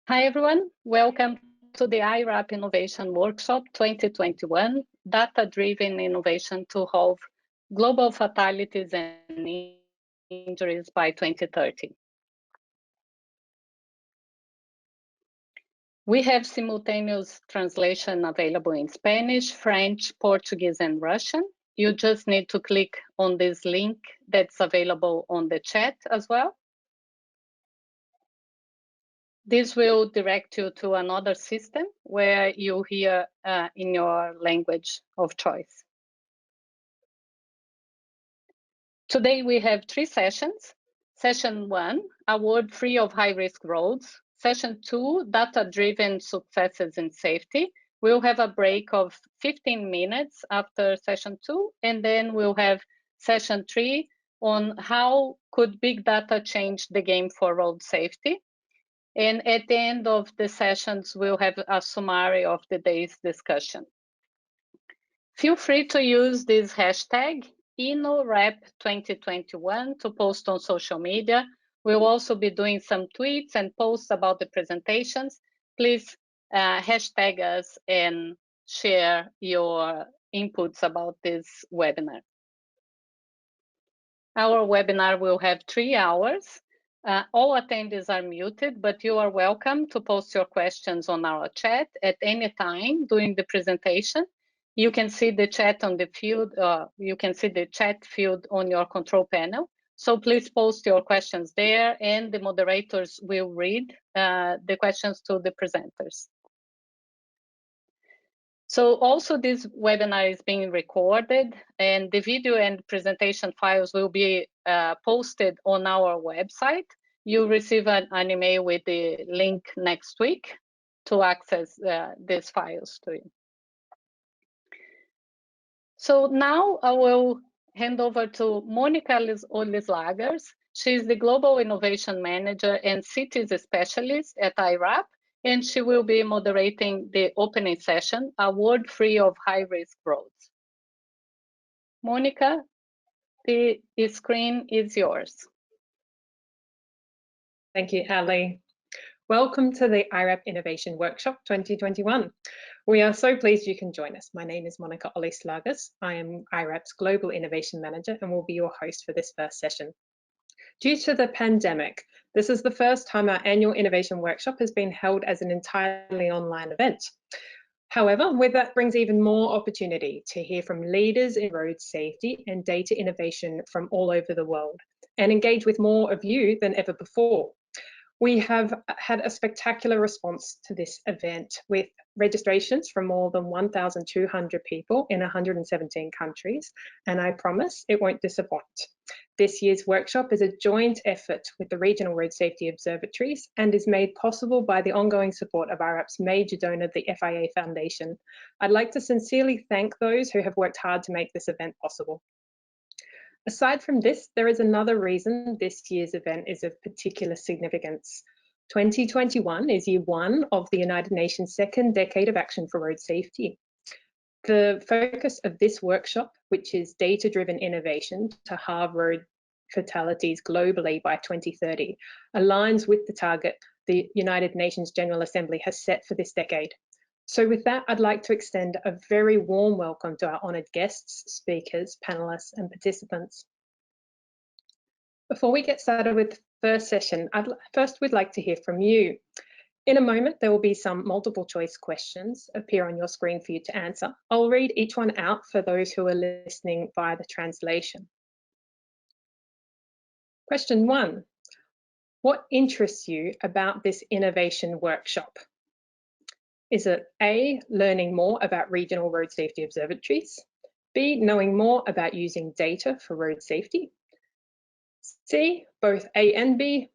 Hi, everyone. Welcome to the iRAP Innovation Workshop 2021, Data-Driven Innovation to Halve Global Fatalities and Injuries by 2030. We have simultaneous translation available in Spanish, French, Portuguese, and Russian. You just need to click on this link that's available on the chat as well. This will direct you to another system where you hear in your language of choice. Today we have 3 sessions. Session 1, a world free of high-risk roads. Session 2, data-driven successes in safety. We'll have a break of 15 minutes after session 2, and then we'll have session 3 on how could big data change the game for road safety. And at the end of the sessions, we'll have a summary of the day's discussion. Feel free to use this hashtag InnoRap 2021 to post on social media. We'll also be doing some tweets and posts about the presentations. Please hashtag us and share your inputs about this webinar. Our webinar will have 3 hours. All attendees are muted, but you are welcome to post your questions on our chat at any time during the presentation. You can see the chat on the field, you can see the chat field on your control panel. So please post your questions there and the moderators will read the questions to the presenters. So also this webinar is being recorded and the video and presentation files will be posted on our website. You'll receive an email with the link next week to access these files to you. So now I will hand over to Monica Olislagers. She's the Global Innovation Manager and Cities Specialist at iRAP, and she will be moderating the opening session, A World Free of High-Risk Roads. Monica, the screen is yours. Thank you, Ali. Welcome to the iRAP Innovation Workshop 2021. We are so pleased you can join us. My name is Monica Olislagers. I am iRAP's Global Innovation Manager and will be your host for this first session. Due to the pandemic, this is the first time our annual innovation workshop has been held as an entirely online event. However, with that brings even more opportunity to hear from leaders in road safety and data innovation from all over the world and engage with more of you than ever before. We have had a spectacular response to this event with registrations from more than 1,200 people in 117 countries, and I promise it won't disappoint. This year's workshop is a joint effort with the Regional Road Safety Observatories and is made possible by the ongoing support of iRAP's major donor, the FIA Foundation. I'd like to sincerely thank those who have worked hard to make this event possible. Aside from this, there is another reason this year's event is of particular significance. 2021 is year 1 of the United Nations' second decade of action for road safety. The focus of this workshop, which is data-driven innovation to halve road fatalities globally by 2030, aligns with the target the United Nations General Assembly has set for this decade. So with that, I'd like to extend a very warm welcome to our honoured guests, speakers, panellists and participants. Before we get started with the first session, first we'd like to hear from you. In a moment, there will be some multiple choice questions appear on your screen for you to answer. I'll read each one out for those who are listening via the translation. Question 1, what interests you about this innovation workshop? Is it A, learning more about regional road safety observatories, B, knowing more about using data for road safety, C, both A and B,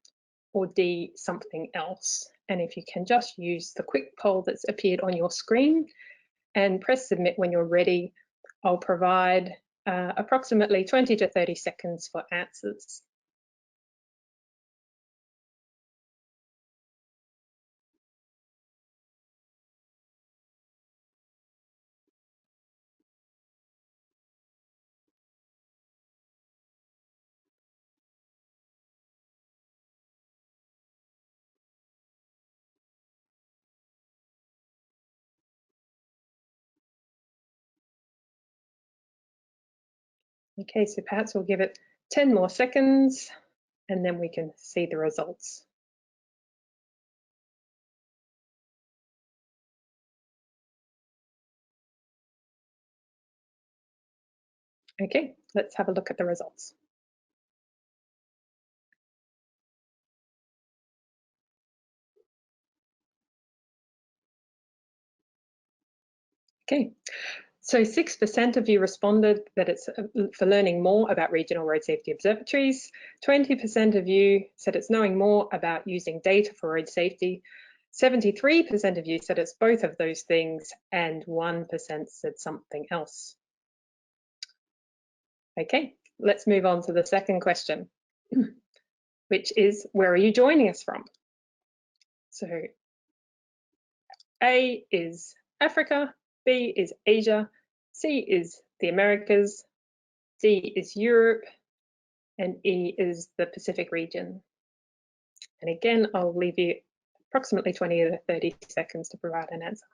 or D, something else? And if you can just use the quick poll that's appeared on your screen and press submit when you're ready, I'll provide approximately 20 to 30 seconds for answers. Okay, so perhaps we'll give it 10 more seconds and then we can see the results. Okay, let's have a look at the results. Okay, so 6% of you responded that it's for learning more about regional road safety observatories. 20% of you said it's knowing more about using data for road safety. 73% of you said it's both of those things, and 1% said something else. Okay, let's move on to the second question, which is, where are you joining us from? So A is Africa, B is Asia, C is the Americas, D is Europe, and E is the Pacific region. And again, I'll leave you approximately 20 to 30 seconds to provide an answer.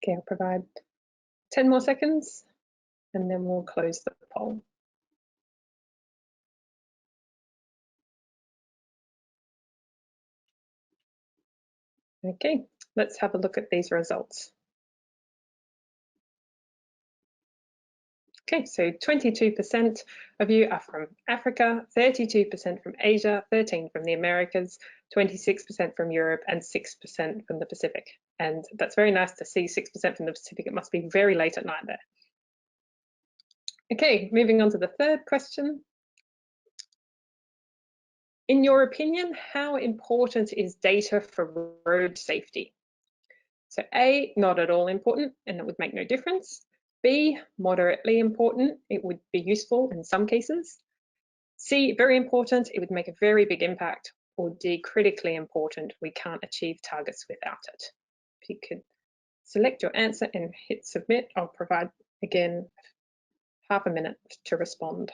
Okay, I'll provide 10 more seconds and then we'll close the poll. Okay, let's have a look at these results. Okay, so 22% of you are from Africa, 32% from Asia, 13% from the Americas, 26% from Europe, and 6% from the Pacific. And that's very nice to see 6% from the Pacific. It must be very late at night there. Okay, moving on to the third question. In your opinion, how important is data for road safety? So A, not at all important, and it would make no difference. B, moderately important, it would be useful in some cases. C, very important, it would make a very big impact. Or D, critically important, we can't achieve targets without it. If you could select your answer and hit submit, I'll provide, again, half a minute to respond.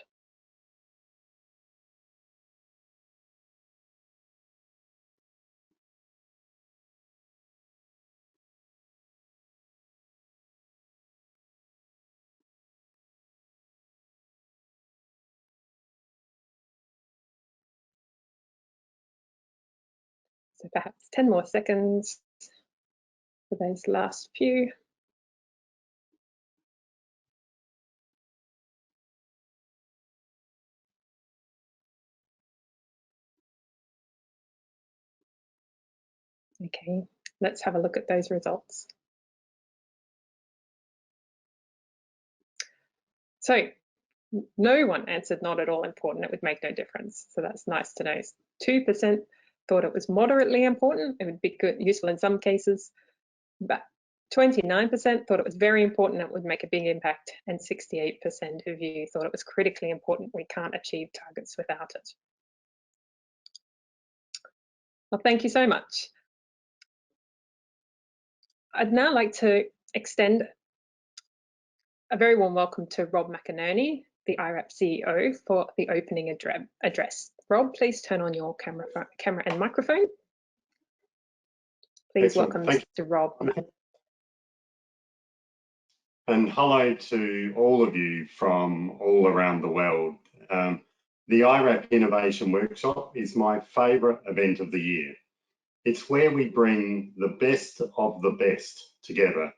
So perhaps 10 more seconds for those last few. Okay, let's have a look at those results. So no one answered not at all important, it would make no difference. So that's nice to know. 2% thought it was moderately important, it would be good, useful in some cases, but 29% thought it was very important, it would make a big impact, and 68% of you thought it was critically important, we can't achieve targets without it. Well, thank you so much. I'd now like to extend a very warm welcome to Rob McInerney, the iRAP CEO, for the opening address. Rob, please turn on your camera and microphone. Please welcome Mr. Rob. And hello to all of you from all around the world. The iRAP Innovation Workshop is my favourite event of the year. It's where we bring the best of the best together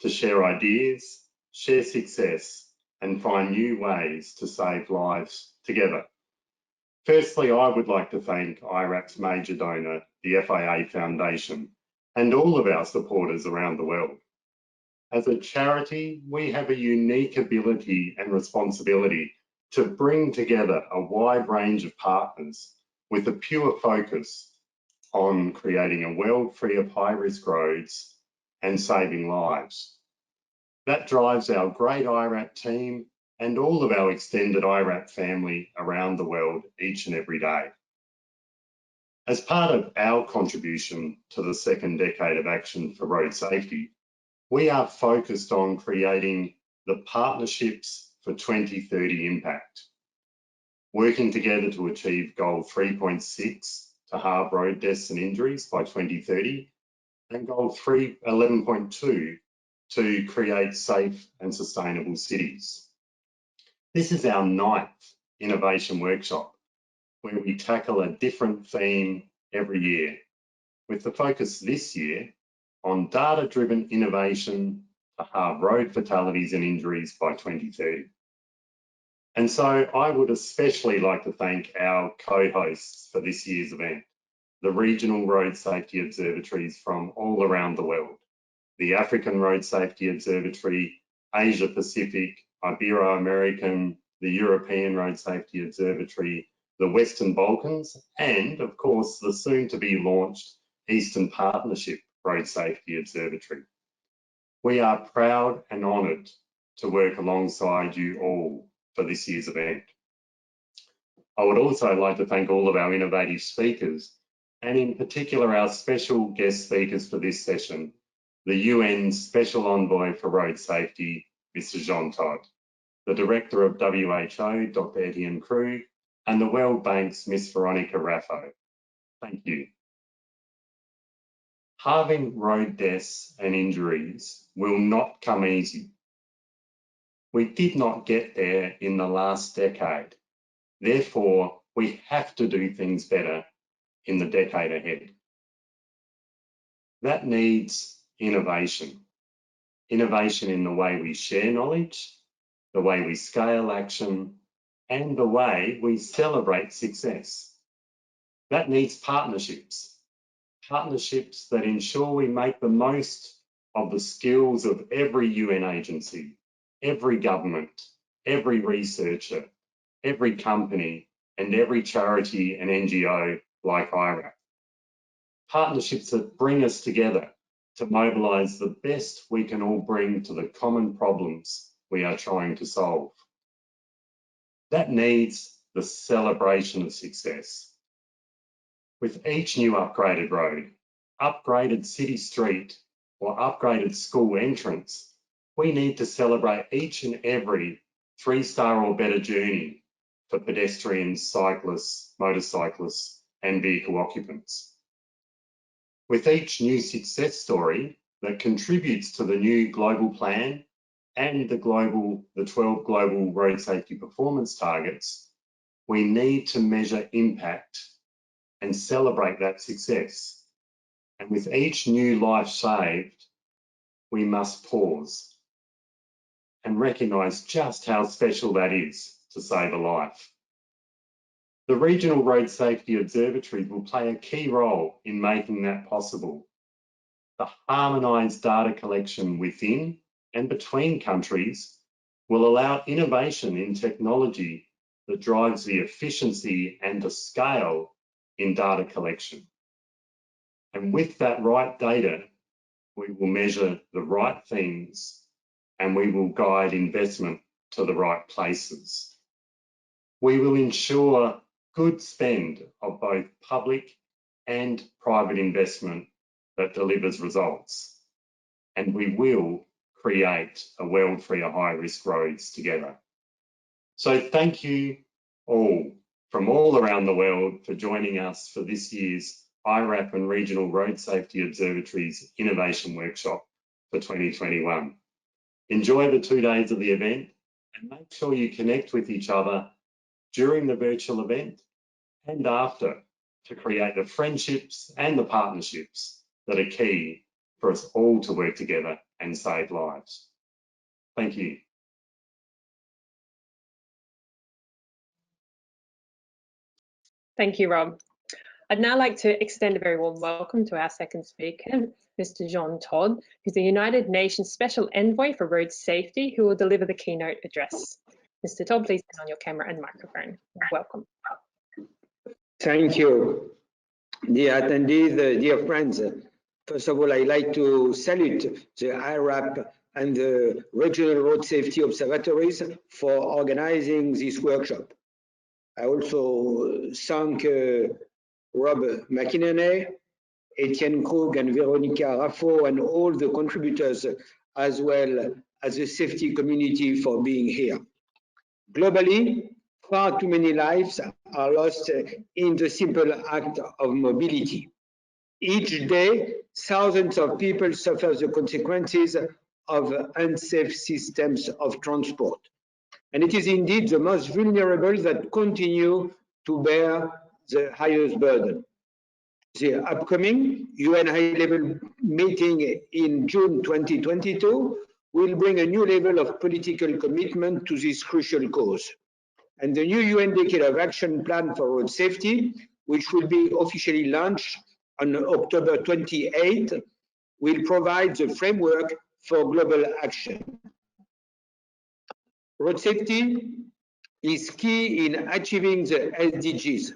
to share ideas, share success, and find new ways to save lives together. Firstly, I would like to thank iRAP's major donor, the FIA Foundation, and all of our supporters around the world. As a charity, we have a unique ability and responsibility to bring together a wide range of partners with a pure focus on creating a world free of high-risk roads and saving lives. That drives our great iRAP team and all of our extended iRAP family around the world each and every day. As part of our contribution to the second decade of action for road safety, we are focused on creating the partnerships for 2030 impact, working together to achieve goal 3.6 to halve road deaths and injuries by 2030, and goal 11.2 to create safe and sustainable cities. This is our 9th innovation workshop, where we tackle a different theme every year, with the focus this year on data-driven innovation to halve road fatalities and injuries by 2030. And so I would especially like to thank our co-hosts for this year's event, the Regional Road Safety Observatories from all around the world, the African Road Safety Observatory, Asia Pacific, Ibero-American, the European Road Safety Observatory, the Western Balkans, and of course, the soon to be launched Eastern Partnership Road Safety Observatory. We are proud and honoured to work alongside you all for this year's event. I would also like to thank all of our innovative speakers, and in particular our special guest speakers for this session, the UN's Special Envoy for Road Safety, Mr. Jean Todt, the Director of WHO, Dr. Etienne Krug, and the World Bank's Miss Veronica Raffo. Thank you. Halving road deaths and injuries will not come easy. We did not get there in the last decade. Therefore, we have to do things better in the decade ahead. That needs innovation. Innovation in the way we share knowledge, the way we scale action, and the way we celebrate success. That needs partnerships. Partnerships that ensure we make the most of the skills of every UN agency, every government, every researcher, every company, and every charity and NGO like iRAP. Partnerships that bring us together to mobilise the best we can all bring to the common problems we are trying to solve. That needs the celebration of success. With each new upgraded road, upgraded city street, or upgraded school entrance, we need to celebrate each and every 3-star or better journey for pedestrians, cyclists, motorcyclists, and vehicle occupants. With each new success story that contributes to the new global plan and the 12 global road safety performance targets, we need to measure impact and celebrate that success. And with each new life saved, we must pause and recognise just how special that is to save a life. The Regional Road Safety Observatories will play a key role in making that possible. The harmonised data collection within and between countries will allow innovation in technology that drives the efficiency and the scale in data collection. And with that right data, we will measure the right things and we will guide investment to the right places. We will ensure good spend of both public and private investment that delivers results. And we will create a world free of high-risk roads together. So thank you all from all around the world for joining us for this year's iRAP and Regional Road Safety Observatories Innovation Workshop for 2021. Enjoy the 2 days of the event and make sure you connect with each other during the virtual event and after to create the friendships and the partnerships that are key for us all to work together and save lives. Thank you. Thank you, Rob. I'd now like to extend a very warm welcome to our second speaker, Mr. Jean Todt, who's the United Nations Special Envoy for Road Safety, who will deliver the keynote address. Mr. Todt, please turn on your camera and microphone. Welcome. Thank you, dear attendees, dear friends. First of all, I'd like to salute the iRAP and the Regional Road Safety Observatories for organizing this workshop. I also thank Rob McInerney, Etienne Krug and Veronica Raffo, and all the contributors, as well as the safety community for being here. Globally, far too many lives are lost in the simple act of mobility. Each day, thousands of people suffer the consequences of unsafe systems of transport. And it is indeed the most vulnerable that continue to bear the highest burden. The upcoming UN high-level meeting in June 2022 will bring a new level of political commitment to this crucial cause. And the new UN Decade of Action Plan for Road Safety, which will be officially launched on October 28, will provide the framework for global action. Road safety is key in achieving the SDGs.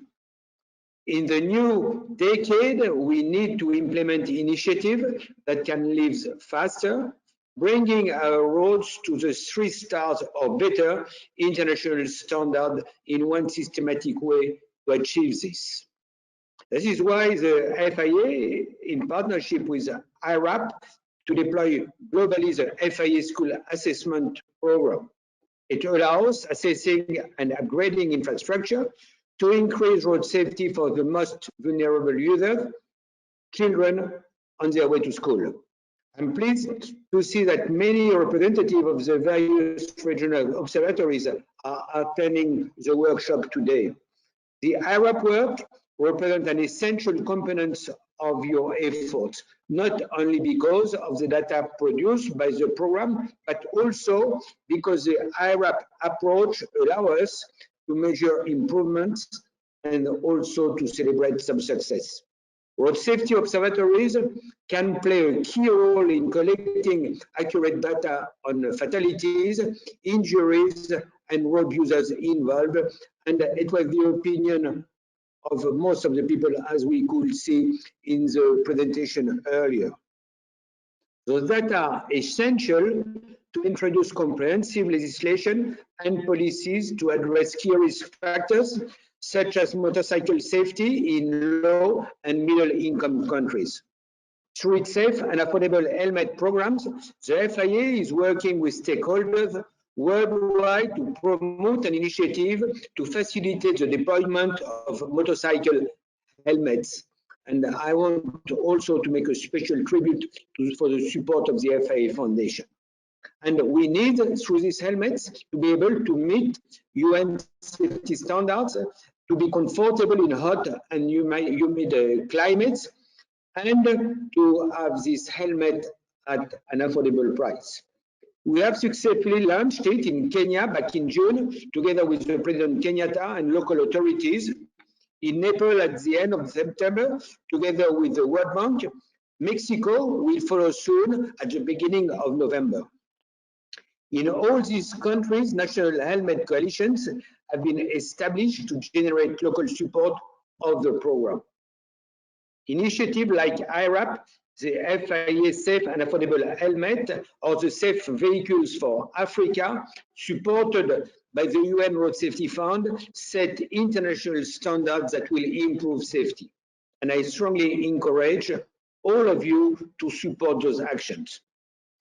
In the new decade, we need to implement initiatives that can live faster, bringing our roads to the 3 stars or better international standard in one systematic way to achieve this. This is why the FIA, in partnership with iRAP, to deploy globally the FIA School Assessment Program. It allows assessing and upgrading infrastructure to increase road safety for the most vulnerable users, children on their way to school. I'm pleased to see that many representatives of the various regional observatories are attending the workshop today. The iRAP work represents an essential component of your efforts, not only because of the data produced by the program, but also because the iRAP approach allows us to measure improvements and also to celebrate some success. Road safety observatories can play a key role in collecting accurate data on fatalities, injuries, and road users involved. And it was the opinion of most of the people, as we could see in the presentation earlier. Those data are essential to introduce comprehensive legislation and policies to address key risk factors, such as motorcycle safety in low and middle income countries. Through its safe and affordable helmet programs, the FIA is working with stakeholders worldwide to promote an initiative to facilitate the deployment of motorcycle helmets. And I want also to make a special tribute for the support of the FIA Foundation. And we need, through these helmets, to be able to meet UN safety standards, to be comfortable in hot and humid climates, and to have this helmet at an affordable price. We have successfully launched it in Kenya back in June, together with the President Kenyatta and local authorities. In Nepal at the end of September, together with the World Bank. Mexico will follow soon at the beginning of November. In all these countries, national helmet coalitions have been established to generate local support of the program. Initiatives like iRAP, the FIA Safe and Affordable Helmet, or the Safe Vehicles for Africa, supported by the UN Road Safety Fund, set international standards that will improve safety. And I strongly encourage all of you to support those actions.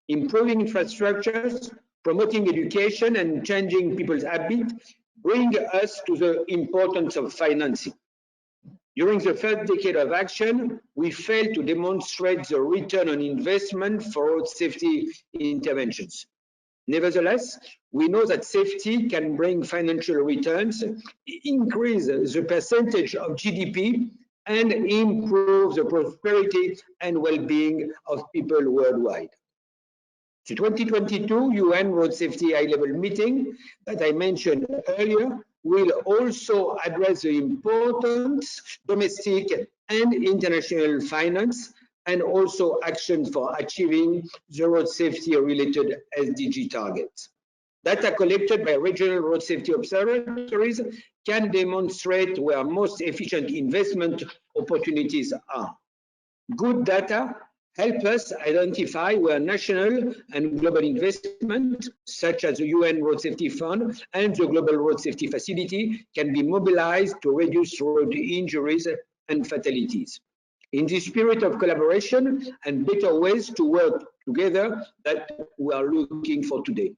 Improving infrastructures, promoting education, and changing people's habits bring us to the importance of financing. During the first decade of action, we failed to demonstrate the return on investment for road safety interventions. Nevertheless, we know that safety can bring financial returns, increase the percentage of GDP, and improve the prosperity and well-being of people worldwide. The 2022 UN Road Safety High-Level Meeting that I mentioned earlier will also address the importance domestic and international finance and also action for achieving the road safety related SDG targets. Data collected by regional road safety observatories can demonstrate where most efficient investment opportunities are. Good data help us identify where national and global investment, such as the UN Road Safety Fund and the Global Road Safety Facility, can be mobilized to reduce road injuries and fatalities. In the spirit of collaboration and better ways to work together that we are looking for today.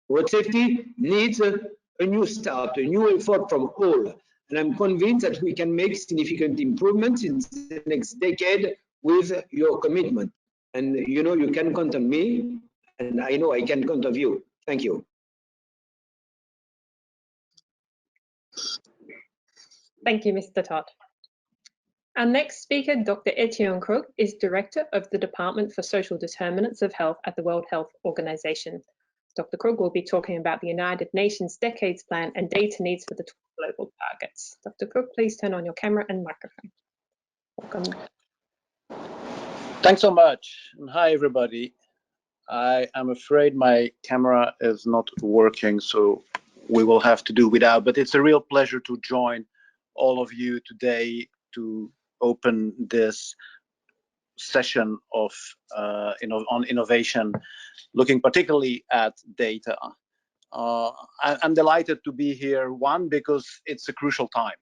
Road safety needs a new start, a new effort from all, and I'm convinced that we can make significant improvements in the next decade with your commitment. And you know you can count on me, and I know I can count on you. Thank you. Thank you, Mr. Todd. Our next speaker, Dr. Etienne Krug, is Director of the Department for Social Determinants of Health at the World Health Organization. Dr. Krug will be talking about the United Nations Decades Plan and data needs for the global targets. Dr. Krug, please turn on your camera and microphone. Welcome. Thanks so much. And hi, everybody. I am afraid my camera is not working, so we will have to do without, but it's a real pleasure to join all of you today to open this session of on innovation, looking particularly at data. I'm delighted to be here, one, because it's a crucial time.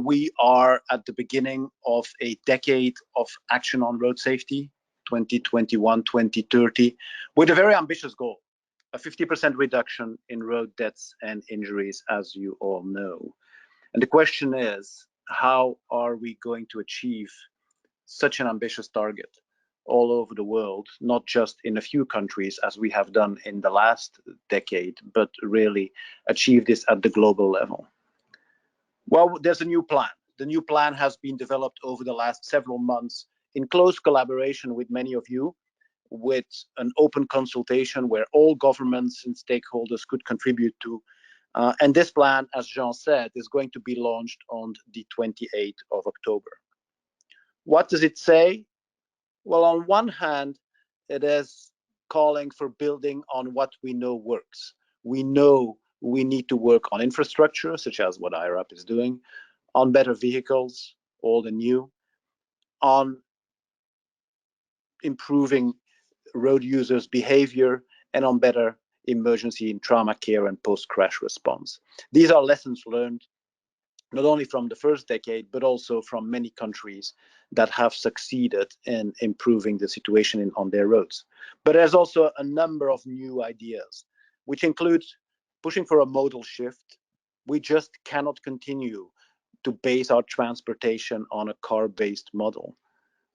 We are at the beginning of a decade of action on road safety, 2021-2030, with a very ambitious goal, a 50% reduction in road deaths and injuries, as you all know. And the question is, how are we going to achieve such an ambitious target all over the world, not just in a few countries as we have done in the last decade, but really achieve this at the global level? Well, there's a new plan. The new plan has been developed over the last several months in close collaboration with many of you, with an open consultation where all governments and stakeholders could contribute to. And this plan, as Jean said, is going to be launched on the 28th of October. What does it say? Well, on one hand, it is calling for building on what we know works. We know we need to work on infrastructure, such as what iRAP is doing, on better vehicles, old and new, on improving road users' behavior, and on better emergency and trauma care and post-crash response. These are lessons learned not only from the first decade, but also from many countries that have succeeded in improving the situation on their roads. But there's also a number of new ideas, which includes pushing for a modal shift. We just cannot continue to base our transportation on a car-based model.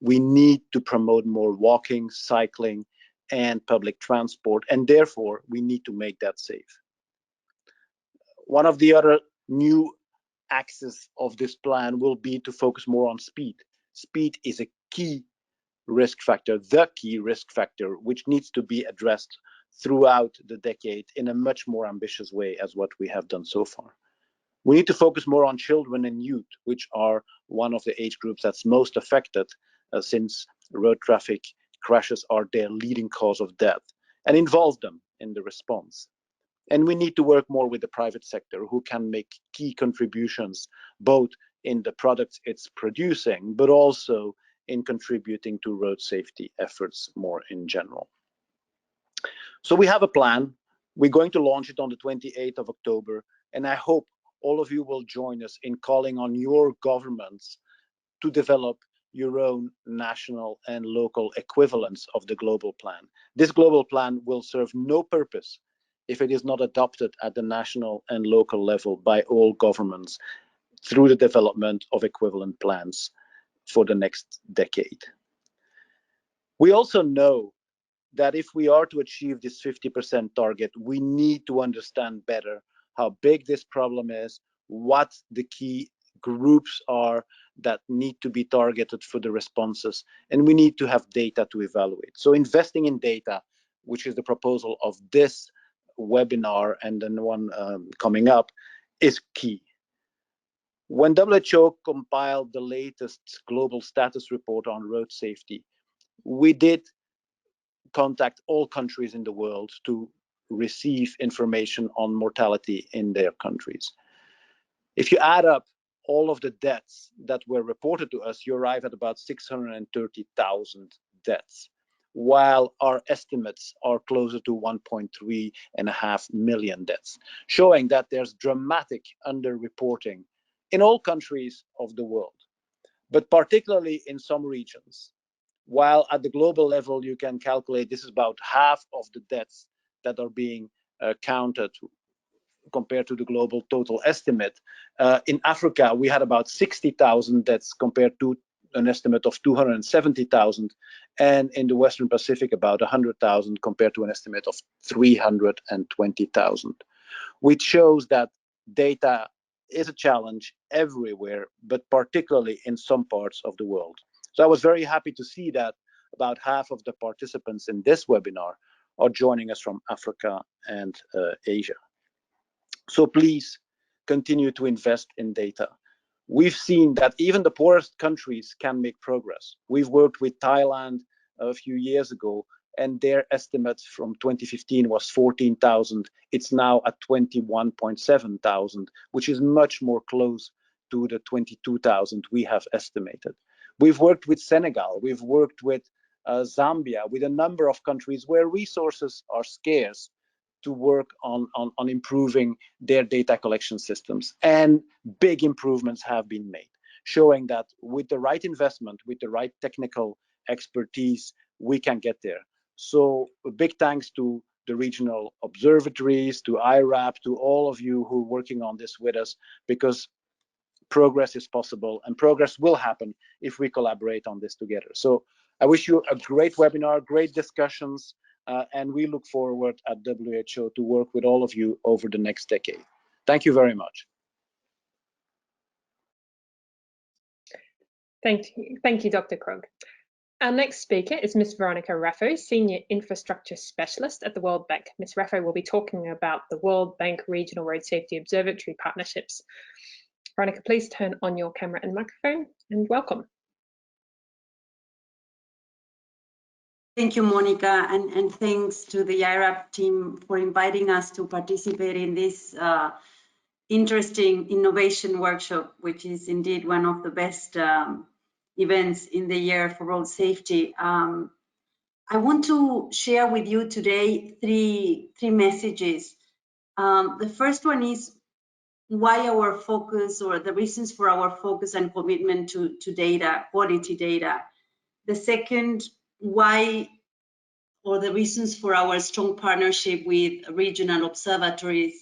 We need to promote more walking, cycling, and public transport, and therefore we need to make that safe. One of the other new axis of this plan will be to focus more on speed. Speed is a key risk factor, the key risk factor, which needs to be addressed throughout the decade in a much more ambitious way as what we have done so far. We need to focus more on children and youth, which are one of the age groups that's most affected since road traffic crashes are their leading cause of death, and involve them in the response. And we need to work more with the private sector, who can make key contributions, both in the products it's producing, but also in contributing to road safety efforts more in general. So we have a plan. We're going to launch it on the 28th of October, and I hope all of you will join us in calling on your governments to develop your own national and local equivalents of the global plan. This global plan will serve no purpose if it is not adopted at the national and local level by all governments through the development of equivalent plans for the next decade. We also know that if we are to achieve this 50% target, we need to understand better how big this problem is, what the key groups are that need to be targeted for the responses, and we need to have data to evaluate. So investing in data, which is the proposal of this webinar and then one coming up, is key. When WHO compiled the latest global status report on road safety, we did contact all countries in the world to receive information on mortality in their countries. If you add up all of the deaths that were reported to us, you arrive at about 630,000 deaths, while our estimates are closer to 1.3 million deaths, showing that there's dramatic underreporting in all countries of the world. but particularly in some regions. While at the global level, you can calculate this is about half of the deaths that are being counted compared to the global total estimate. In Africa, we had about 60,000 deaths compared to an estimate of 270,000, and in the Western Pacific, about 100,000 compared to an estimate of 320,000, which shows that data is a challenge everywhere, but particularly in some parts of the world. So I was very happy to see that about half of the participants in this webinar are joining us from Africa and Asia. So please continue to invest in data. We've seen that even the poorest countries can make progress. We've worked with Thailand a few years ago, and their estimates from 2015 was 14,000. It's now at 21.7 thousand, which is much more close to the 22,000 we have estimated. We've worked with Senegal, we've worked with Zambia, with a number of countries where resources are scarce, to work on improving their data collection systems. And big improvements have been made, showing that with the right investment, with the right technical expertise, we can get there. So a big thanks to the regional observatories, to iRAP, to all of you who are working on this with us, because progress is possible and progress will happen if we collaborate on this together. So I wish you a great webinar, great discussions, and we look forward at WHO to work with all of you over the next decade. Thank you very much. Thank you, Dr. Krug. Our next speaker is Ms. Veronica Raffo, Senior Infrastructure Specialist at the World Bank. Ms. Raffo will be talking about the World Bank Regional Road Safety Observatory partnerships. Veronica, please turn on your camera and microphone, and welcome. Thank you, Monica, and thanks to the iRAP team for inviting us to participate in this interesting innovation workshop, which is indeed one of the best events in the year for road safety. I want to share with you today three messages. The first one is why our focus, or the reasons for our focus and commitment to data, quality data. The second, why, or the reasons for our strong partnership with regional observatories.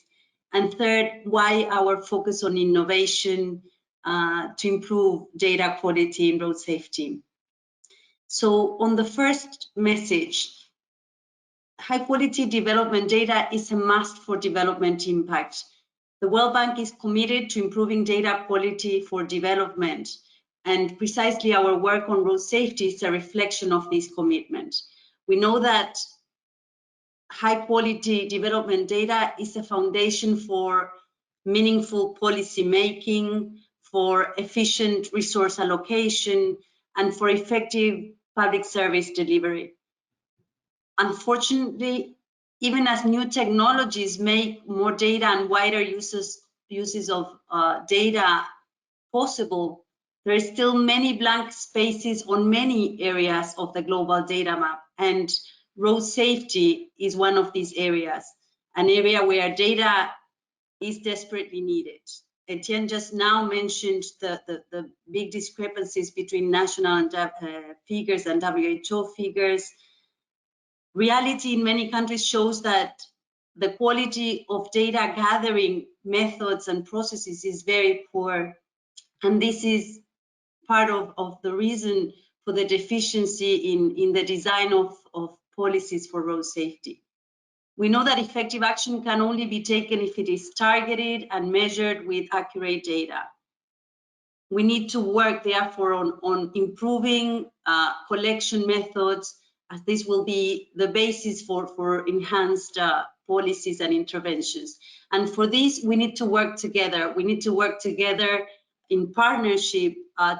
And third, why our focus on innovation to improve data quality in road safety. So on the first message, high quality development data is a must for development impact. The World Bank is committed to improving data quality for development, and precisely our work on road safety is a reflection of this commitment. We know that high quality development data is a foundation for meaningful policy making, for efficient resource allocation, and for effective public service delivery. Unfortunately, even as new technologies make more data and wider uses of data possible, there are still many blank spaces on many areas of the global data map, and road safety is one of these areas, an area where data is desperately needed. Etienne just now mentioned the big discrepancies between national figures and WHO figures. Reality in many countries shows that the quality of data gathering methods and processes is very poor, and this is part of the reason for the deficiency in the design of policies for road safety. We know that effective action can only be taken if it is targeted and measured with accurate data. We need to work, therefore, on improving collection methods, as this will be the basis for enhanced policies and interventions. And for this, we need to work together. We need to work together in partnership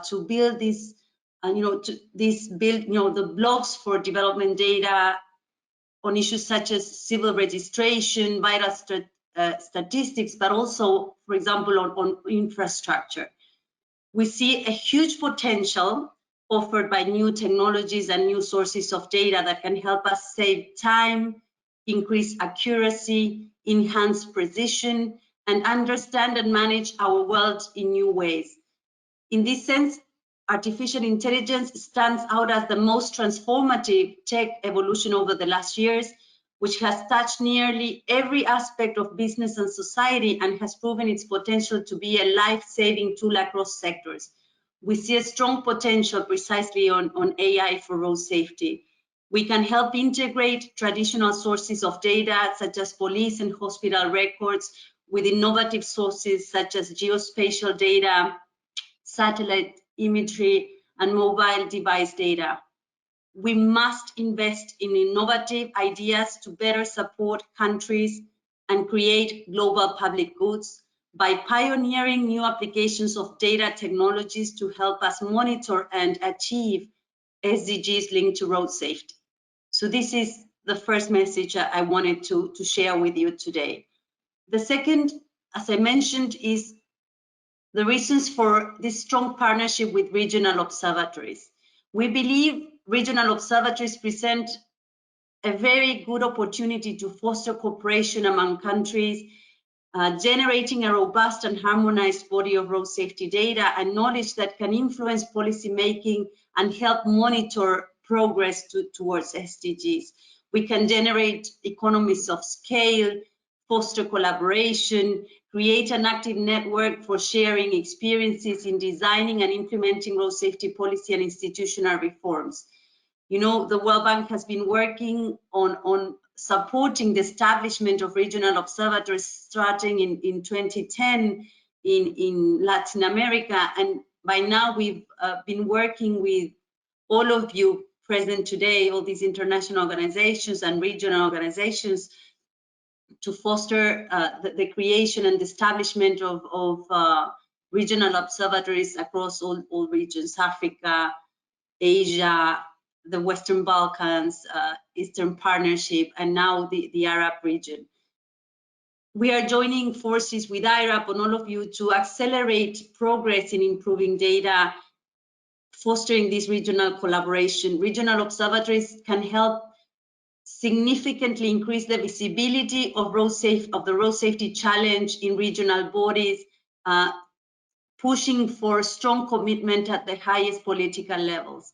to build this, the blocks for development data on issues such as civil registration, vital statistics, but also, for example, on infrastructure. We see a huge potential offered by new technologies and new sources of data that can help us save time, increase accuracy, enhance precision, and understand and manage our world in new ways. In this sense, artificial intelligence stands out as the most transformative tech evolution over the last years, which has touched nearly every aspect of business and society and has proven its potential to be a life-saving tool across sectors. We see a strong potential precisely on AI for road safety. We can help integrate traditional sources of data, such as police and hospital records, with innovative sources such as geospatial data, satellite imagery, and mobile device data. We must invest in innovative ideas to better support countries and create global public goods by pioneering new applications of data technologies to help us monitor and achieve SDGs linked to road safety. So this is the first message I wanted to share with you today. The second, as I mentioned, is the reasons for this strong partnership with regional observatories. We believe regional observatories present a very good opportunity to foster cooperation among countries, generating a robust and harmonized body of road safety data and knowledge that can influence policy making and help monitor progress towards SDGs. We can generate economies of scale, foster collaboration, create an active network for sharing experiences in designing and implementing road safety policy and institutional reforms. You know, the World Bank has been working on supporting the establishment of regional observatories starting in 2010 in Latin America. And by now we've been working with all of you present today, all these international organizations and regional organizations, to foster the creation and establishment of regional observatories across all regions, Africa, Asia, the Western Balkans, Eastern Partnership, and now the ARAP region. We are joining forces with iRAP and all of you to accelerate progress in improving data, fostering this regional collaboration. Regional observatories can help significantly increase the visibility of the road safety challenge in regional bodies, pushing for strong commitment at the highest political levels.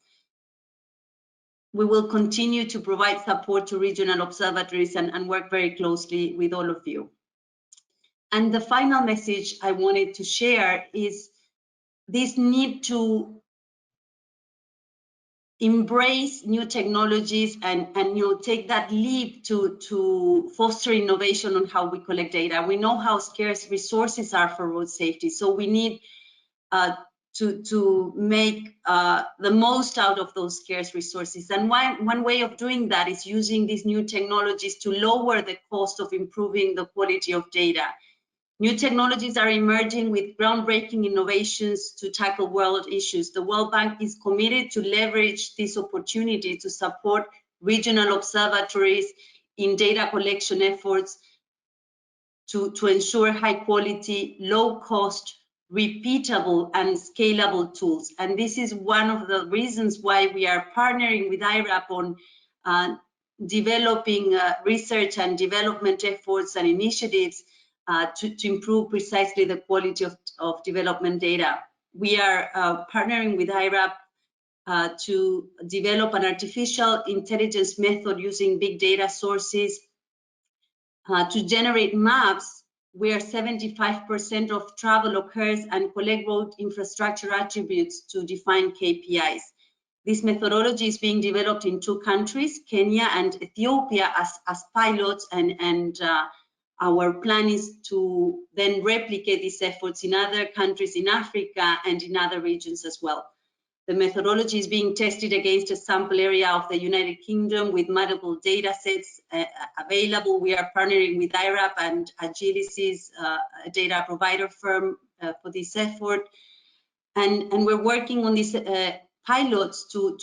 We will continue to provide support to regional observatories and work very closely with all of you. And the final message I wanted to share is this need to embrace new technologies and take that leap to foster innovation on how we collect data. We know how scarce resources are for road safety, so we need to make the most out of those scarce resources. And one way of doing that is using these new technologies to lower the cost of improving the quality of data. New technologies are emerging with groundbreaking innovations to tackle world issues. The World Bank is committed to leverage this opportunity to support regional observatories in data collection efforts to ensure high quality, low cost, repeatable and scalable tools. And this is one of the reasons why we are partnering with iRAP on developing research and development efforts and initiatives to improve precisely the quality of development data. We are partnering with iRAP to develop an artificial intelligence method using big data sources to generate maps where 75% of travel occurs and collect road infrastructure attributes to define KPIs. This methodology is being developed in 2 countries, Kenya and Ethiopia, as pilots, and our plan is to then replicate these efforts in other countries in Africa and in other regions as well. The methodology is being tested against a sample area of the United Kingdom with multiple data sets available. We are partnering with iRAP and Agilicis, a data provider firm, for this effort. And we're working on these pilots to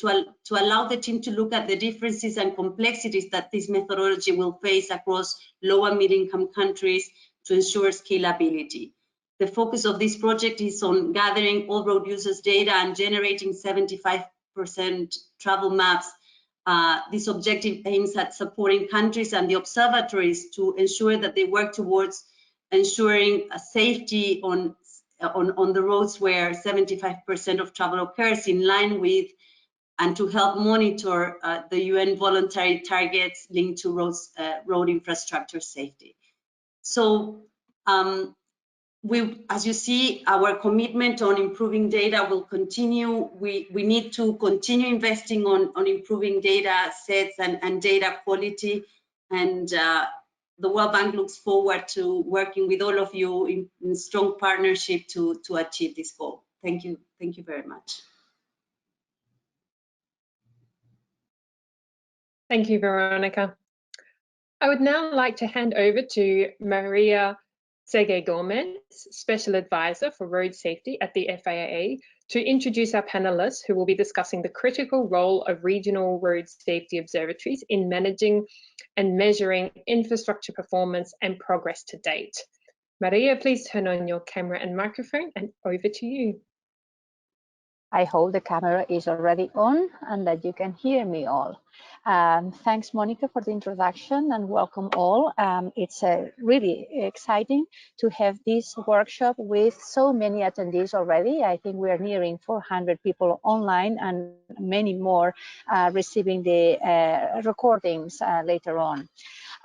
allow the team to look at the differences and complexities that this methodology will face across low and mid-income countries to ensure scalability. The focus of this project is on gathering all road users' data and generating 75% travel maps. This objective aims at supporting countries and the observatories to ensure that they work towards ensuring a safety on on the roads where 75% of travel occurs, in line with and to help monitor the UN voluntary targets linked to road infrastructure safety. So as you see, our commitment on improving data will continue. We need to continue investing on improving data sets and data quality. And the World Bank looks forward to working with all of you in strong partnership to achieve this goal. Thank you. Thank you very much. Thank you, Veronica. I would now like to hand over to Maria Sege Gomez, Special Advisor for Road Safety at the FAA, to introduce our panelists who will be discussing the critical role of regional road safety observatories in managing and measuring infrastructure performance and progress to date. Maria, please turn on your camera and microphone, and over to you. I hope the camera is already on and that you can hear me all. Thanks, Monica, for the introduction, and welcome all. It's really exciting to have this workshop with so many attendees already. I think we are nearing 400 people online and many more receiving the recordings later on.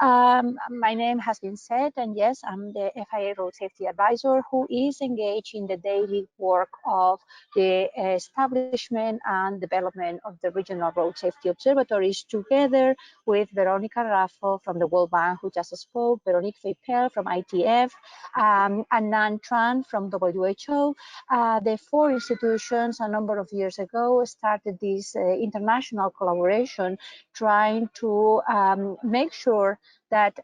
My name has been said, and yes, I'm the FAA Road Safety Advisor who is engaged in the daily work of the establishment and development of the Regional Road Safety Observatories, together with Veronica Raffo from the World Bank, who just spoke, Veronique Feipel from ITF, and Nan Tran from WHO. The four institutions a number of years ago started this international collaboration, trying to make sure that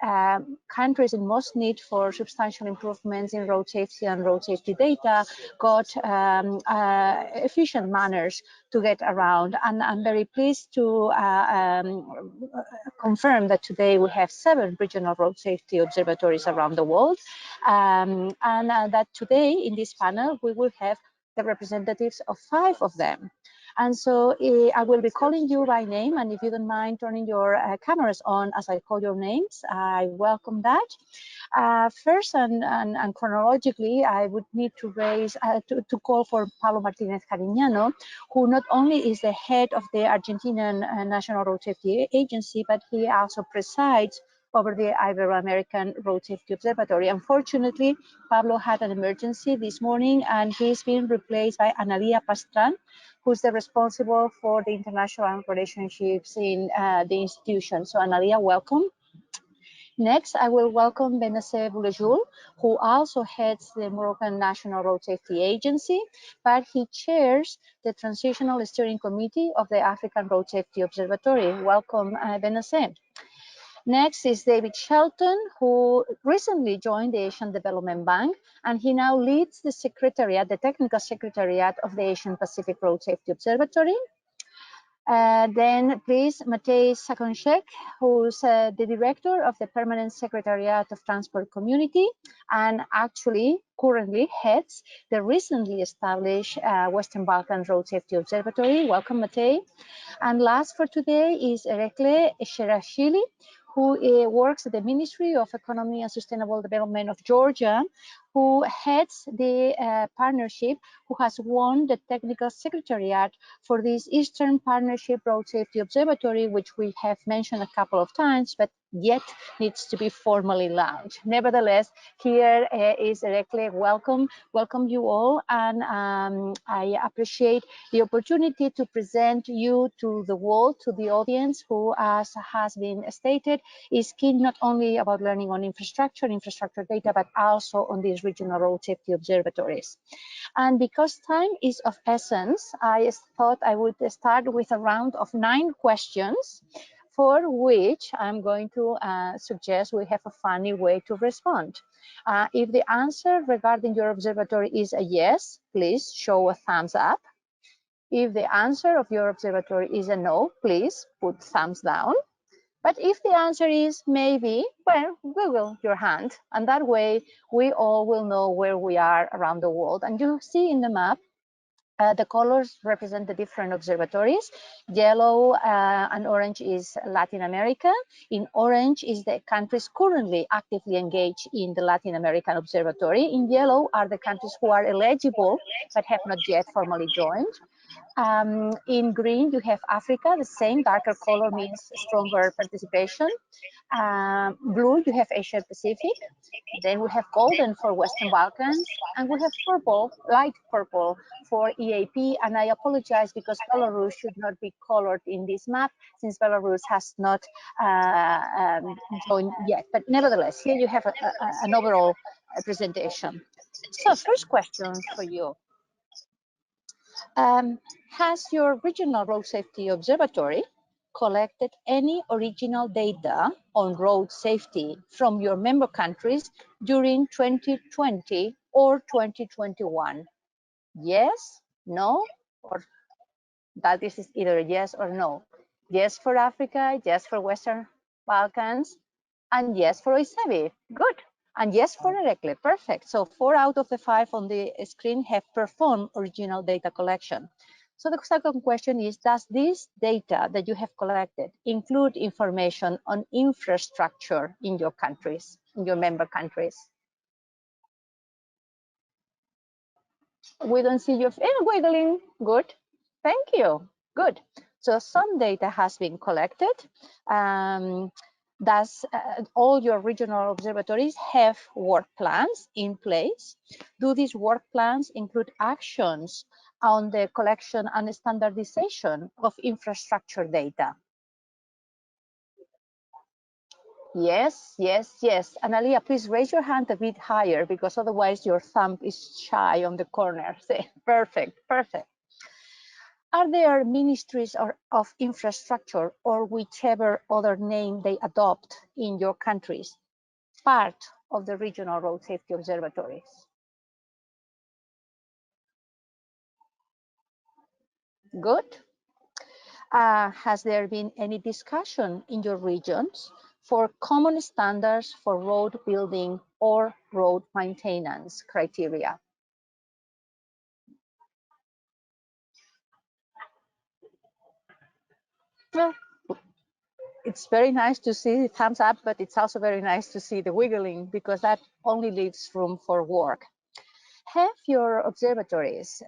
countries in most need for substantial improvements in road safety and road safety data got efficient manners to get around. And I'm very pleased to confirm that today we have 7 regional road safety observatories around the world, and that today in this panel we will have the representatives of 5 of them. And so I will be calling you by name, and if you don't mind turning your cameras on as I call your names, I welcome that. First and chronologically, I would need to raise to call for Pablo Martinez Cariñano, who not only is the head of the Argentinian National Road Safety Agency, but he also presides over the Ibero-American Road Safety Observatory. Unfortunately, Pablo had an emergency this morning, and he's been replaced by Analia Pastran, who's the responsible for the international relationships in the institution. So Analia, welcome. Next, I will welcome Benesse Boulejul, who also heads the Moroccan National Road Safety Agency, but he chairs the Transitional Steering Committee of the African Road Safety Observatory. Welcome, Benesse. Next is David Shelton, who recently joined the Asian Development Bank, and he now leads the secretariat, the technical secretariat of the Asian Pacific Road Safety Observatory. Then please, Matej Sakonchek, who's the director of the Permanent Secretariat of Transport Community, and actually currently heads the recently established Western Balkans Road Safety Observatory. Welcome, Matej. And last for today is Erekle Sherashili, who works at the Ministry of Economy and Sustainable Development of Georgia, who heads the partnership, who has won the technical secretariat for this Eastern Partnership Road Safety Observatory, which we have mentioned a couple of times, but yet needs to be formally launched. Nevertheless, here is Erekle. Welcome you all, and I appreciate the opportunity to present you to the world, to the audience, who, as has been stated, is keen not only about learning on infrastructure data, but also on these regional road safety observatories. And because time is of essence, I thought I would start with a round of 9 questions, for which I'm going to suggest we have a funny way to respond. If the answer regarding your observatory is a yes, please show a thumbs up. If the answer of your observatory is a no, please put thumbs down. But if the answer is maybe, well, Google your hand, and that way we all will know where we are around the world. And you see in the map The colors represent the different observatories. Yellow and orange is Latin America. In orange is the countries currently actively engaged in the Latin American Observatory. In yellow are the countries who are eligible but have not yet formally joined. In green, you have Africa. The same darker color means stronger participation. Blue, you have Asia Pacific. Then we have golden for Western Balkans, and we have purple, light purple for EAP. And I apologize because Belarus should not be colored in this map since Belarus has not joined yet. But nevertheless, here you have an overall presentation. So first question for you. Has your Regional Road Safety Observatory collected any original data on road safety from your member countries during 2020 or 2021? Yes, no, or that is either yes or no. Yes for Africa, yes for Western Balkans, and yes for OISEVI. Good. And yes for ERECLE. Perfect. So 4 out of the 5 on the screen have performed original data collection. So the second question is, does this data that you have collected include information on infrastructure in your countries, in your member countries? We don't see your wiggling. Good. Thank you. Good. So some data has been collected. Does all your regional observatories have work plans in place? Do these work plans include actions on the collection and standardization of infrastructure data? Yes, yes, yes. Analia, please raise your hand a bit higher because otherwise your thumb is shy on the corner. Perfect, perfect. Are there ministries of infrastructure or whichever other name they adopt in your countries part of the Regional Road Safety Observatories? Good. Has there been any discussion in your regions for common standards for road building or road maintenance criteria? Well, it's very nice to see the thumbs up, but it's also very nice to see the wiggling because that only leaves room for work. Have your observatories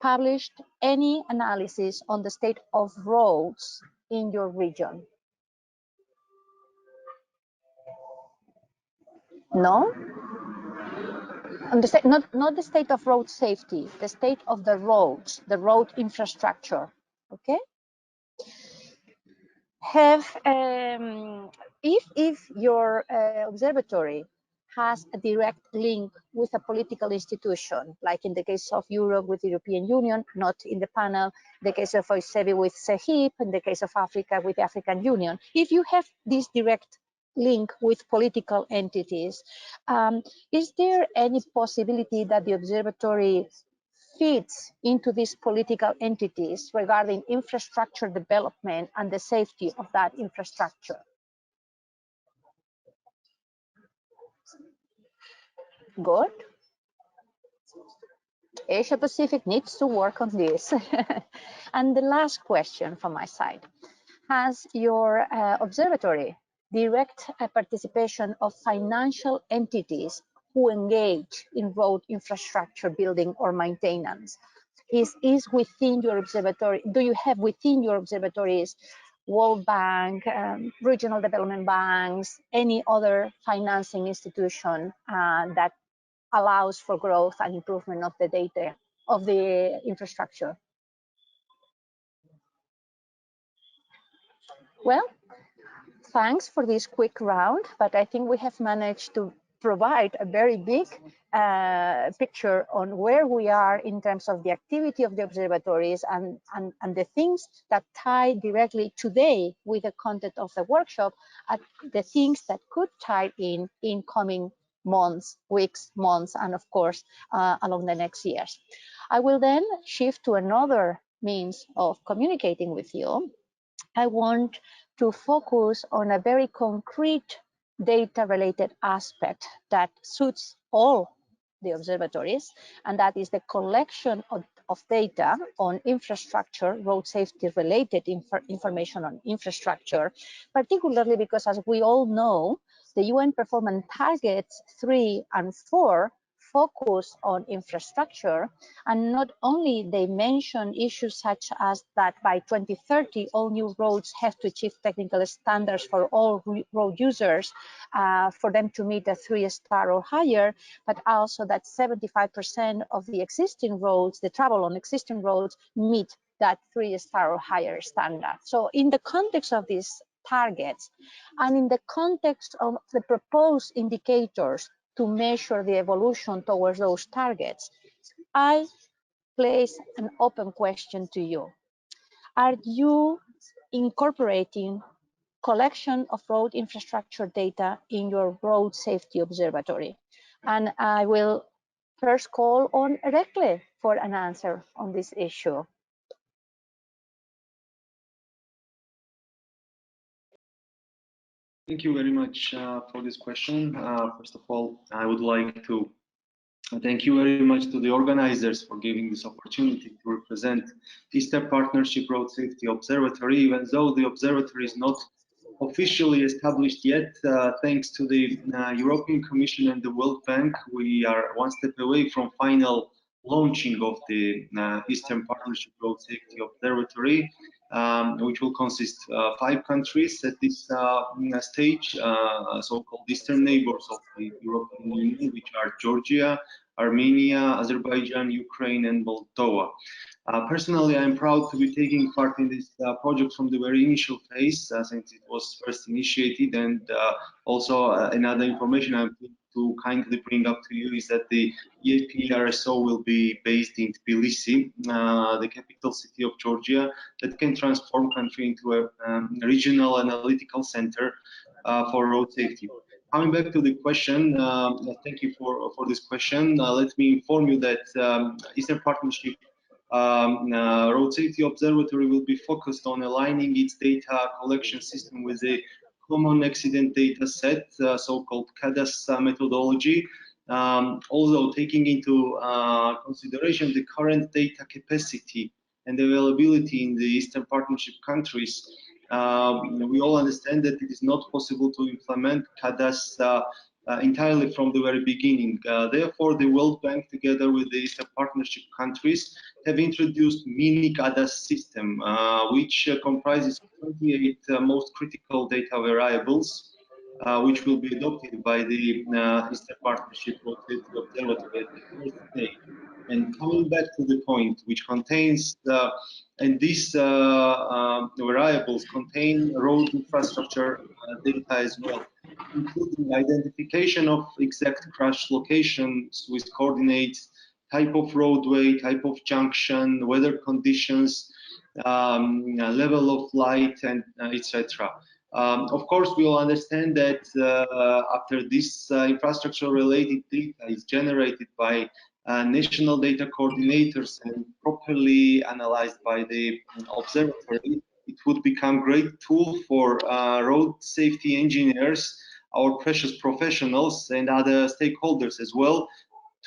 published any analysis on the state of roads in your region? No? On the state, not the state of road safety, the state of the roads, the road infrastructure, okay? Have, if your observatory has a direct link with a political institution, like in the case of Europe with the European Union, not in the panel, in the case of OISEVI with CEHIP, in the case of Africa with the African Union, if you have this direct link with political entities, is there any possibility that the observatory feeds into these political entities regarding infrastructure development and the safety of that infrastructure? Good. Asia Pacific needs to work on this. And the last question from my side, has your observatory direct participation of financial entities who engage in road infrastructure building or maintenance? Is within your observatory, do you have within your observatories World Bank, regional development banks, any other financing institution that allows for growth and improvement of the data of the infrastructure? Well, thanks for this quick round, but I think we have managed to provide a very big picture on where we are in terms of the activity of the observatories and the things that tie directly today with the content of the workshop, and the things that could tie in coming months, weeks, months, and of course, along the next years. I will then shift to another means of communicating with you. I want to focus on a very concrete data-related aspect that suits all the observatories, and that is the collection of data on infrastructure, road safety related information on infrastructure, particularly because, as we all know, the UN Performance Targets 3 and 4 focus on infrastructure, and not only they mention issues such as that by 2030 all new roads have to achieve technical standards for all road users for them to meet a 3-star or higher, but also that 75% of the existing roads, the travel on existing roads, meet that 3-star or higher standard. So in the context of these targets and in the context of the proposed indicators to measure the evolution towards those targets, I place an open question to you. Are you incorporating collection of road infrastructure data in your road safety observatory? And I will first call on Erekle for an answer on this issue. Thank you very much for this question. First of all, I would like to thank you very much to the organizers for giving this opportunity to represent Eastern Partnership Road Safety Observatory, even though the observatory is not officially established yet. Thanks to the European Commission and the World Bank, we are one step away from final launching of the Eastern Partnership Road Safety Observatory, which will consist 5 countries at this stage, so-called eastern neighbors of the European Union, which are Georgia, Armenia, Azerbaijan, Ukraine, and Moldova. Personally, I'm proud to be taking part in this project from the very initial phase, since it was first initiated, and also another information I'm to kindly bring up to you is that the APRSO will be based in Tbilisi, the capital city of Georgia, that can transform country into a regional analytical center for road safety. Coming back to the question, thank you for this question. Let me inform you that Eastern Partnership Road Safety Observatory will be focused on aligning its data collection system with a common accident data set, so-called CADAS methodology, although taking into consideration the current data capacity and availability in the Eastern Partnership countries. We all understand that it is not possible to implement CADAS entirely from the very beginning. Therefore, the World Bank, together with the Eastern Partnership countries, have introduced mini CADAS system, which comprises 28 most critical data variables, which will be adopted by the Eastern Partnership Road Safety Observatory at the first stage. And coming back to the point, which contains, and these variables contain road infrastructure data as well, including identification of exact crash locations with coordinates, type of roadway, type of junction, weather conditions, level of light, and etc. Of course, we all understand that after this infrastructure-related data is generated by national data coordinators and properly analyzed by the observatory, it would become great tool for road safety engineers, our precious professionals, and other stakeholders as well,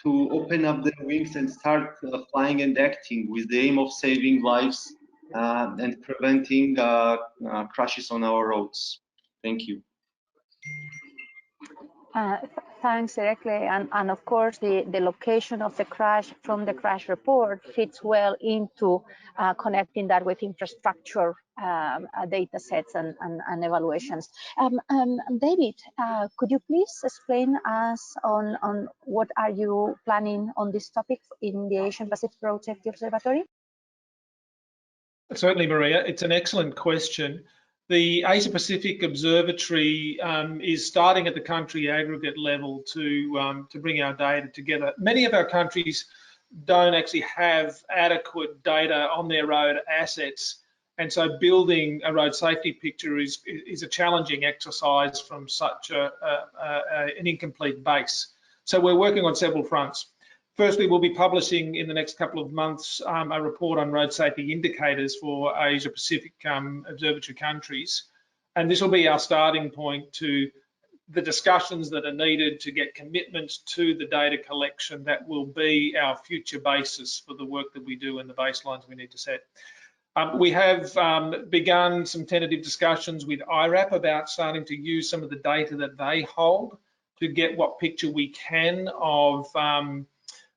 to open up their wings and start flying and acting with the aim of saving lives and preventing crashes on our roads. Thank you. Thanks, Erekle. And of course, the location of the crash from the crash report fits well into connecting that with infrastructure data sets and evaluations. David, could you please explain us on what are you planning on this topic in the Asian Pacific Road Safety Observatory? Certainly, Maria. It's an excellent question. The Asia Pacific Observatory is starting at the country aggregate level to bring our data together. Many of our countries don't actually have adequate data on their road assets, and so building a road safety picture is a challenging exercise from such an incomplete base. So we're working on several fronts. Firstly, we'll be publishing in the next couple of months a report on road safety indicators for Asia Pacific Observatory countries. And this will be our starting point to the discussions that are needed to get commitments to the data collection that will be our future basis for the work that we do and the baselines we need to set. We have begun some tentative discussions with iRAP about starting to use some of the data that they hold to get what picture we can of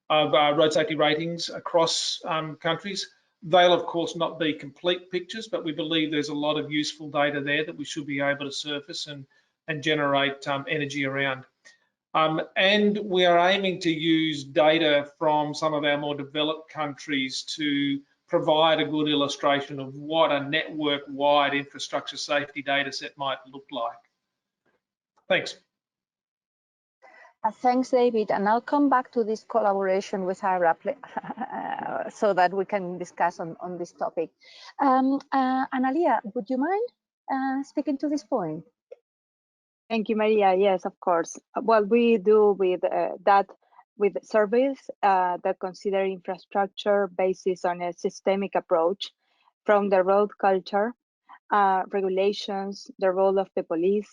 road safety ratings across countries. They'll of course not be complete pictures, but we believe there's a lot of useful data there that we should be able to surface and generate energy around. And we are aiming to use data from some of our more developed countries to provide a good illustration of what a network-wide infrastructure safety data set might look like. Thanks. Thanks, David. And I'll come back to this collaboration with iRAP so that we can discuss on this topic. Analia, would you mind speaking to this point? Thank you, Maria. Yes, of course. What we do with with surveys that consider infrastructure basis on a systemic approach from the road culture, regulations, the role of the police,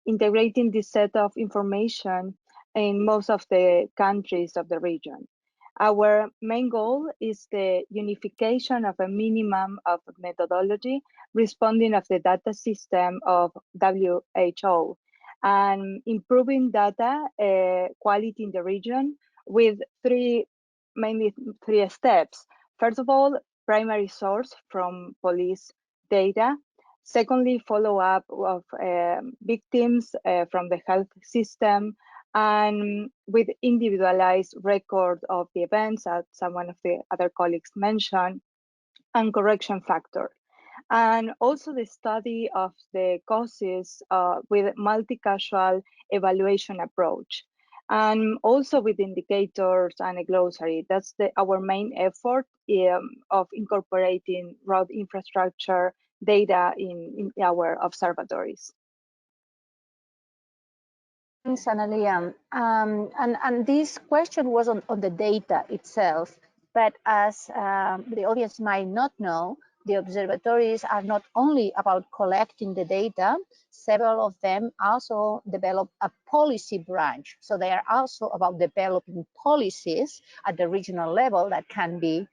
integrating this set of information in most of the countries of the region. Our main goal is the unification of a minimum of methodology responding of the data system of WHO and improving data quality in the region with mainly three steps. First of all, primary source from police data. Secondly, follow-up of victims from the health system, and with individualized record of the events, as someone of the other colleagues mentioned, and correction factor. And also the study of the causes with multi-causal evaluation approach. And also with indicators and a glossary. That's our main effort of incorporating road infrastructure data in our observatories. Thanks, Analia. And this question was on the data itself, but as the audience might not know, the observatories are not only about collecting the data, several of them also develop a policy branch. So they are also about developing policies at the regional level that can be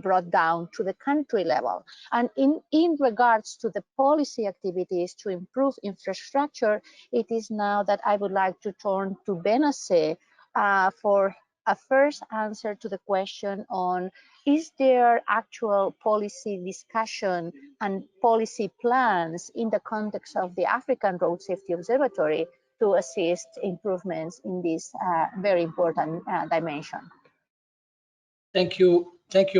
brought down to the country level. And in regards to the policy activities to improve infrastructure, it is now that I would like to turn to Benace for a first answer to the question on, is there actual policy discussion and policy plans in the context of the African Road Safety Observatory to assist improvements in this very important dimension? Thank you,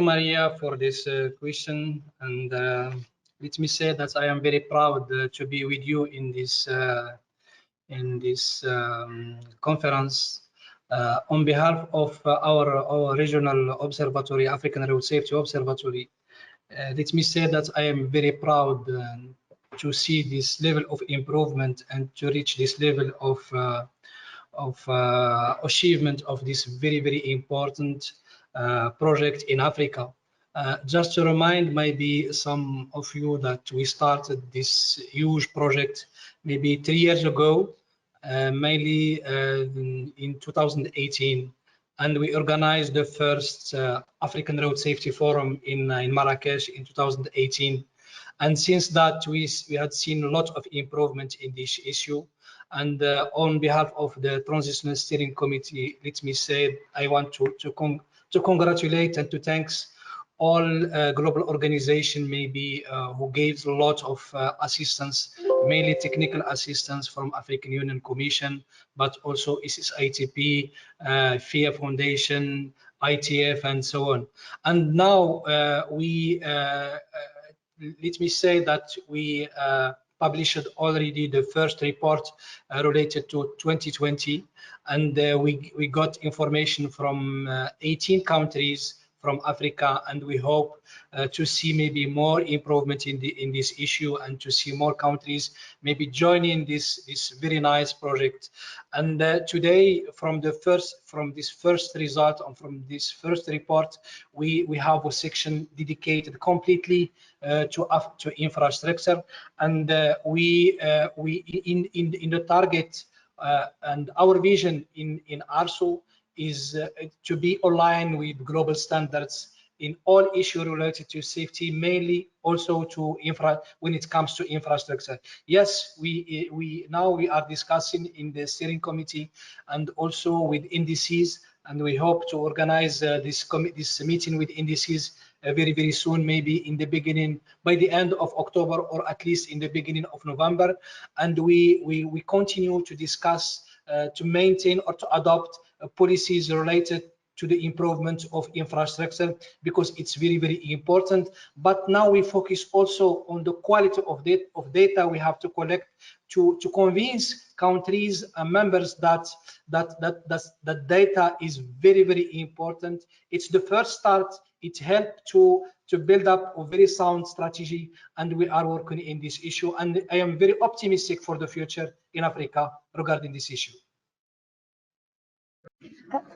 Maria, for this question. And let me say that I am very proud to be with you in this conference. On behalf of our regional observatory, African Road Safety Observatory, let me say that I am very proud to see this level of improvement and to reach this level of achievement of this very, very important project in Africa. Just to remind maybe some of you that we started this huge project maybe 3 years ago, mainly in 2018, and we organized the first African Road Safety Forum in Marrakesh in 2018. And since that, we had seen a lot of improvement in this issue. And on behalf of the Transitional Steering Committee, let me say I want to congratulate and to thank all global organizations maybe who gave a lot of assistance, mainly technical assistance from African Union Commission, but also ISIS-ITP, FIA Foundation, ITF, and so on. And now let me say that we published already the first report related to 2020, and we got information from 18 countries from Africa, and we hope to see maybe more improvement in this issue and to see more countries maybe joining this very nice project. And today, from this first result and from this first report, we have a section dedicated completely to infrastructure, and in the target And our vision in ARSO is to be aligned with global standards in all issues related to safety, mainly also to when it comes to infrastructure. Yes, we are discussing in the steering committee and also with indices, and we hope to organize this meeting with indices very soon, maybe in the beginning, by the end of October, or at least in the beginning of November. And we continue to discuss to maintain or to adopt policies related to the improvement of infrastructure, because it's very important. But now we focus also on the quality of data we have to collect to convince countries and members that data is very important. It's the first start. It helped to build up a very sound strategy, and we are working in this issue. And I am very optimistic for the future in Africa regarding this issue.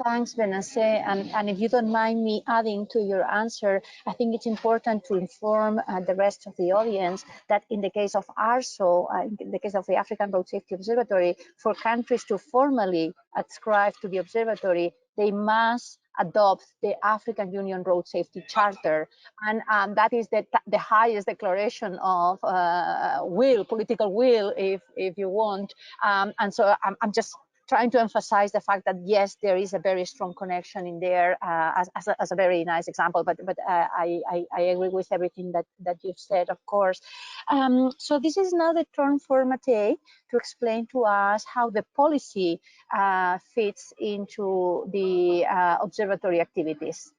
Thanks, Benace. And if you don't mind me adding to your answer, I think it's important to inform the rest of the audience that in the case of ARSO, in the case of the African Road Safety Observatory, for countries to formally adscribe to the observatory, they must adopt the African Union Road Safety Charter, and that is the highest declaration of political will, if you want. And so I'm just trying to emphasize the fact that yes, there is a very strong connection in there as a very nice example. But I agree with everything that you've said, of course. So this is now the turn for Matej to explain to us how the policy fits into the observatory activities.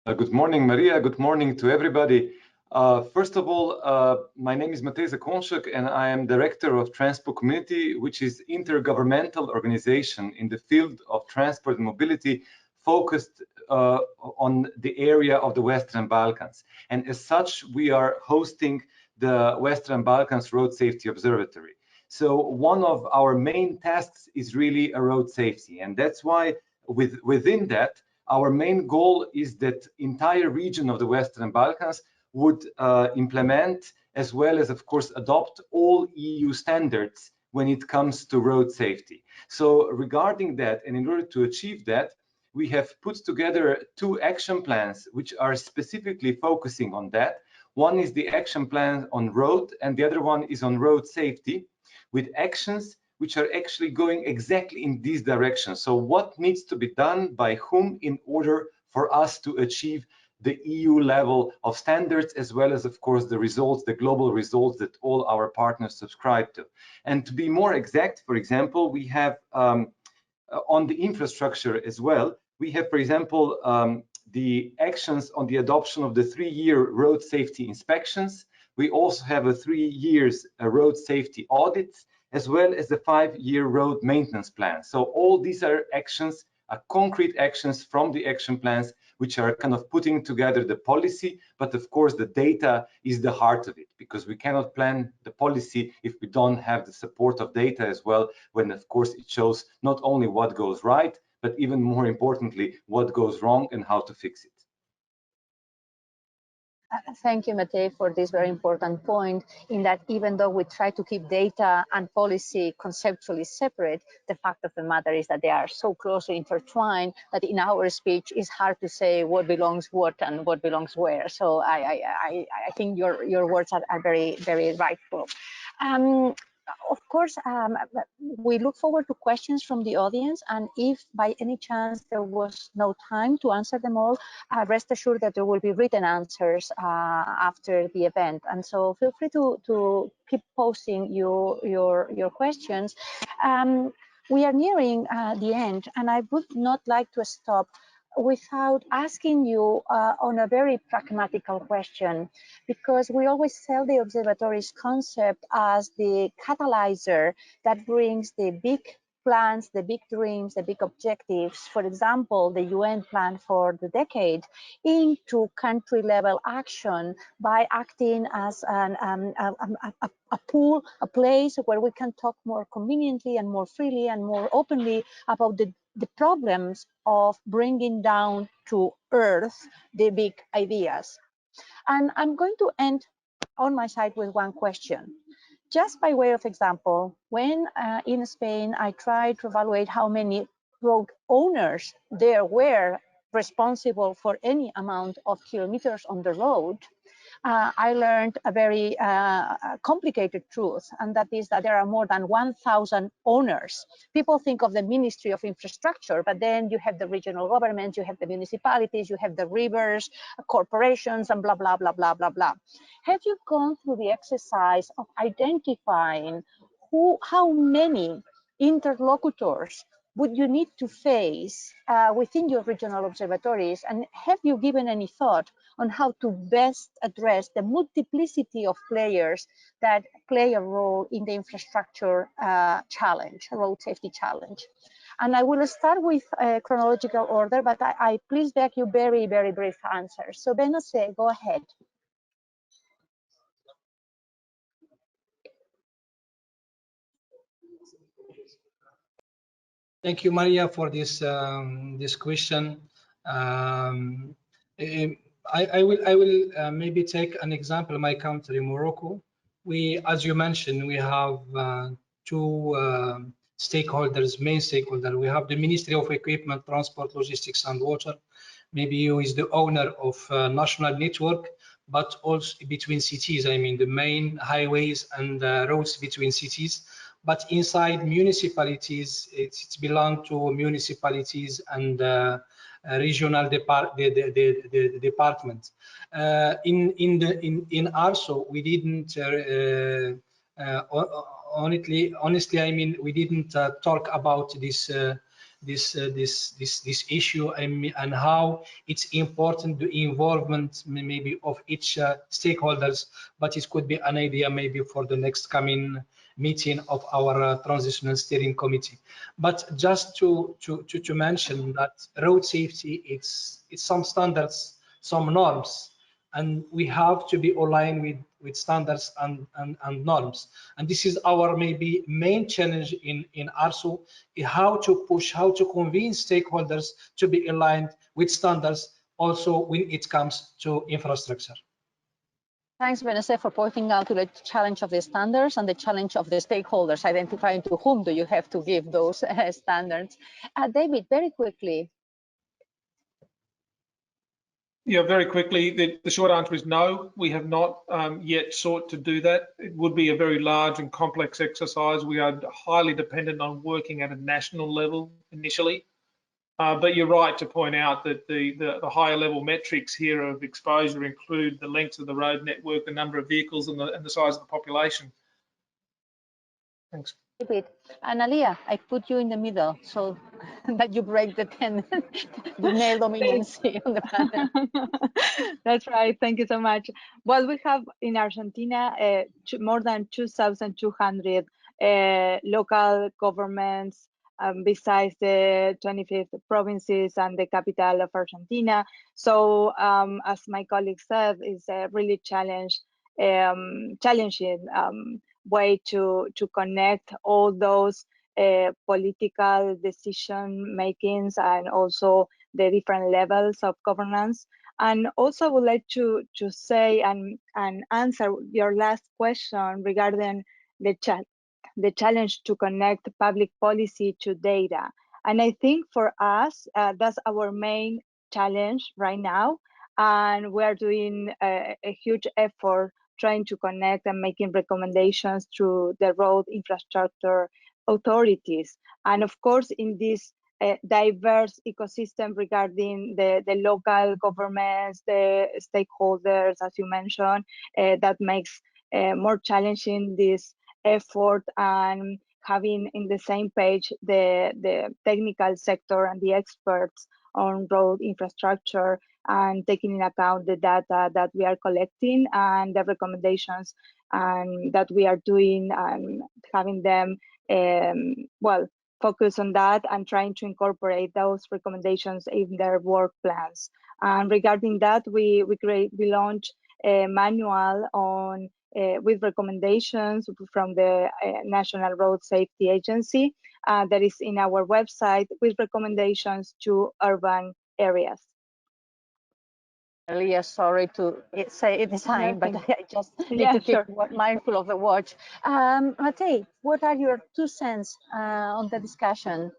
Good morning, Maria. Good morning to everybody. First of all, my name is Matej Zakonšek, and I am Director of Transport Community, which is intergovernmental organization in the field of transport and mobility, focused on the area of the Western Balkans. And as such, we are hosting the Western Balkans Road Safety Observatory. So one of our main tasks is really a road safety, and that's why within that, our main goal is that entire region of the Western Balkans would implement, as well as, of course, adopt all EU standards when it comes to road safety. So regarding that, and in order to achieve that, we have put together 2 action plans which are specifically focusing on that. One is the action plan on road, and the other one is on road safety, with actions which are actually going exactly in this direction. So what needs to be done by whom in order for us to achieve the EU level of standards, as well as, of course, the results, the global results that all our partners subscribe to. And to be more exact, for example, we have on the infrastructure as well, we have, for example, the actions on the adoption of the 3-year road safety inspections. We also have a 3 years road safety audits, as well as the 5-year road maintenance plan. So all these are actions, concrete actions from the action plans, which are kind of putting together the policy. But of course, the data is the heart of it, because we cannot plan the policy if we don't have the support of data as well, when of course it shows not only what goes right, but even more importantly, what goes wrong and how to fix it. Thank you, Matej, for this very important point, in that even though we try to keep data and policy conceptually separate, the fact of the matter is that they are so closely intertwined that in our speech it's hard to say what belongs what and what belongs where. So I think your words are very, very rightful. Of course, we look forward to questions from the audience, and if by any chance there was no time to answer them all, rest assured that there will be written answers after the event. And so feel free to keep posting your questions. We are nearing the end, and I would not like to stop without asking you on a very pragmatical question, because we always sell the observatory's concept as the catalyzer that brings the big plans, the big dreams, the big objectives, for example, the UN plan for the decade, into country level action by acting as a pool, a place where we can talk more conveniently and more freely and more openly about the problems of bringing down to earth the big ideas. And I'm going to end on my side with one question. Just by way of example, when in Spain I tried to evaluate how many road owners there were responsible for any amount of kilometers on the road, I learned a very complicated truth, and that is that there are more than 1,000 owners. People think of the Ministry of Infrastructure, but then you have the regional governments, you have the municipalities, you have the rivers, corporations, and blah, blah, blah, blah, blah, blah. Have you gone through the exercise of identifying how many interlocutors would you need to face within your regional observatories? And have you given any thought on how to best address the multiplicity of players that play a role in the infrastructure challenge, road safety challenge? And I will start with chronological order, but I please beg you very, very brief answers. So Benose, go ahead. Thank you, Maria, for this this question. I will maybe take an example. My country, Morocco. We, as you mentioned, we have two stakeholders, main stakeholders. We have the Ministry of Equipment, Transport, Logistics, and Water. Maybe you is the owner of national network, but also between cities. I mean, the main highways and roads between cities. But inside municipalities, it's belong to municipalities and regional departments. In ARSO, we didn't honestly, I mean, we didn't talk about this issue, and how it's important the involvement maybe of each stakeholders. But it could be an idea maybe for the next coming meeting of our transitional steering committee. But just to mention that road safety, it's some standards, some norms, and we have to be aligned with standards and norms. And this is our maybe main challenge in ARSO, how to push, how to convince stakeholders to be aligned with standards also when it comes to infrastructure. Thanks, Benesse, for pointing out to the challenge of the standards and the challenge of the stakeholders, identifying to whom do you have to give those standards. David, very quickly. Yeah, very quickly, the short answer is no. We have not yet sought to do that. It would be a very large and complex exercise. We are highly dependent on working at a national level initially. But you're right to point out that the higher level metrics here of exposure include the length of the road network, the number of vehicles, and the size of the population. Thanks. Analia, I put you in the middle so that you break the male dominancy on the panel. That's right. Thank you so much. Well, we have in Argentina more than 2,200 local governments, besides the 25 provinces and the capital of Argentina. So as my colleague said, it's a really challenging way to connect all those political decision makings and also the different levels of governance. And also I would like to say and answer your last question regarding the challenge to connect public policy to data. And I think for us, that's our main challenge right now. And we're doing a huge effort trying to connect and making recommendations through the road infrastructure authorities. And of course, in this diverse ecosystem regarding the local governments, the stakeholders, as you mentioned, that makes more challenging this effort, and having in the same page the technical sector and the experts on road infrastructure, and taking in account the data that we are collecting and the recommendations that we are doing, and having them well, focus on that and trying to incorporate those recommendations in their work plans. And regarding that, we launched a manual on with recommendations from the National Road Safety Agency that is in our website, with recommendations to urban areas. Earlier, sorry to say it time, but I just need to keep mindful of the watch. Matej, what are your 2 cents on the discussion?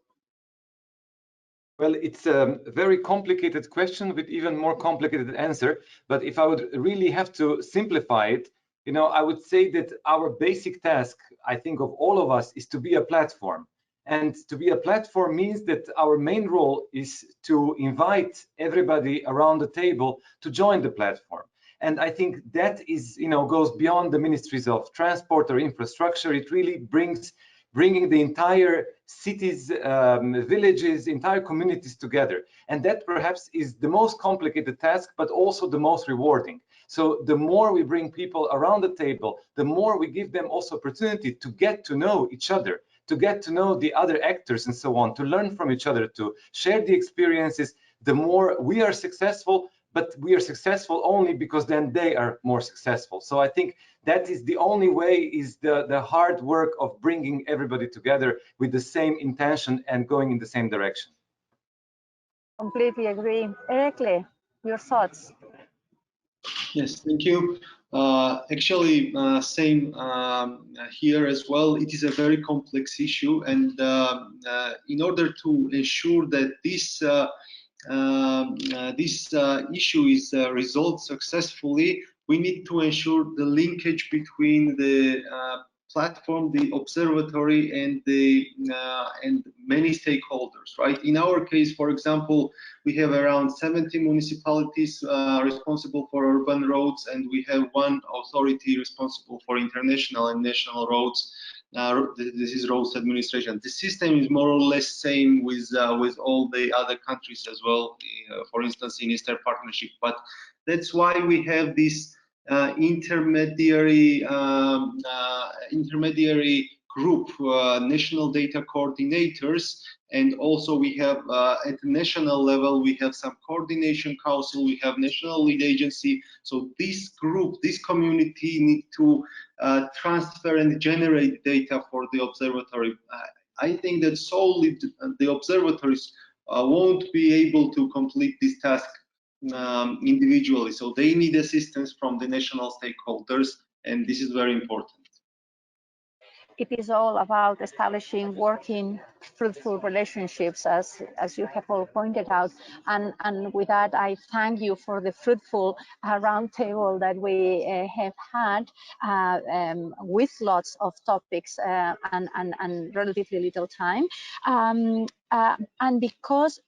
Well, it's a very complicated question with even more complicated answer. But if I would really have to simplify it, you know, I would say that our basic task, I think, of all of us is to be a platform. And to be a platform means that our main role is to invite everybody around the table to join the platform. And I think that is, you know, goes beyond the ministries of transport or infrastructure. It really bringing the entire cities, villages, entire communities together. And that perhaps is the most complicated task, but also the most rewarding. So the more we bring people around the table, the more we give them also opportunity to get to know each other, to get to know the other actors and so on, to learn from each other, to share the experiences, the more we are successful, but we are successful only because then they are more successful. So I think that is the only way, is the hard work of bringing everybody together with the same intention and going in the same direction. Completely agree. Erekle, your thoughts? Yes, thank you. Actually, same here as well. It is a very complex issue, and in order to ensure that this issue is resolved successfully, we need to ensure the linkage between the platform, the observatory, and many stakeholders, right? In our case, for example, we have around 70 municipalities responsible for urban roads, and we have one authority responsible for international and national roads. This is roads administration. The system is more or less same with all the other countries as well, for instance, in Eastern Partnership. But that's why we have this intermediary group, national data coordinators, and also we have at the national level we have some coordination council, we have national lead agency. So this group, this community need to transfer and generate data for the observatory. I think that solely the observatories won't be able to complete this task individually, so they need assistance from the national stakeholders, and this is very important. It is all about establishing working, fruitful relationships, as you have all pointed out. And with that, I thank you for the fruitful roundtable that we have had with lots of topics and relatively little time. And because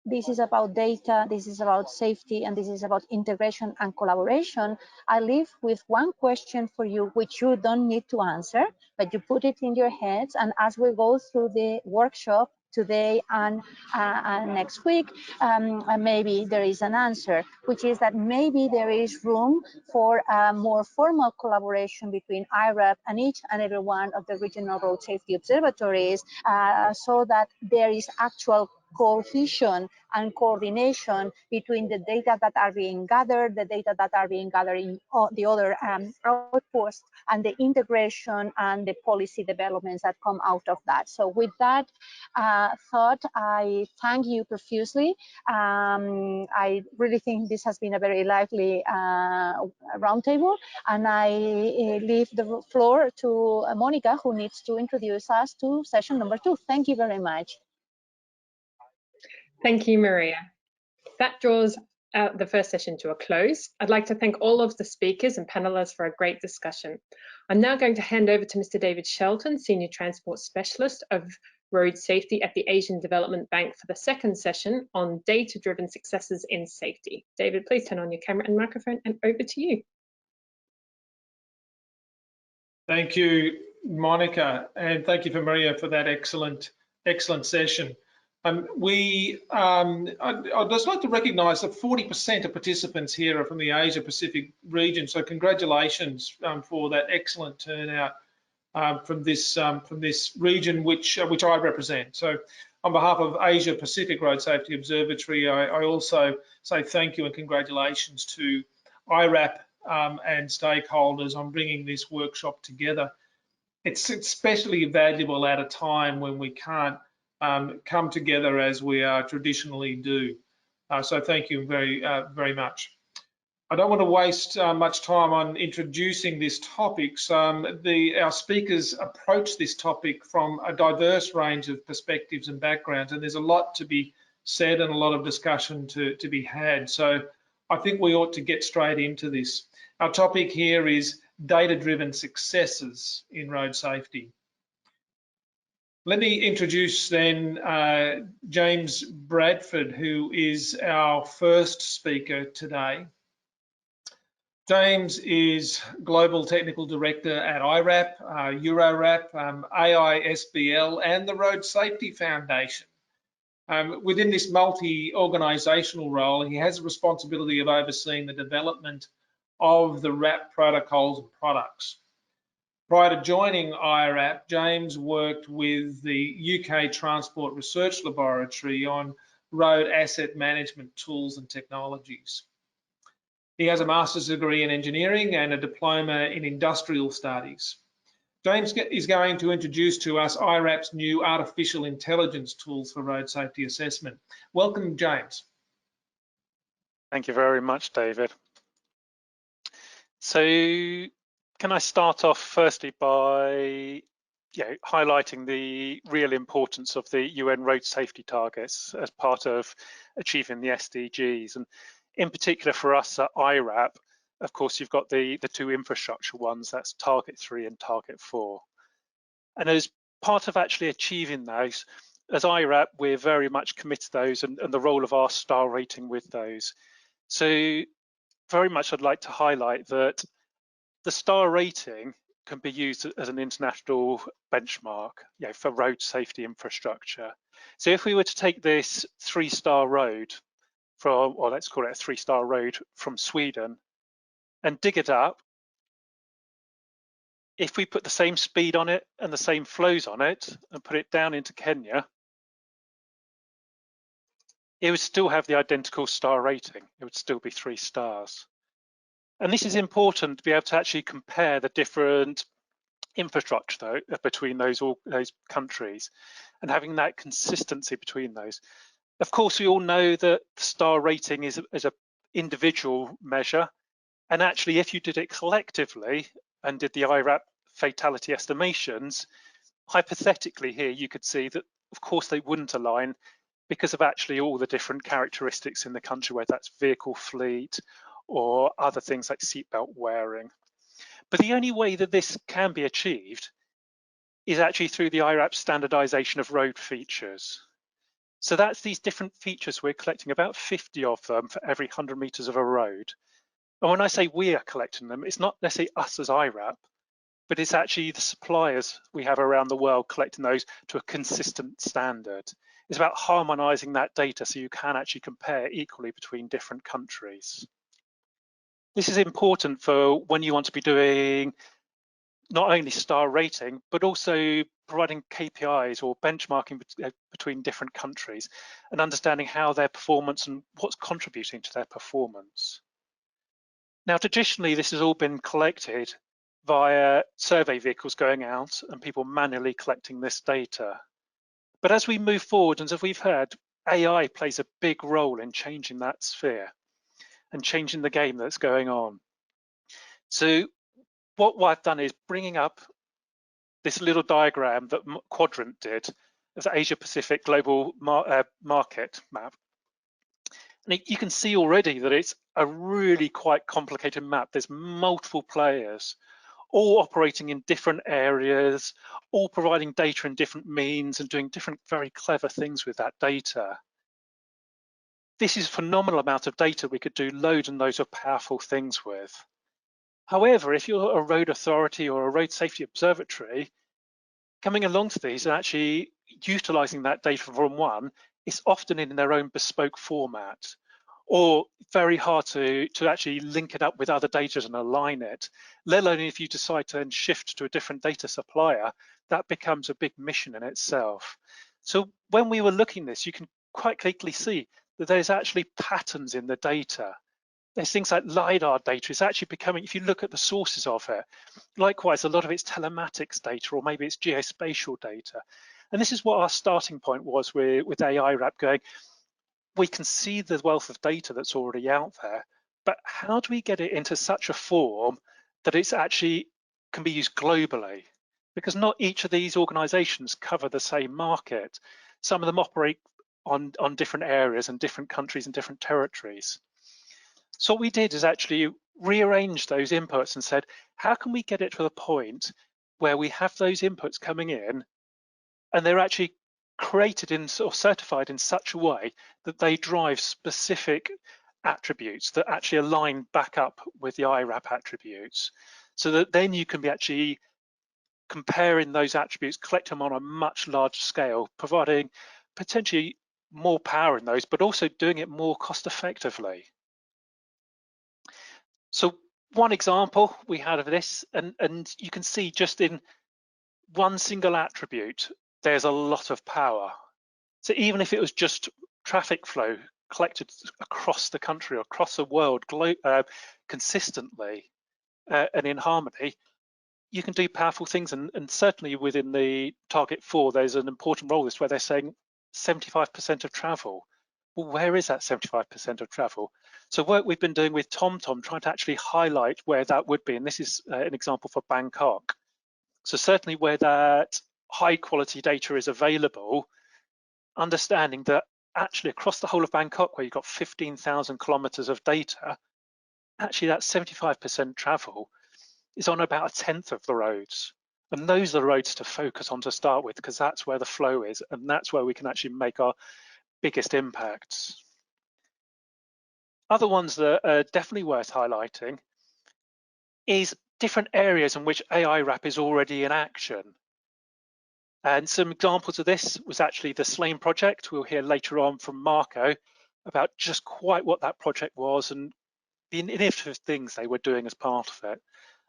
this is about data, this is about safety, and this is about integration and collaboration, I leave with one question for you, which you don't need to answer, but you put it in your heads, and as we go through the workshop today and next week, maybe there is an answer, which is that maybe there is room for a more formal collaboration between iRAP and each and every one of the regional road safety observatories, so that there is actual cohesion and coordination between the data that are being gathered, the data that are being gathered in the other outposts, and the integration and the policy developments that come out of that. So with that thought, I thank you profusely. I really think this has been a very lively roundtable, and I leave the floor to Monica, who needs to introduce us to session number 2. Thank you very much. Thank you, Maria. That draws the first session to a close. I'd like to thank all of the speakers and panelists for a great discussion. I'm now going to hand over to Mr. David Shelton, Senior Transport Specialist of Road Safety at the Asian Development Bank, for the second session on data-driven successes in safety. David, please turn on your camera and microphone, and over to you. Thank you, Monica, and thank you for Maria for that excellent session. I'd just like to recognise that 40% of participants here are from the Asia Pacific region, so congratulations for that excellent turnout from this region which I represent. So on behalf of Asia Pacific Road Safety Observatory, I also say thank you and congratulations to iRAP and stakeholders on bringing this workshop together. It's especially valuable at a time when we can't come together as we traditionally do. So thank you very much. I don't want to waste much time on introducing this topic. Our speakers approach this topic from a diverse range of perspectives and backgrounds, and there's a lot to be said and a lot of discussion to be had. So I think we ought to get straight into this. Our topic here is data-driven successes in road safety. Let me introduce then James Bradford, who is our first speaker today. James is Global Technical Director at iRAP, EuroRAP, AISBL, and the Road Safety Foundation. Within this multi-organisational role, he has a responsibility of overseeing the development of the RAP protocols and products. Prior to joining iRAP, James worked with the UK Transport Research Laboratory on road asset management tools and technologies. He has a master's degree in engineering and a diploma in industrial studies. James is going to introduce to us iRAP's new artificial intelligence tools for road safety assessment. Welcome, James. Thank you very much, David. So can I start off firstly by highlighting the real importance of the UN road safety targets as part of achieving the SDGs. And in particular for us at iRAP, of course, you've got the two infrastructure ones, that's Target 3 and Target 4. And as part of actually achieving those, as iRAP, we're very much committed to those and the role of our star rating with those. So very much I'd like to highlight that the star rating can be used as an international benchmark for road safety infrastructure. So if we were to take this 3-star road from, or let's call it a 3-star road from Sweden, and dig it up, if we put the same speed on it and the same flows on it and put it down into Kenya, it would still have the identical star rating. It would still be 3 stars. And this is important to be able to actually compare the different infrastructure between those countries and having that consistency between those. Of course, we all know that the star rating is an individual measure. And actually, if you did it collectively and did the iRAP fatality estimations, hypothetically here, you could see that, of course, they wouldn't align because of actually all the different characteristics in the country, whether that's vehicle fleet or other things like seatbelt wearing. But the only way that this can be achieved is actually through the iRAP standardization of road features. So that's these different features. We're collecting about 50 of them for every 100 meters of a road. And when I say we are collecting them, it's not necessarily us as iRAP, but it's actually the suppliers we have around the world collecting those to a consistent standard. It's about harmonizing that data so you can actually compare equally between different countries. This is important for when you want to be doing not only star rating, but also providing KPIs or benchmarking between different countries and understanding how their performance and what's contributing to their performance. Now, traditionally, this has all been collected via survey vehicles going out and people manually collecting this data. But as we move forward, and as we've heard, AI plays a big role in changing that sphere and changing the game that's going on. So what I've done is bringing up this little diagram that Quadrant did of the Asia Pacific global market map. And you can see already that it's a really quite complicated map. There's multiple players, all operating in different areas, all providing data in different means and doing different very clever things with that data. This is a phenomenal amount of data we could do loads and loads of powerful things with. However, if you're a road authority or a road safety observatory, coming along to these and actually utilizing that data from one, it's often in their own bespoke format, or very hard to actually link it up with other data and align it, let alone if you decide to then shift to a different data supplier, that becomes a big mission in itself. So when we were looking at this, you can quite quickly see that there's actually patterns in the data. There's things like LiDAR data is actually becoming, if you look at the sources of it, likewise, a lot of it's telematics data, or maybe it's geospatial data. And this is what our starting point was with iRAP going, we can see the wealth of data that's already out there, but how do we get it into such a form that it's actually can be used globally? Because not each of these organizations cover the same market. Some of them operate on different areas and different countries and different territories. So what we did is actually rearrange those inputs and said, how can we get it to the point where we have those inputs coming in and they're actually created in or certified in such a way that they drive specific attributes that actually align back up with the iRAP attributes, so that then you can be actually comparing those attributes, collect them on a much larger scale, providing potentially more power in those, but also doing it more cost effectively. So one example we had of this, and you can see just in one single attribute, there's a lot of power. So even if it was just traffic flow collected across the country or across the world consistently and in harmony, you can do powerful things. And certainly within the target 4, there's an important role this where they're saying 75% of travel. Well, where is that 75% of travel? So work we've been doing with TomTom, trying to actually highlight where that would be. And this is an example for Bangkok. So certainly where that high quality data is available, understanding that actually across the whole of Bangkok, where you've got 15,000 kilometers of data, actually that 75% travel is on about 1/10 of the roads. And those are the roads to focus on to start with, because that's where the flow is, and that's where we can actually make our biggest impacts. Other ones that are definitely worth highlighting is different areas in which iRAP is already in action. And some examples of this was actually the SLAIM project. We'll hear later on from Marco about just quite what that project was and the innovative things they were doing as part of it.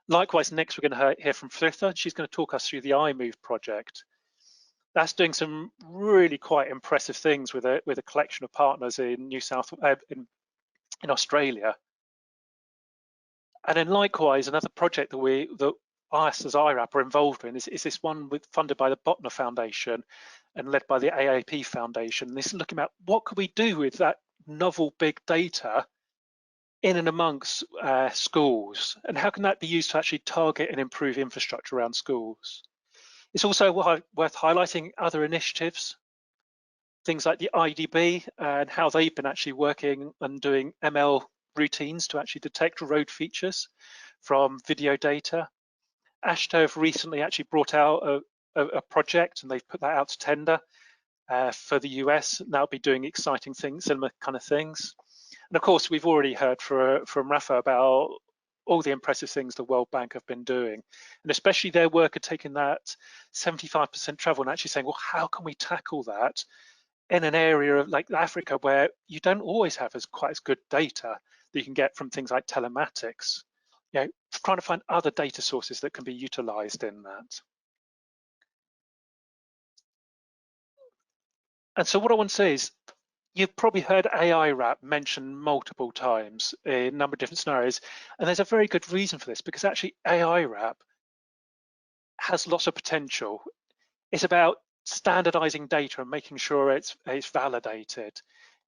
Likewise, next we're going to hear from Fritha. She's going to talk us through the iMove project. That's doing some really quite impressive things with a collection of partners in in Australia. And then likewise, another project that us as iRAP are involved in is this one funded by the Botner Foundation and led by the AAP Foundation. This is looking at what could we do with that novel big data in and amongst schools, and how can that be used to actually target and improve infrastructure around schools. It's also worth highlighting other initiatives, things like the IDB and how they've been actually working and doing ML routines to actually detect road features from video data. AASHTO have recently actually brought out a project, and they've put that out to tender for the US. And they'll be doing exciting things, similar kind of things. And of course, we've already heard from Rafa about all the impressive things the World Bank have been doing, and especially their work of taking that 75% travel and actually saying, well, how can we tackle that in an area of like Africa where you don't always have quite as good data that you can get from things like telematics, you know, trying to find other data sources that can be utilized in that. And so what I want to say is, you've probably heard iRAP mentioned multiple times in a number of different scenarios, and there's a very good reason for this, because actually iRAP has lots of potential. It's about standardizing data and making sure it's validated.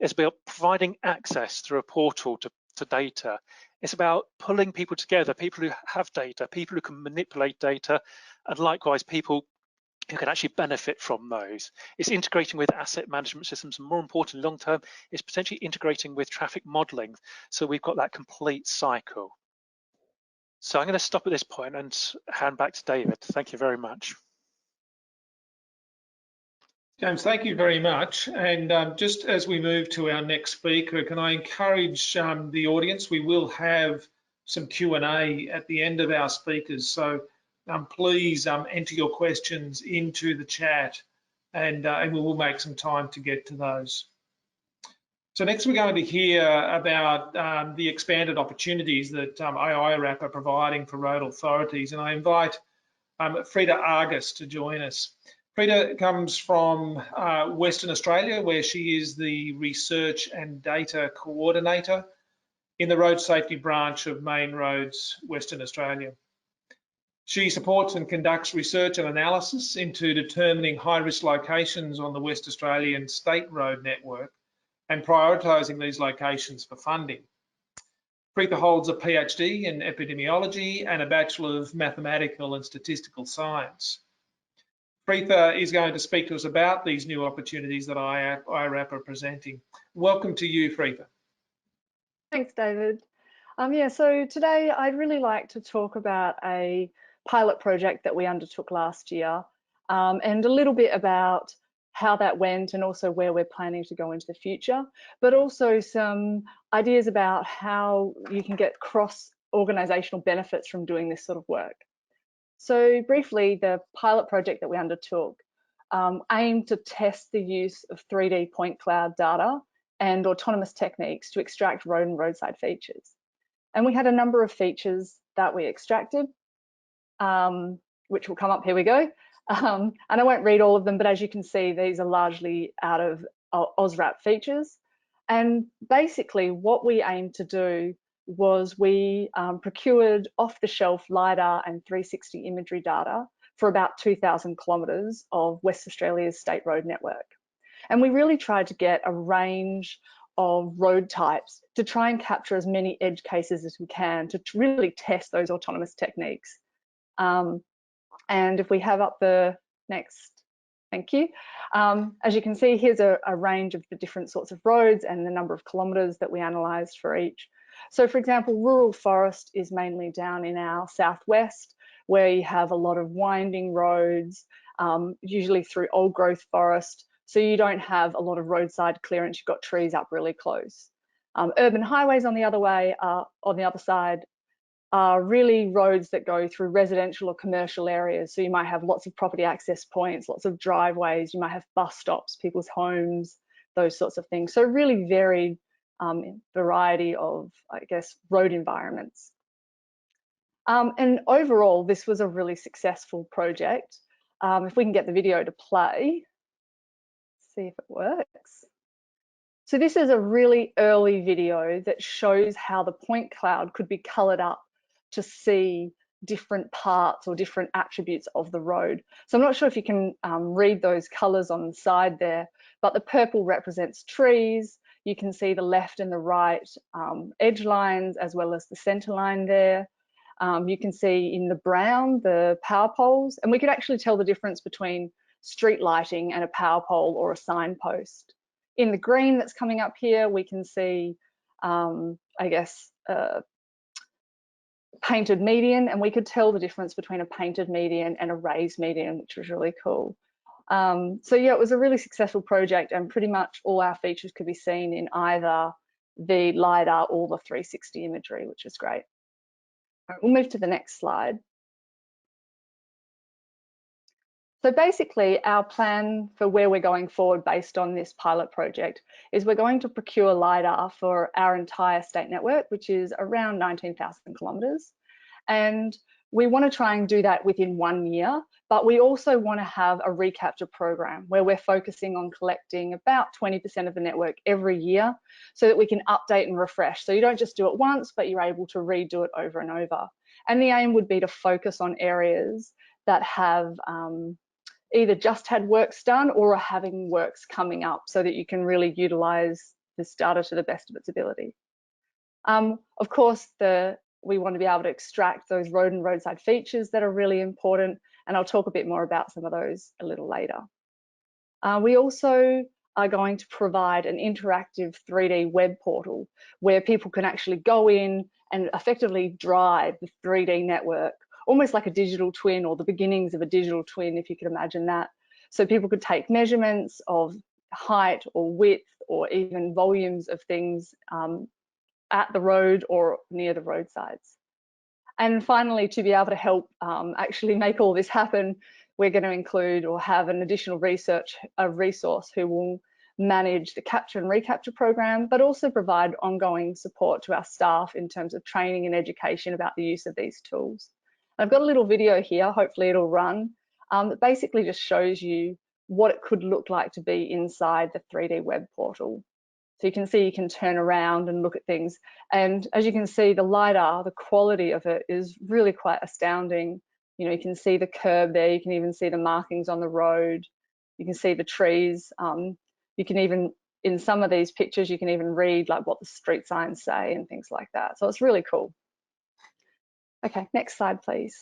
It's about providing access through a portal to data. It's about pulling people together, people who have data, people who can manipulate data, and likewise people who can actually benefit from those. It's integrating with asset management systems, and more importantly, long term, it's potentially integrating with traffic modeling. So we've got that complete cycle. So I'm going to stop at this point and hand back to David. Thank you very much. James, thank you very much. And just as we move to our next speaker, can I encourage the audience, we will have some Q&A at the end of our speakers. So please enter your questions into the chat, and we will make some time to get to those. So next we're going to hear about the expanded opportunities that iRAP are providing for road authorities, and I invite Frida Argus to join us. Frida comes from Western Australia, where she is the Research and Data Coordinator in the Road Safety Branch of Main Roads, Western Australia. She supports and conducts research and analysis into determining high-risk locations on the West Australian State Road Network and prioritising these locations for funding. Preetha holds a PhD in epidemiology and a Bachelor of Mathematical and Statistical Science. Preetha is going to speak to us about these new opportunities that iRAP are presenting. Welcome to you, Preetha. Thanks, David. Yeah, so today I'd really like to talk about a pilot project that we undertook last year, and a little bit about how that went and also where we're planning to go into the future, but also some ideas about how you can get cross-organisational benefits from doing this sort of work. So briefly, the pilot project that we undertook aimed to test the use of 3D point cloud data and autonomous techniques to extract road and roadside features. And we had a number of features that we extracted, which will come up, here we go. And I won't read all of them, but as you can see, these are largely out of OSRAP features. And basically what we aimed to do was we procured off-the-shelf LiDAR and 360 imagery data for about 2,000 kilometres of West Australia's state road network. And we really tried to get a range of road types to try and capture as many edge cases as we can to really test those autonomous techniques. And if we have up the next, thank you. As you can see, here's a range of the different sorts of roads and the number of kilometres that we analysed for each. So for example, rural forest is mainly down in our southwest, where you have a lot of winding roads, usually through old growth forest. So you don't have a lot of roadside clearance, you've got trees up really close. Urban highways on the other side are really roads that go through residential or commercial areas. So you might have lots of property access points, lots of driveways, you might have bus stops, people's homes, those sorts of things. So really varied variety of, I guess, road environments. And overall, this was a really successful project. If we can get the video to play, see if it works. So this is a really early video that shows how the point cloud could be coloured up to see different parts or different attributes of the road. So I'm not sure if you can read those colours on the side there, but the purple represents trees. You can see the left and the right edge lines as well as the centre line there. You can see in the brown the power poles, and we could actually tell the difference between street lighting and a power pole or a signpost. In the green that's coming up here, we can see, I guess, painted median, and we could tell the difference between a painted median and a raised median, which was really cool. So yeah, it was a really successful project, and pretty much all our features could be seen in either the LiDAR or the 360 imagery, which is great. All right, we'll move to the next slide. So basically, our plan for where we're going forward based on this pilot project is we're going to procure LiDAR for our entire state network, which is around 19,000 kilometres. And we want to try and do that within 1 year, but we also want to have a recapture program where we're focusing on collecting about 20% of the network every year so that we can update and refresh. So you don't just do it once, but you're able to redo it over and over. And the aim would be to focus on areas that have either just had works done or are having works coming up so that you can really utilise this data to the best of its ability. Of course, we want to be able to extract those road and roadside features that are really important, and I'll talk a bit more about some of those a little later. We also are going to provide an interactive 3D web portal where people can actually go in and effectively drive the 3D network, almost like a digital twin or the beginnings of a digital twin, if you could imagine that. So people could take measurements of height or width or even volumes of things at the road or near the roadsides. And finally, to be able to help actually make all this happen, we're going to include or have an additional resource who will manage the capture and recapture program, but also provide ongoing support to our staff in terms of training and education about the use of these tools. I've got a little video here, hopefully it'll run, that basically just shows you what it could look like to be inside the 3D web portal. So you can see you can turn around and look at things. And as you can see, the LiDAR, the quality of it is really quite astounding. You know, you can see the curb there, you can even see the markings on the road, you can see the trees. You can even in some of these pictures, you can even read like what the street signs say and things like that. So it's really cool. Okay, next slide, please.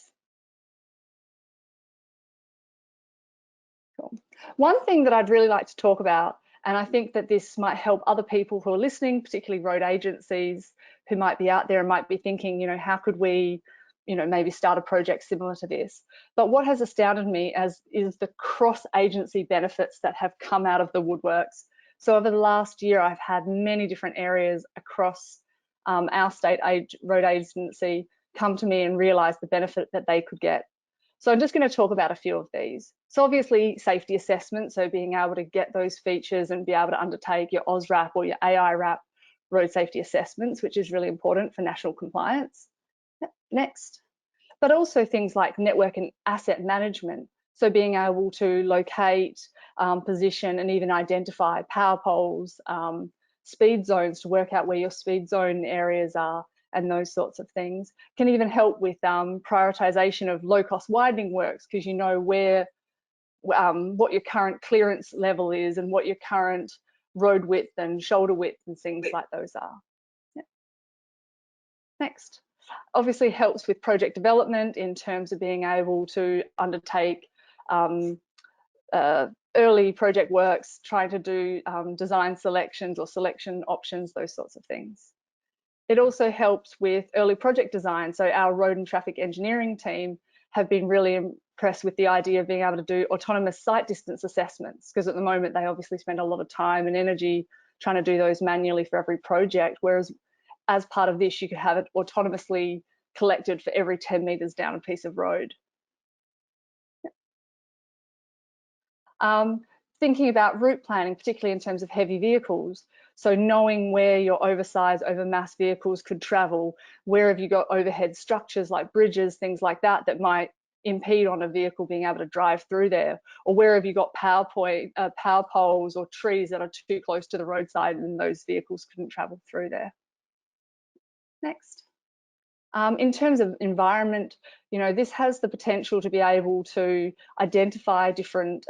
Cool. One thing that I'd really like to talk about, and I think that this might help other people who are listening, particularly road agencies who might be out there and might be thinking, you know, how could we, you know, maybe start a project similar to this. But what has astounded me is the cross-agency benefits that have come out of the woodworks. So over the last year, I've had many different areas across our state road agency come to me and realize the benefit that they could get. So I'm just going to talk about a few of these. So obviously safety assessment, so being able to get those features and be able to undertake your OSRAP or your AIRAP road safety assessments, which is really important for national compliance. Next. But also things like network and asset management. So being able to locate, position and even identify power poles, speed zones to work out where your speed zone areas are and those sorts of things. Can even help with prioritization of low cost widening works because you know where, what your current clearance level is and what your current road width and shoulder width and things like those are. Yeah. Next. Obviously helps with project development in terms of being able to undertake early project works, trying to do design selections or selection options, those sorts of things. It also helps with early project design. So our road and traffic engineering team have been really impressed with the idea of being able to do autonomous site distance assessments, because at the moment they obviously spend a lot of time and energy trying to do those manually for every project, whereas as part of this, you could have it autonomously collected for every 10 meters down a piece of road. Thinking about route planning, particularly in terms of heavy vehicles. So knowing where your oversized, overmass vehicles could travel, where have you got overhead structures like bridges, things like that, that might impede on a vehicle being able to drive through there, or where have you got power poles or trees that are too close to the roadside and those vehicles couldn't travel through there. Next. In terms of environment, you know, this has the potential to be able to identify different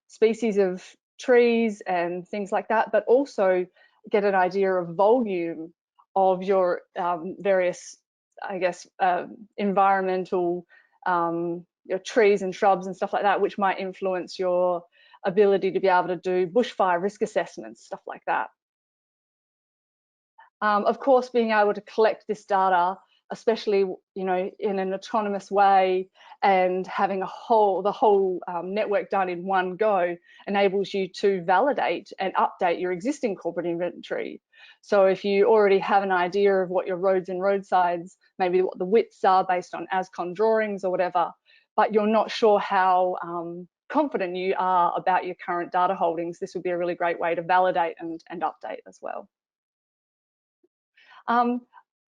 species of trees and things like that, but also get an idea of volume of your various, I guess, environmental, your trees and shrubs and stuff like that, which might influence your ability to be able to do bushfire risk assessments, stuff like that. Of course, being able to collect this data, especially, you know, in an autonomous way, and having the whole network done in one go enables you to validate and update your existing corporate inventory. So if you already have an idea of what your roads and roadsides, maybe what the widths are based on ASCON drawings or whatever, but you're not sure how confident you are about your current data holdings, this would be a really great way to validate and update as well.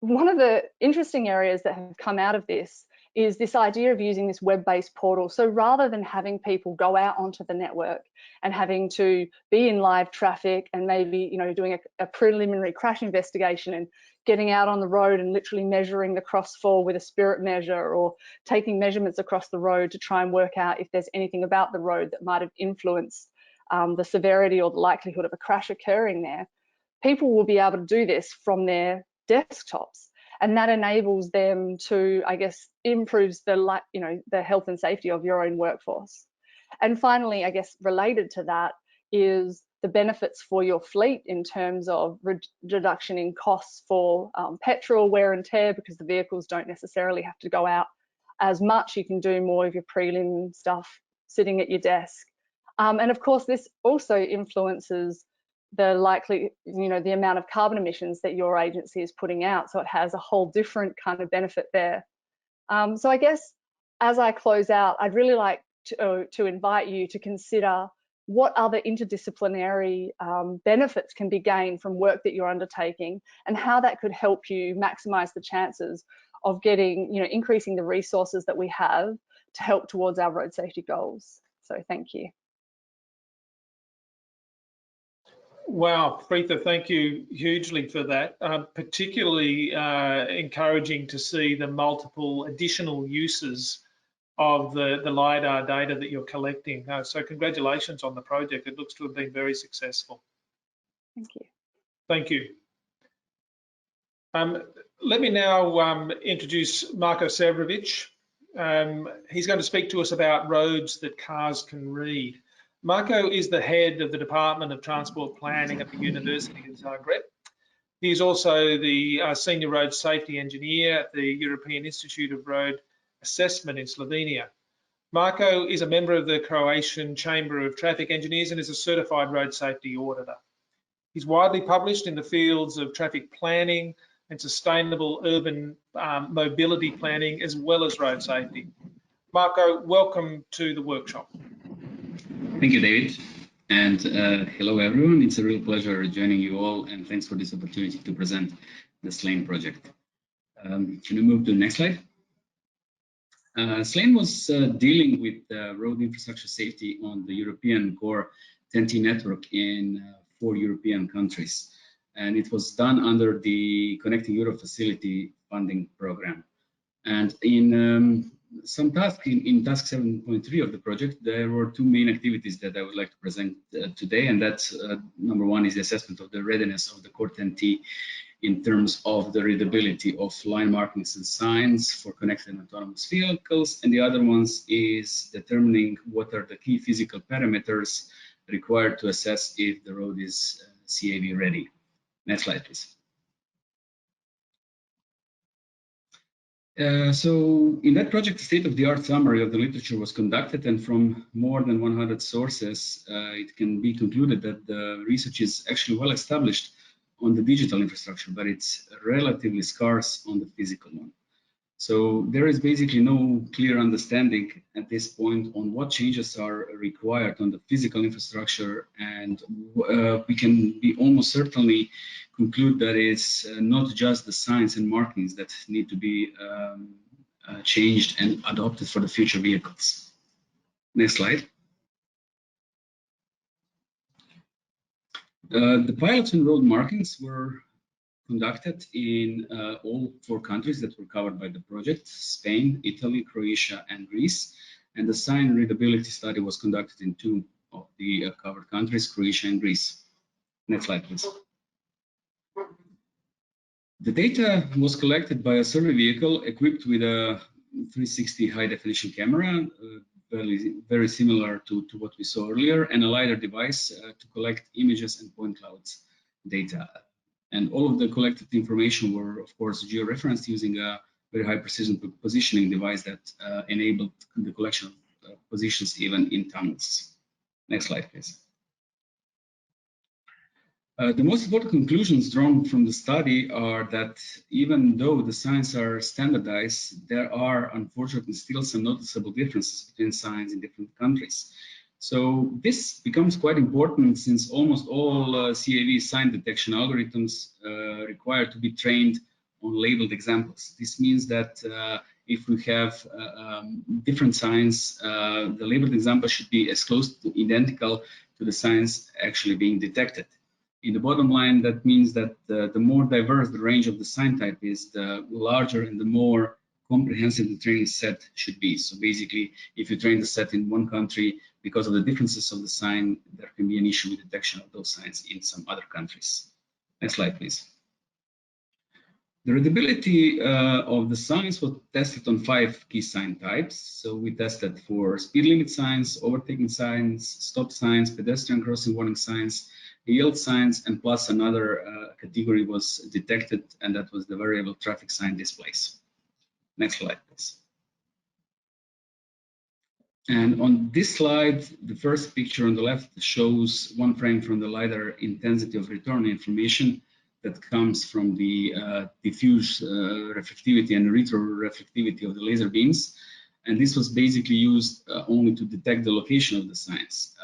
One of the interesting areas that have come out of this is this idea of using this web-based portal. So rather than having people go out onto the network and having to be in live traffic and maybe, you know, doing a preliminary crash investigation and getting out on the road and literally measuring the crossfall with a spirit measure or taking measurements across the road to try and work out if there's anything about the road that might have influenced the severity or the likelihood of a crash occurring there, people will be able to do this from their desktops, and that enables them to, I guess, improves the, you know, the health and safety of your own workforce. And finally, I guess related to that is the benefits for your fleet in terms of reduction in costs for petrol wear and tear, because the vehicles don't necessarily have to go out as much. You can do more of your prelim stuff sitting at your desk. And of course, this also influences the likely, you know, the amount of carbon emissions that your agency is putting out. So it has a whole different kind of benefit there. So I guess as I close out, I'd really like to invite you to consider what other interdisciplinary benefits can be gained from work that you're undertaking and how that could help you maximize the chances of getting, you know, increasing the resources that we have to help towards our road safety goals. So thank you. Wow, Preetha, thank you hugely for that. Particularly encouraging to see the multiple additional uses of the LiDAR data that you're collecting. So congratulations on the project. It looks to have been very successful. Thank you. Thank you. Let me now introduce Marko Sevrovic. He's going to speak to us about roads that cars can read. Marko is the head of the Department of Transport Planning at the University of Zagreb. He is also the Senior Road Safety Engineer at the European Institute of Road Assessment in Slovenia. Marko is a member of the Croatian Chamber of Traffic Engineers and is a certified road safety auditor. He's widely published in the fields of traffic planning and sustainable urban mobility planning, as well as road safety. Marko, welcome to the workshop. Thank you, David. And hello, everyone. It's a real pleasure joining you all, and thanks for this opportunity to present the SLANE project. Can we move to the next slide? SLANE was dealing with road infrastructure safety on the European core TEN-T network in 4 European countries. And it was done under the Connecting Europe Facility funding program. And in some tasks, in task 7.3 of the project, there were 2 main activities that I would like to present today. And that's number 1 is the assessment of the readiness of the core TEN-T in terms of the readability of line markings and signs for connected and autonomous vehicles. And the other ones is determining what are the key physical parameters required to assess if the road is CAV ready. Next slide, please. So in that project, a state-of-the-art summary of the literature was conducted, and from more than 100 sources, it can be concluded that the research is actually well established on the digital infrastructure, but it's relatively scarce on the physical one. So there is basically no clear understanding at this point on what changes are required on the physical infrastructure, and we can be almost certainly conclude that it's not just the signs and markings that need to be changed and adopted for the future vehicles. Next slide. The pilots and road markings were conducted in all 4 countries that were covered by the project: Spain, Italy, Croatia, and Greece. And the sign readability study was conducted in 2 of the covered countries, Croatia and Greece. Next slide, please. The data was collected by a survey vehicle equipped with a 360 high-definition camera, very similar to what we saw earlier, and a LiDAR device to collect images and point clouds data. And all of the collected information were, of course, georeferenced using a very high precision positioning device that enabled the collection of positions even in tunnels. Next slide, please. The most important conclusions drawn from the study are that even though the signs are standardized, there are unfortunately still some noticeable differences between signs in different countries. So this becomes quite important since almost all CAV sign detection algorithms require to be trained on labeled examples. This means that if we have different signs, the labeled example should be as close to identical to the signs actually being detected. In the bottom line, that means that the more diverse the range of the sign type is, the larger and the more comprehensive the training set should be. So basically, if you train the set in one country, because of the differences of the sign, there can be an issue with detection of those signs in some other countries. Next slide, please. The readability of the signs was tested on 5 key sign types. So we tested for speed limit signs, overtaking signs, stop signs, pedestrian crossing warning signs, yield signs, and plus another category was detected, and that was the variable traffic sign displays. Next slide, please. And on this slide, the first picture on the left shows 1 frame from the LiDAR intensity of return information that comes from the diffuse reflectivity and retroreflectivity of the laser beams. And this was basically used only to detect the location of the signs.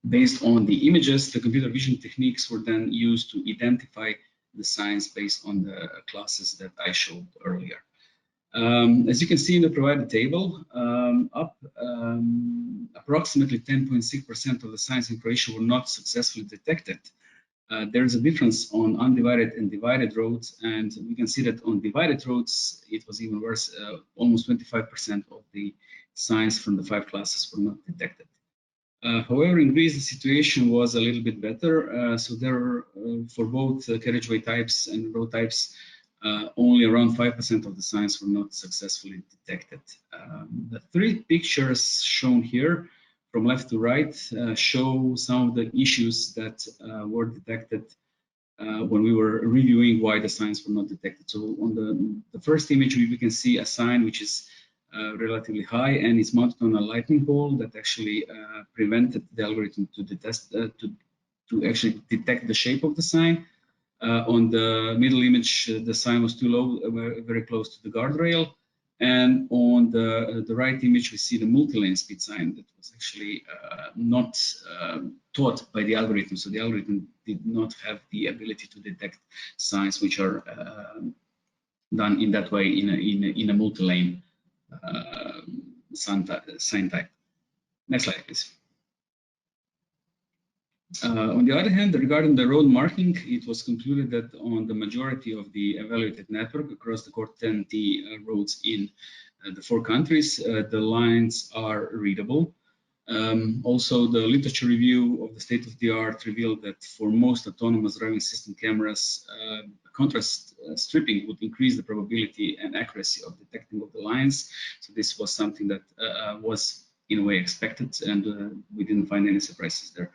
Based on the images, the computer vision techniques were then used to identify the signs based on the classes that I showed earlier. As you can see in the provided table, approximately 10.6% of the signs in Croatia were not successfully detected. There is a difference on undivided and divided roads, and we can see that on divided roads, it was even worse. Almost 25% of the signs from the 5 classes were not detected. However, in Greece, the situation was a little bit better. So there, for both carriageway types and road types, only around 5% of the signs were not successfully detected. The three pictures shown here from left to right show some of the issues that were detected when we were reviewing why the signs were not detected. So on the first image, we can see a sign which is relatively high and it's mounted on a lightning pole that actually prevented the algorithm to actually detect the shape of the sign. On the middle image, the sign was too low, very close to the guardrail. And on the right image, we see the multi-lane speed sign that was actually not taught by the algorithm. So the algorithm did not have the ability to detect signs which are done in that way in a multi-lane sign type. Next slide, please. On the other hand, regarding the road marking, it was concluded that on the majority of the evaluated network across the core 10T roads in the 4 countries, the lines are readable. Also, the literature review of the state of the art revealed that for most autonomous driving system cameras, contrast stripping would increase the probability and accuracy of detecting of the lines. So this was something that was in a way expected, and we didn't find any surprises there.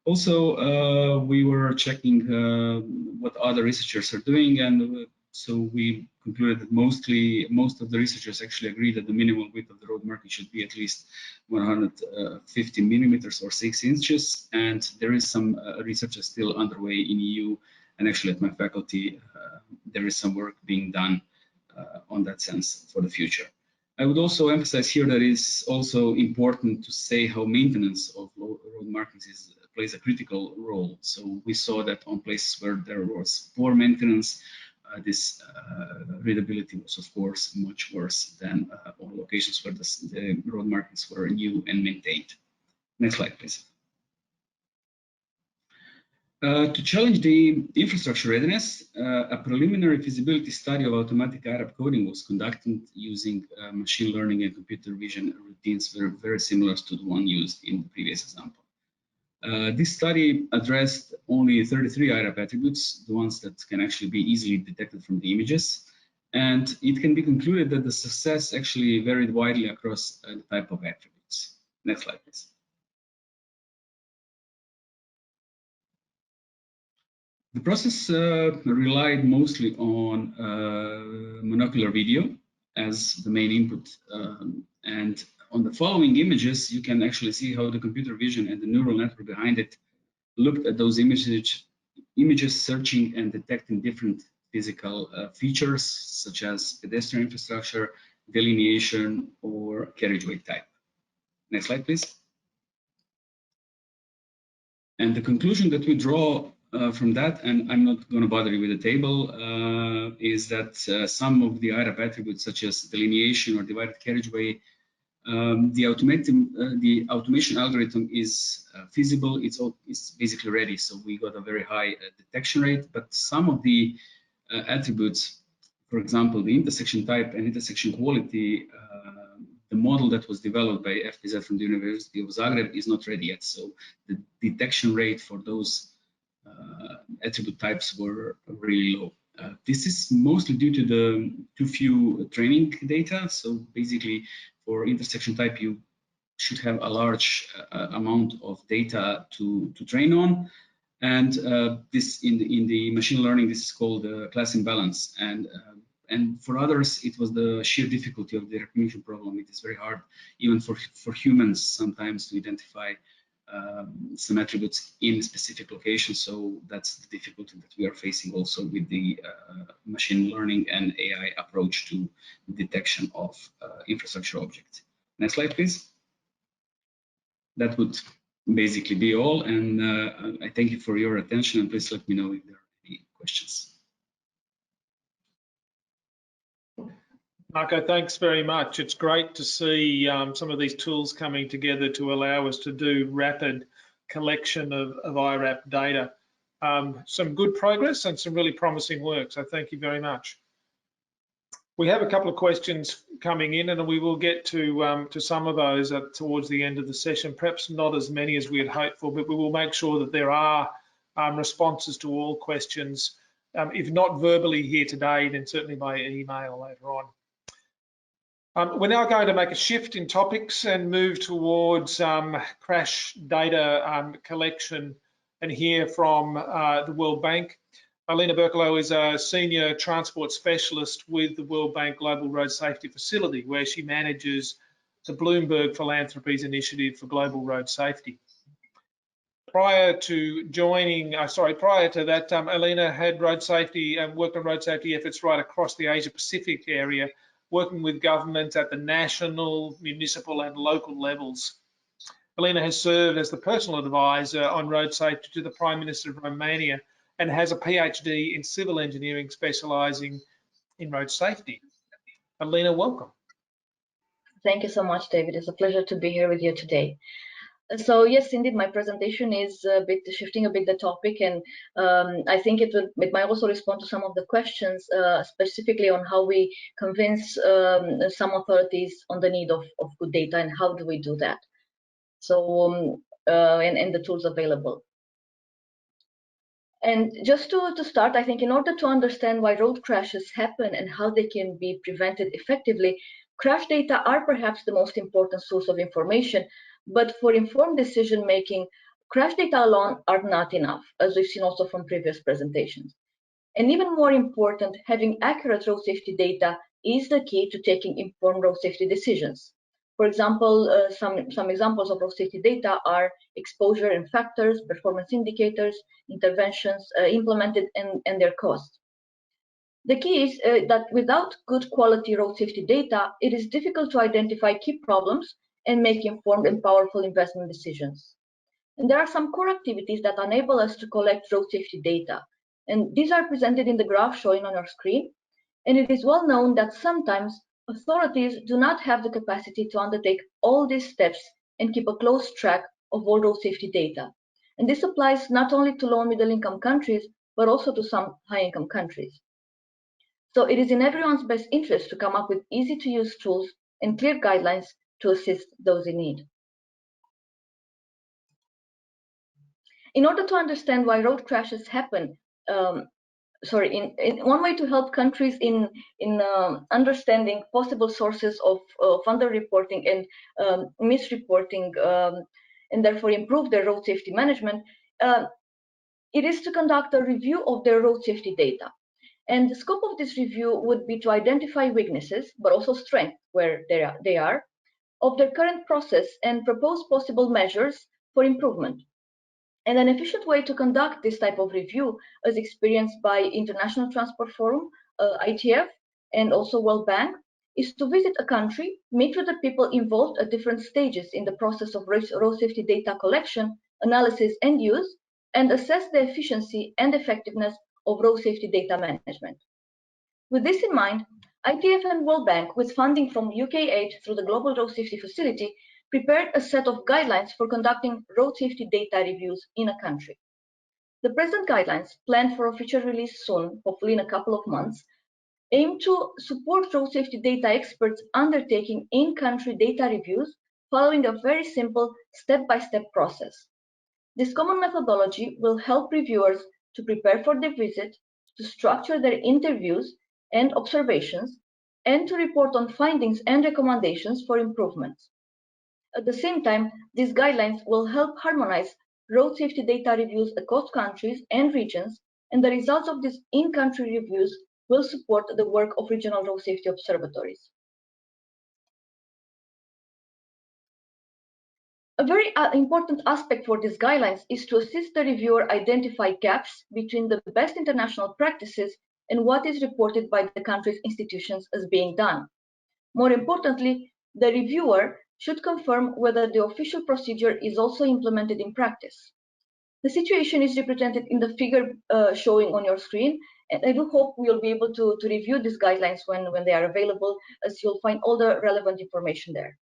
Also, we were checking what other researchers are doing, and so we concluded that most of the researchers actually agree that the minimal width of the road marking should be at least 150 millimeters or 6 inches. And there is some research still underway in EU, and actually at my faculty, there is some work being done on that sense for the future. I would also emphasize here that it's also important to say how maintenance of road markings plays a critical role. So we saw that on places where there was poor maintenance, this readability was of course much worse than on locations where the road markings were new and maintained. Next slide, please. To challenge the infrastructure readiness, a preliminary feasibility study of automatic iRAP coding was conducted using machine learning and computer vision routines very similar to the one used in the previous example. This study addressed only 33 iRAP attributes, the ones that can actually be easily detected from the images. And it can be concluded that the success actually varied widely across the type of attributes. Next slide, please. The process relied mostly on monocular video as the main input. And on the following images, you can actually see how the computer vision and the neural network behind it looked at those images searching and detecting different physical features, such as pedestrian infrastructure, delineation, or carriageway type. Next slide, please. And the conclusion that we draw from that, and I'm not going to bother you with the table, is that some of the iRAP attributes, such as delineation or divided carriageway, the automation algorithm is feasible. It's basically ready. So we got a very high detection rate, but some of the attributes, for example, the intersection type and intersection quality, the model that was developed by FPZ from the University of Zagreb is not ready yet. So the detection rate for those attribute types were really low. This is mostly due to the too few training data. So basically, for intersection type, you should have a large amount of data to train on. And this in the machine learning, this is called class imbalance. And for others, it was the sheer difficulty of the recognition problem. It is very hard, even for humans, sometimes to identify some attributes in specific locations. So that's the difficulty that we are facing also with the machine learning and AI approach to detection of infrastructure objects. Next slide, please. That would basically be all. And I thank you for your attention, and please let me know if there are any questions. Marco, thanks very much. It's great to see some of these tools coming together to allow us to do rapid collection of iRAP data. Some good progress and some really promising work, so thank you very much. We have a couple of questions coming in, and we will get to some of those towards the end of the session. Perhaps not as many as we had hoped for, but we will make sure that there are responses to all questions, if not verbally here today, then certainly by email later on. We're now going to make a shift in topics and move towards crash data collection and hear from the World Bank. Alina Berkelo is a senior transport specialist with the World Bank Global Road Safety Facility, where she manages the Bloomberg Philanthropies Initiative for Global Road Safety. Prior to that, Alina had road safety and worked on road safety efforts right across the Asia Pacific area, working with governments at the national, municipal and local levels. Alina has served as the personal advisor on road safety to the Prime Minister of Romania and has a PhD in civil engineering specialising in road safety. Alina, welcome. Thank you so much, David. It's a pleasure to be here with you today. So yes, indeed, my presentation is shifting a bit the topic, and I think it might also respond to some of the questions, specifically on how we convince some authorities on the need of good data and how do we do that. So and the tools available. And just to start, I think in order to understand why road crashes happen and how they can be prevented effectively, crash data are perhaps the most important source of information, but for informed decision making, crash data alone are not enough, as we've seen also from previous presentations. And even more important, having accurate road safety data is the key to taking informed road safety decisions. For example, some examples of road safety data are exposure and factors, performance indicators, interventions implemented, and their cost. The key is that without good quality road safety data, it is difficult to identify key problems and make informed and powerful investment decisions. And there are some core activities that enable us to collect road safety data. And these are presented in the graph showing on your screen. And it is well known that sometimes authorities do not have the capacity to undertake all these steps and keep a close track of all road safety data. And this applies not only to low and middle income countries, but also to some high income countries. So it is in everyone's best interest to come up with easy to use tools and clear guidelines to assist those in need. In order to understand why road crashes happen, one way to help countries in understanding possible sources of underreporting and misreporting, and therefore improve their road safety management, it is to conduct a review of their road safety data. And the scope of this review would be to identify weaknesses, but also strengths where they are, of their current process and propose possible measures for improvement. And an efficient way to conduct this type of review, as experienced by International Transport Forum, ITF, and also World Bank, is to visit a country, meet with the people involved at different stages in the process of road safety data collection, analysis, and use, and assess the efficiency and effectiveness of road safety data management. With this in mind, ITF and World Bank, with funding from UK aid through the Global Road Safety Facility, prepared a set of guidelines for conducting road safety data reviews in a country. The present guidelines, planned for official release soon, hopefully in a couple of months, aim to support road safety data experts undertaking in-country data reviews following a very simple step-by-step process. This common methodology will help reviewers to prepare for the visit, to structure their interviews and observations, and to report on findings and recommendations for improvements. At the same time, these guidelines will help harmonize road safety data reviews across countries and regions, and the results of these in-country reviews will support the work of regional road safety observatories. A very important aspect for these guidelines is to assist the reviewer identify gaps between the best international practices and what is reported by the country's institutions as being done. More importantly, the reviewer should confirm whether the official procedure is also implemented in practice. The situation is represented in the figure showing on your screen, and I do hope we'll be able to review these guidelines when they are available, as you'll find all the relevant information there.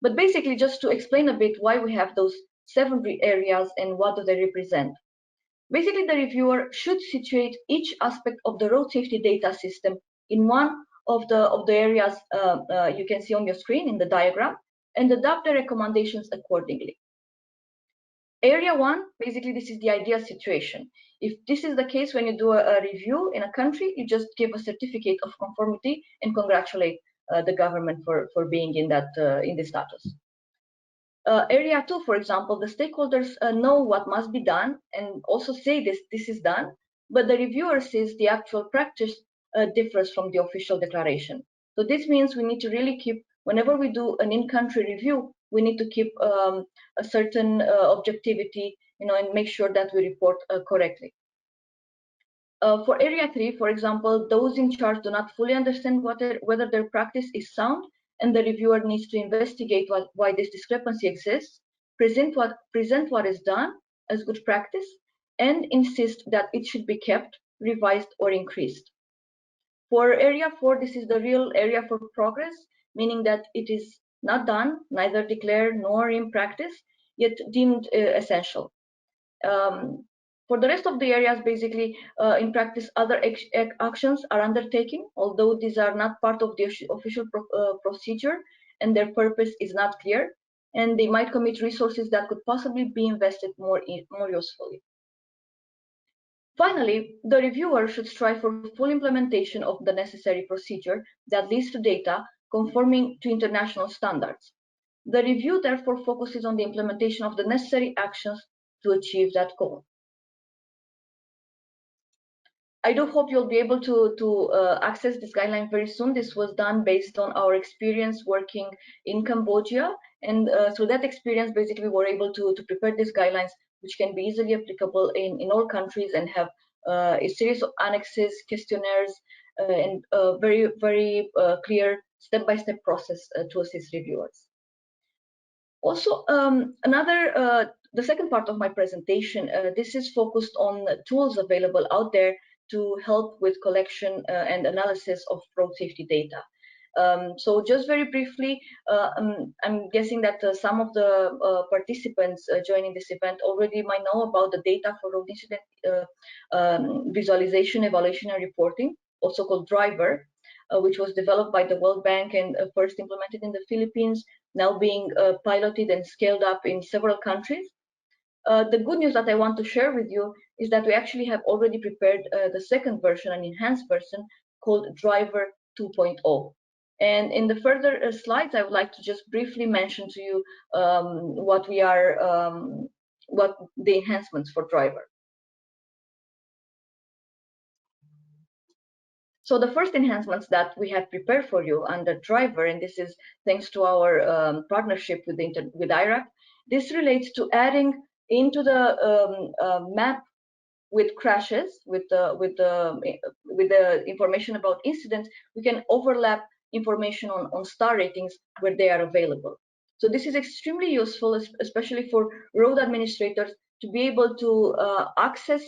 But basically, just to explain a bit why we have those 7 areas and what do they represent. Basically, the reviewer should situate each aspect of the road safety data system in one of the areas you can see on your screen in the diagram and adopt the recommendations accordingly. Area 1, basically this is the ideal situation. If this is the case when you do a review in a country, you just give a certificate of conformity and congratulate the government for being in that in this status. Area 2, for example, the stakeholders know what must be done and also say this is done, but the reviewer says the actual practice differs from the official declaration. So this means we need to really keep, whenever we do an in-country review, we need to keep a certain objectivity, and make sure that we report correctly. For Area 3, for example, those in charge do not fully understand whether their practice is sound, and the reviewer needs to investigate why this discrepancy exists, present what is done as good practice, and insist that it should be kept, revised, or increased. For Area 4, this is the real area for progress, meaning that it is not done, neither declared nor in practice, yet deemed essential. For the rest of the areas, basically, in practice, other actions are undertaken, although these are not part of the official procedure and their purpose is not clear, and they might commit resources that could possibly be invested more usefully. Finally, the reviewer should strive for full implementation of the necessary procedure that leads to data conforming to international standards. The review therefore focuses on the implementation of the necessary actions to achieve that goal. I do hope you'll be able to access this guideline very soon. This was done based on our experience working in Cambodia, and through that experience, basically, we're able to prepare these guidelines, which can be easily applicable in all countries and have a series of annexes, questionnaires, and a very, very clear step-by-step process to assist reviewers. Also, the second part of my presentation, this is focused on tools available out there to help with collection and analysis of road safety data. So just very briefly, I'm guessing that some of the participants joining this event already might know about the data for road incident visualization, evaluation, and reporting, also called DRIVER, which was developed by the World Bank and first implemented in the Philippines, now being piloted and scaled up in several countries. The good news that I want to share with you is that we actually have already prepared the second version, an enhanced version called DRIVER 2.0. And in the further slides, I would like to just briefly mention to you what the enhancements for DRIVER. So the first enhancements that we have prepared for you under DRIVER, and this is thanks to our partnership with iRAP, this relates to adding into the map with crashes, with the information about incidents, we can overlap information on star ratings where they are available. So this is extremely useful, especially for road administrators, to be able to access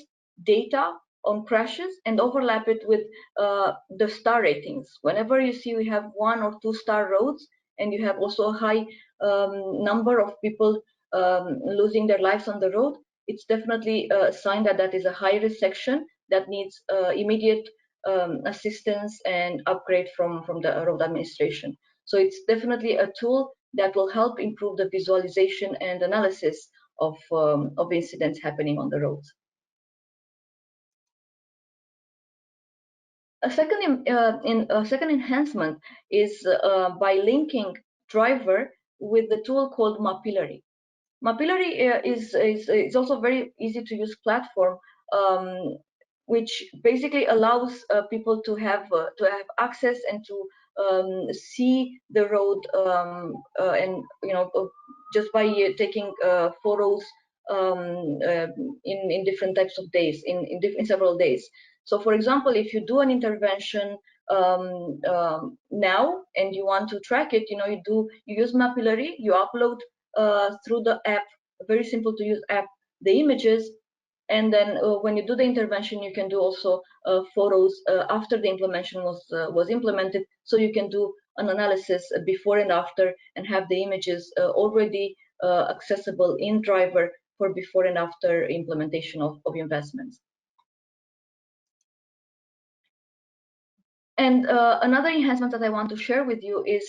data on crashes and overlap it with the star ratings. Whenever you see we have 1 or 2 star roads, and you have also a high number of people losing their lives on the road, it's definitely a sign that that is a high-risk section that needs immediate assistance and upgrade from the road administration. So it's definitely a tool that will help improve the visualization and analysis of incidents happening on the roads. A second enhancement is by linking DRIVER with the tool called Mapillary. Mapillary is also a very easy to use platform, which basically allows people to have access and to see the road, and just by taking photos in different types of days, in several days. So, for example, if you do an intervention now and you want to track it, you use Mapillary, you upload through the app, a very simple to use app, the images, and then when you do the intervention, you can do also photos after the implementation was implemented, so you can do an analysis before and after and have the images already accessible in DRIVER for before and after implementation of investments. And another enhancement that I want to share with you is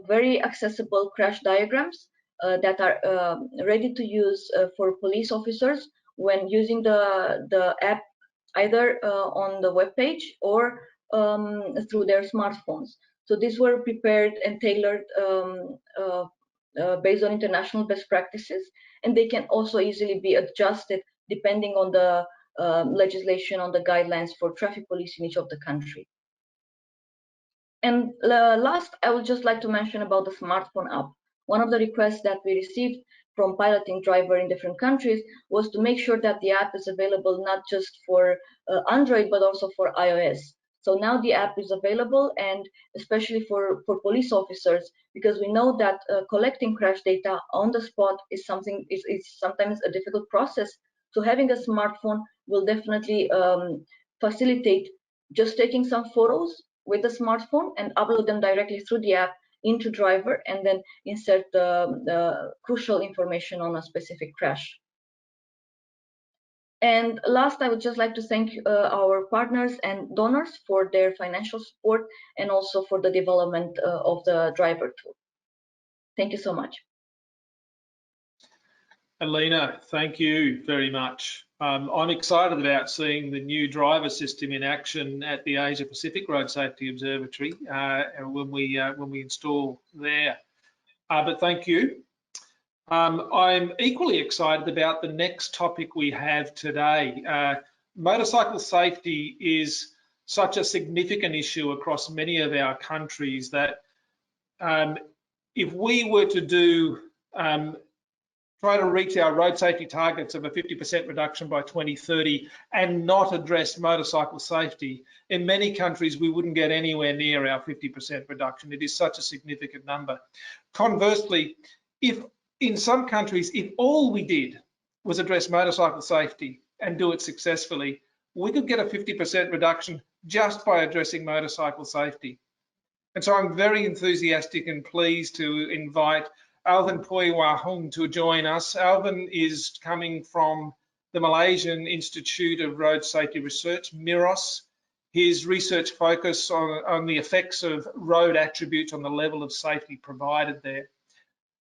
very accessible crash diagrams that are ready to use for police officers when using the app, either on the web page or through their smartphones. So these were prepared and tailored based on international best practices, and they can also easily be adjusted depending on the legislation, on the guidelines for traffic police in each of the country. And last, I would just like to mention about the smartphone app. One of the requests that we received from piloting driver in different countries was to make sure that the app is available not just for Android, but also for iOS. So now the app is available, and especially for police officers, because we know that collecting crash data on the spot is sometimes a difficult process. So having a smartphone will definitely facilitate just taking some photos with the smartphone and upload them directly through the app into driver, and then insert the crucial information on a specific crash. And last, I would just like to thank our partners and donors for their financial support, and also for the development of the driver tool. Thank you so much. Alina, thank you very much. I'm excited about seeing the new driver system in action at the Asia Pacific Road Safety Observatory when we install there. But thank you. I'm equally excited about the next topic we have today. Motorcycle safety is such a significant issue across many of our countries that if we were to try to reach our road safety targets of a 50% reduction by 2030 and not address motorcycle safety, in many countries we wouldn't get anywhere near our 50% reduction. It is such a significant number. Conversely, if in some countries, if all we did was address motorcycle safety and do it successfully, we could get a 50% reduction just by addressing motorcycle safety. And so I'm very enthusiastic and pleased to invite Alvin Poiwahung to join us. Alvin is coming from the Malaysian Institute of Road Safety Research, MIROS. His research focus on the effects of road attributes on the level of safety provided there.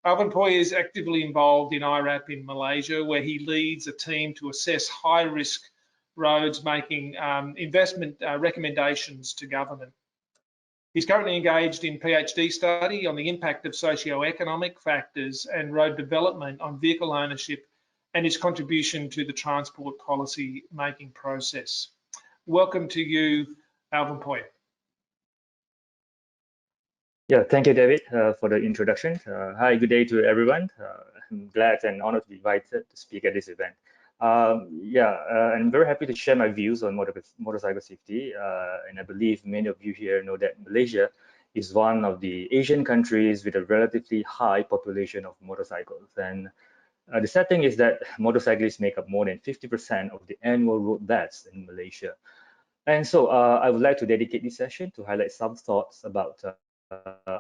Alvin Poi is actively involved in iRAP in Malaysia, where he leads a team to assess high-risk roads, making investment recommendations to government. He's currently engaged in PhD study on the impact of socio-economic factors and road development on vehicle ownership and his contribution to the transport policy making process. Welcome to you, Alvin Poi. Yeah, thank you, David, for the introduction. Hi, good day to everyone. I'm glad and honored to be invited to speak at this event. I'm very happy to share my views on motorcycle safety, and I believe many of you here know that Malaysia is one of the Asian countries with a relatively high population of motorcycles. And the sad thing is that motorcyclists make up more than 50% of the annual road deaths in Malaysia. And so I would like to dedicate this session to highlight some thoughts about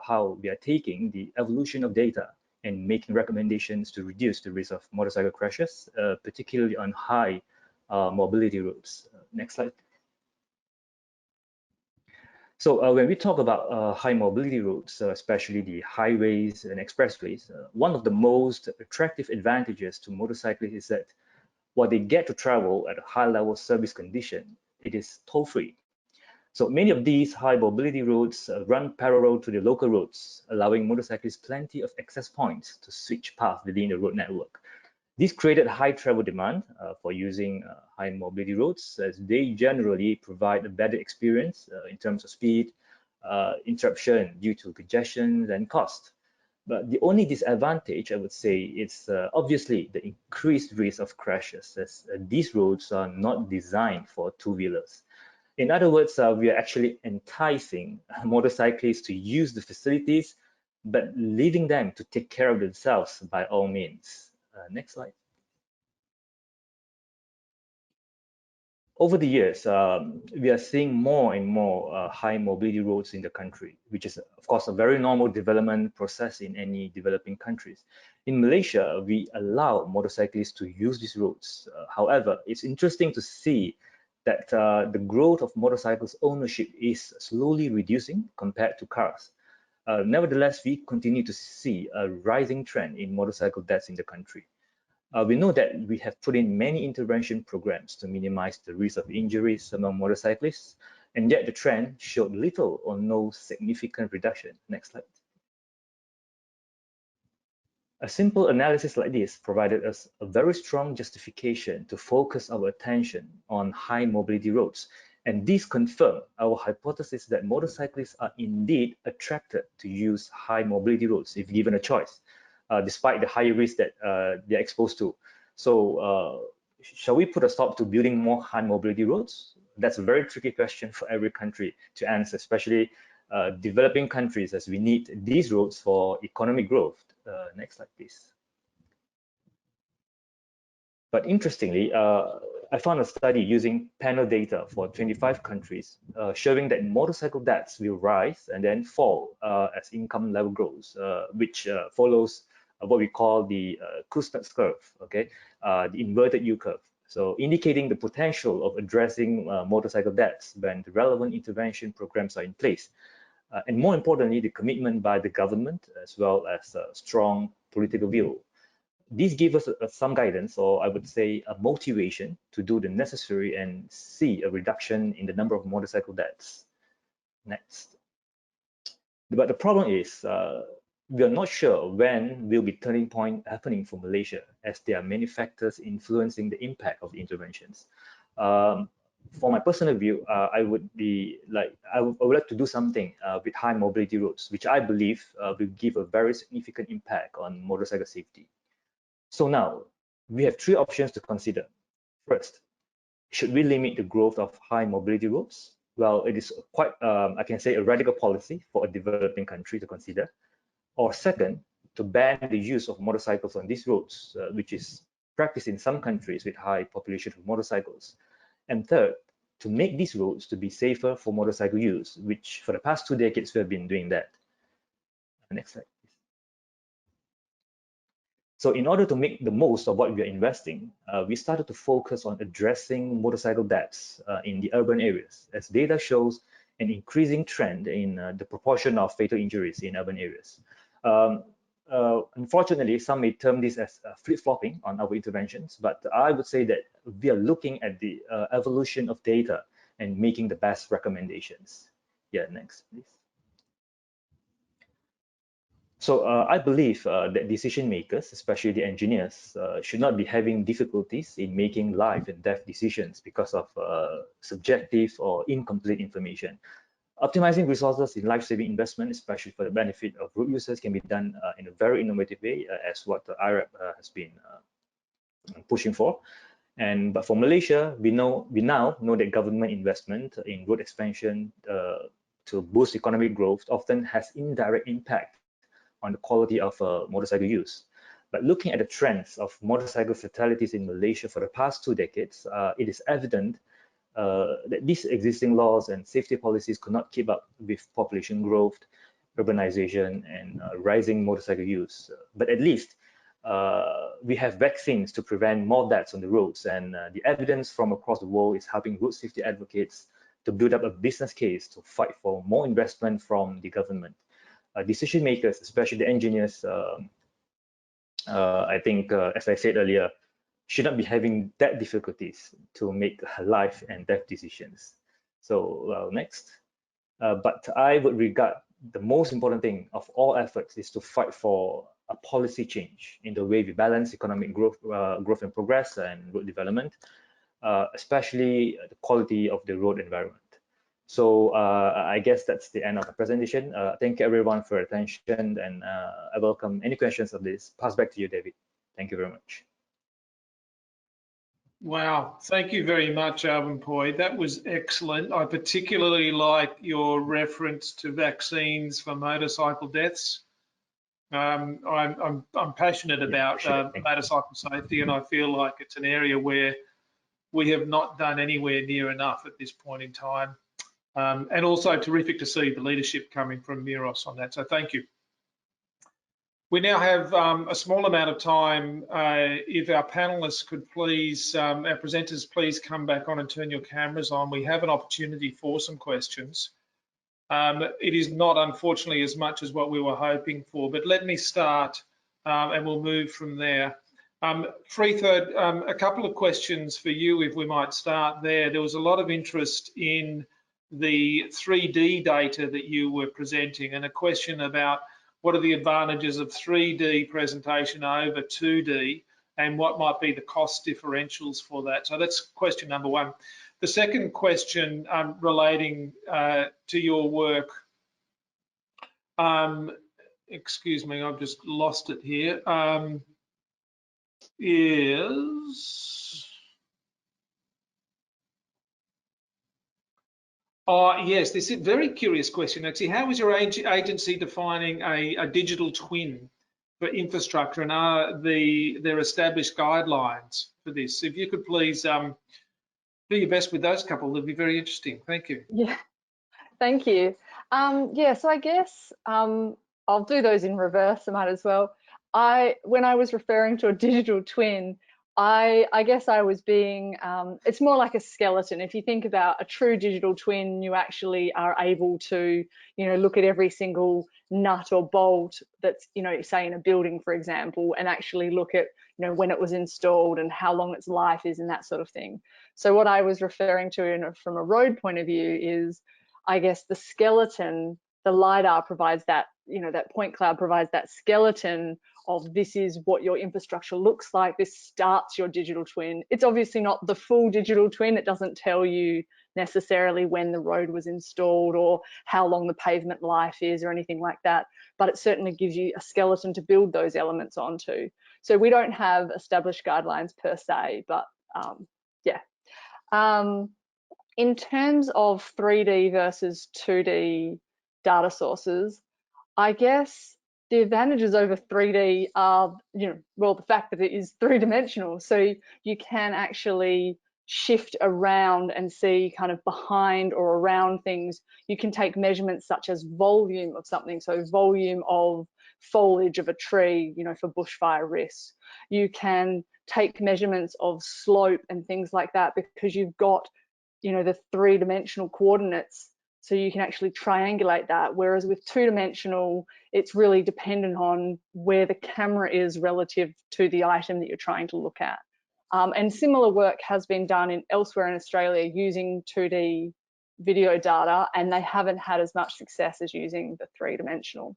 how we are taking the evolution of data and making recommendations to reduce the risk of motorcycle crashes, particularly on high mobility roads. Next slide. So when we talk about high mobility roads, especially the highways and expressways, one of the most attractive advantages to motorcyclists is that while they get to travel at a high level service condition, it is toll-free. So many of these high mobility roads run parallel to the local roads, allowing motorcyclists plenty of access points to switch paths within the road network. This created high travel demand for using high mobility roads, as they generally provide a better experience in terms of speed, interruption due to congestion, and cost. But the only disadvantage, I would say, is obviously the increased risk of crashes, as these roads are not designed for two-wheelers. In other words, we are actually enticing motorcyclists to use the facilities, but leaving them to take care of themselves by all means. Next slide. Over the years, we are seeing more and more high mobility roads in the country, which is, of course, a very normal development process in any developing countries. In Malaysia, we allow motorcyclists to use these roads. However, it's interesting to see that the growth of motorcycles ownership is slowly reducing compared to cars. Nevertheless, we continue to see a rising trend in motorcycle deaths in the country. We know that we have put in many intervention programs to minimize the risk of injuries among motorcyclists, and yet the trend showed little or no significant reduction. Next slide. A simple analysis like this provided us a very strong justification to focus our attention on high mobility roads. And this confirmed our hypothesis that motorcyclists are indeed attracted to use high mobility roads if given a choice, despite the high risk that they're exposed to. So shall we put a stop to building more high mobility roads? That's a very tricky question for every country to answer, especially developing countries, as we need these roads for economic growth. Next slide, please. But interestingly, I found a study using panel data for 25 countries showing that motorcycle deaths will rise and then fall as income level grows, which follows what we call the Kuznets curve, okay, the inverted U curve. So indicating the potential of addressing motorcycle deaths when the relevant intervention programs are in place. And more importantly, the commitment by the government as well as a strong political will. These give us some guidance, or I would say a motivation to do the necessary and see a reduction in the number of motorcycle deaths. Next. But the problem is we are not sure when will be turning point happening for Malaysia, as there are many factors influencing the impact of the interventions. For my personal view, I would like to do something with high mobility roads, which I believe will give a very significant impact on motorcycle safety. So now we have three options to consider. First, should we limit the growth of high mobility roads? Well, it is quite, I can say, a radical policy for a developing country to consider. Or second, to ban the use of motorcycles on these roads, which is practiced in some countries with high population of motorcycles. And third, to make these roads to be safer for motorcycle use, which for the past 2 decades we have been doing that. Next slide, please. So in order to make the most of what we are investing, we started to focus on addressing motorcycle deaths in the urban areas, as data shows an increasing trend in the proportion of fatal injuries in urban areas. Unfortunately, some may term this as flip-flopping on our interventions, but I would say that we are looking at the evolution of data and making the best recommendations. Yeah, next, please. So I believe that decision makers, especially the engineers, should not be having difficulties in making life and death decisions because of subjective or incomplete information. Optimizing resources in life-saving investment, especially for the benefit of road users, can be done in a very innovative way, as what the iRAP has been pushing for. But for Malaysia, we now know that government investment in road expansion to boost economic growth often has indirect impact on the quality of motorcycle use. But looking at the trends of motorcycle fatalities in Malaysia for the past 2 decades, it is evident that these existing laws and safety policies could not keep up with population growth, urbanization, and rising motorcycle use. But at least we have vaccines to prevent more deaths on the roads, and the evidence from across the world is helping road safety advocates to build up a business case to fight for more investment from the government. Decision makers, especially the engineers, I think, as I said earlier, should not be having that difficulties to make life and death decisions. So next, but I would regard the most important thing of all efforts is to fight for a policy change in the way we balance economic growth, and progress and road development, especially the quality of the road environment. So I guess that's the end of the presentation. Thank you everyone for your attention, and I welcome any questions of this. Pass back to you, David. Thank you very much. Wow, thank you very much, Alvin. That was excellent. I particularly like your reference to vaccines for motorcycle deaths. I'm passionate about motorcycle safety, and I feel like it's an area where we have not done anywhere near enough at this point in time. And also terrific to see the leadership coming from ERSO on that. So thank you. We now have a small amount of time. If our panelists could please, our presenters, please come back on and turn your cameras on. We have an opportunity for some questions. It is not, unfortunately, as much as what we were hoping for, but let me start and we'll move from there. Freethird, a couple of questions for you, if we might start there. There was a lot of interest in the 3D data that you were presenting, and a question about what are the advantages of 3D presentation over 2D, and what might be the cost differentials for that. So that's question number one. The second question relating to your work, excuse me, I've just lost it here, is, yes, this is a very curious question actually. How is your agency defining a digital twin for infrastructure, and are there established guidelines for this? If you could please do your best with those couple, that'd be very interesting. Thank you. Yeah, thank you. Yeah, so I guess I'll do those in reverse, I might as well. When I was referring to a digital twin, I guess I was being, it's more like a skeleton. If you think about a true digital twin, you actually are able to, look at every single nut or bolt that's, say in a building, for example, and actually look at, when it was installed and how long its life is and that sort of thing. So what I was referring to from a road point of view is, I guess the skeleton, the LiDAR provides that, that point cloud provides that skeleton of this is what your infrastructure looks like. This starts your digital twin. It's obviously not the full digital twin. It doesn't tell you necessarily when the road was installed or how long the pavement life is or anything like that, but it certainly gives you a skeleton to build those elements onto. So we don't have established guidelines per se, but yeah. In terms of 3D versus 2D data sources, I guess the advantages over 3D are, well, the fact that it is three-dimensional. So you can actually shift around and see kind of behind or around things. You can take measurements such as volume of something, so volume of foliage of a tree, for bushfire risk. You can take measurements of slope and things like that because you've got, the three-dimensional coordinates, so you can actually triangulate that. Whereas with two-dimensional, it's really dependent on where the camera is relative to the item that you're trying to look at. And similar work has been done elsewhere in Australia using 2D video data, and they haven't had as much success as using the three-dimensional.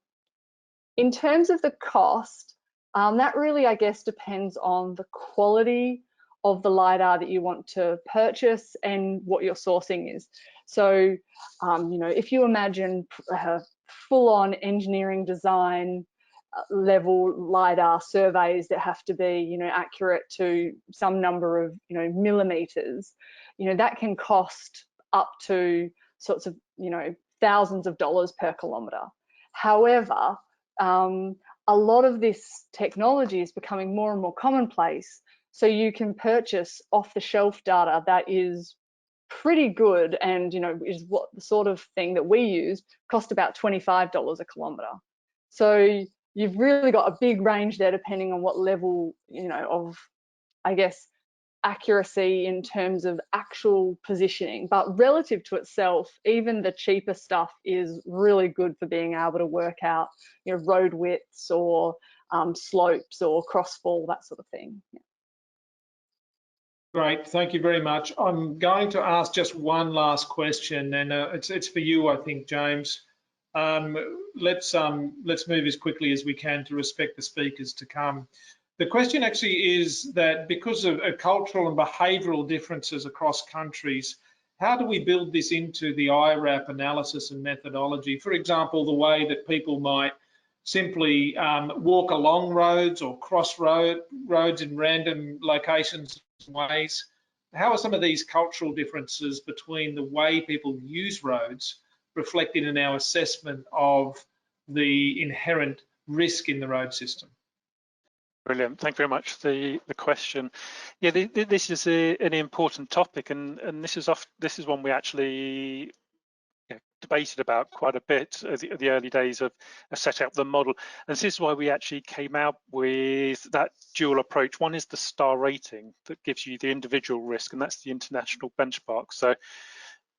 In terms of the cost, that really, I guess, depends on the quality of the LiDAR that you want to purchase and what your sourcing is. So, if you imagine full-on engineering design level LiDAR surveys that have to be, accurate to some number of, millimeters, that can cost up to sorts of, thousands of dollars per kilometer. However, a lot of this technology is becoming more and more commonplace. So you can purchase off-the-shelf data that is pretty good and, is what the sort of thing that we use, cost about $25 a kilometre. So you've really got a big range there depending on what level, of, I guess, accuracy in terms of actual positioning. But relative to itself, even the cheaper stuff is really good for being able to work out, road widths or slopes or crossfall, that sort of thing. Yeah. Great, thank you very much. I'm going to ask just one last question, and it's for you, I think, James. Let's move as quickly as we can to respect the speakers to come. The question actually is that because of cultural and behavioural differences across countries, how do we build this into the iRAP analysis and methodology? For example, the way that people might simply walk along roads or cross roads in random locations and ways. How are some of these cultural differences between the way people use roads reflected in our assessment of the inherent risk in the road system? Brilliant. Thank you very much for the question. Yeah, this is an important topic, and this is one we actually debated about quite a bit at the early days of setting up the model. And this is why we actually came out with that dual approach. One is the star rating that gives you the individual risk, and that's the international benchmark. So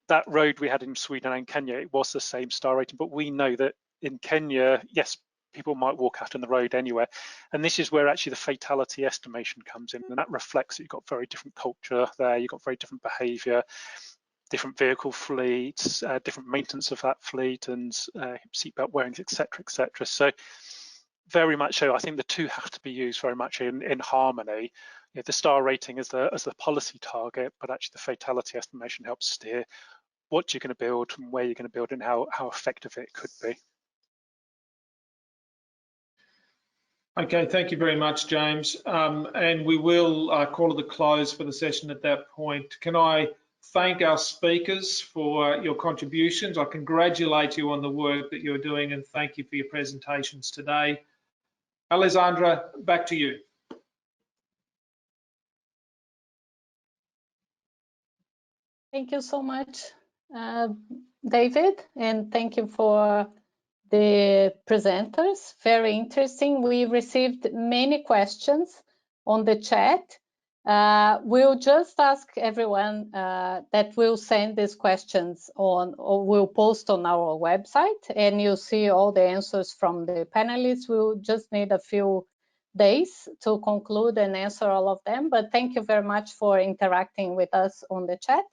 that road we had in Sweden and Kenya, it was the same star rating, but we know that in Kenya, yes, people might walk out on the road anywhere. And this is where actually the fatality estimation comes in, and that reflects that you've got very different culture there, you've got very different behavior, different vehicle fleets, different maintenance of that fleet, and seatbelt wearing, etc., etc. So very much so, I think the two have to be used very much in harmony. The star rating as the policy target, but actually the fatality estimation helps steer what you're going to build and where you're going to build and how effective it could be. Okay, thank you very much, James. And we will call it a close for the session at that point. Can I thank our speakers for your contributions? I congratulate you on the work that you're doing and thank you for your presentations today. Alessandra, back to you. Thank you so much, David, and thank you for the presenters. Very interesting. We received many questions on the chat. We'll just ask everyone that will send these questions on, or we'll post on our website, and you'll see all the answers from the panelists. We'll just need a few days to conclude and answer all of them, but thank you very much for interacting with us on the chat.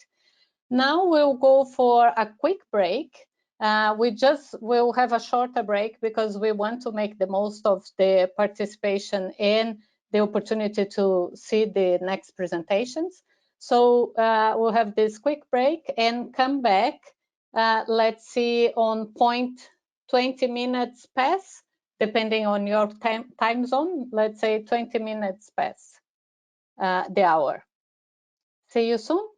Now we'll go for a quick break. We'll have a shorter break because we want to make the most of the participation and the opportunity to see the next presentations. So we'll have this quick break and come back. Let's see, on point 20 minutes past, depending on your time zone, let's say 20 minutes past the hour. See you soon.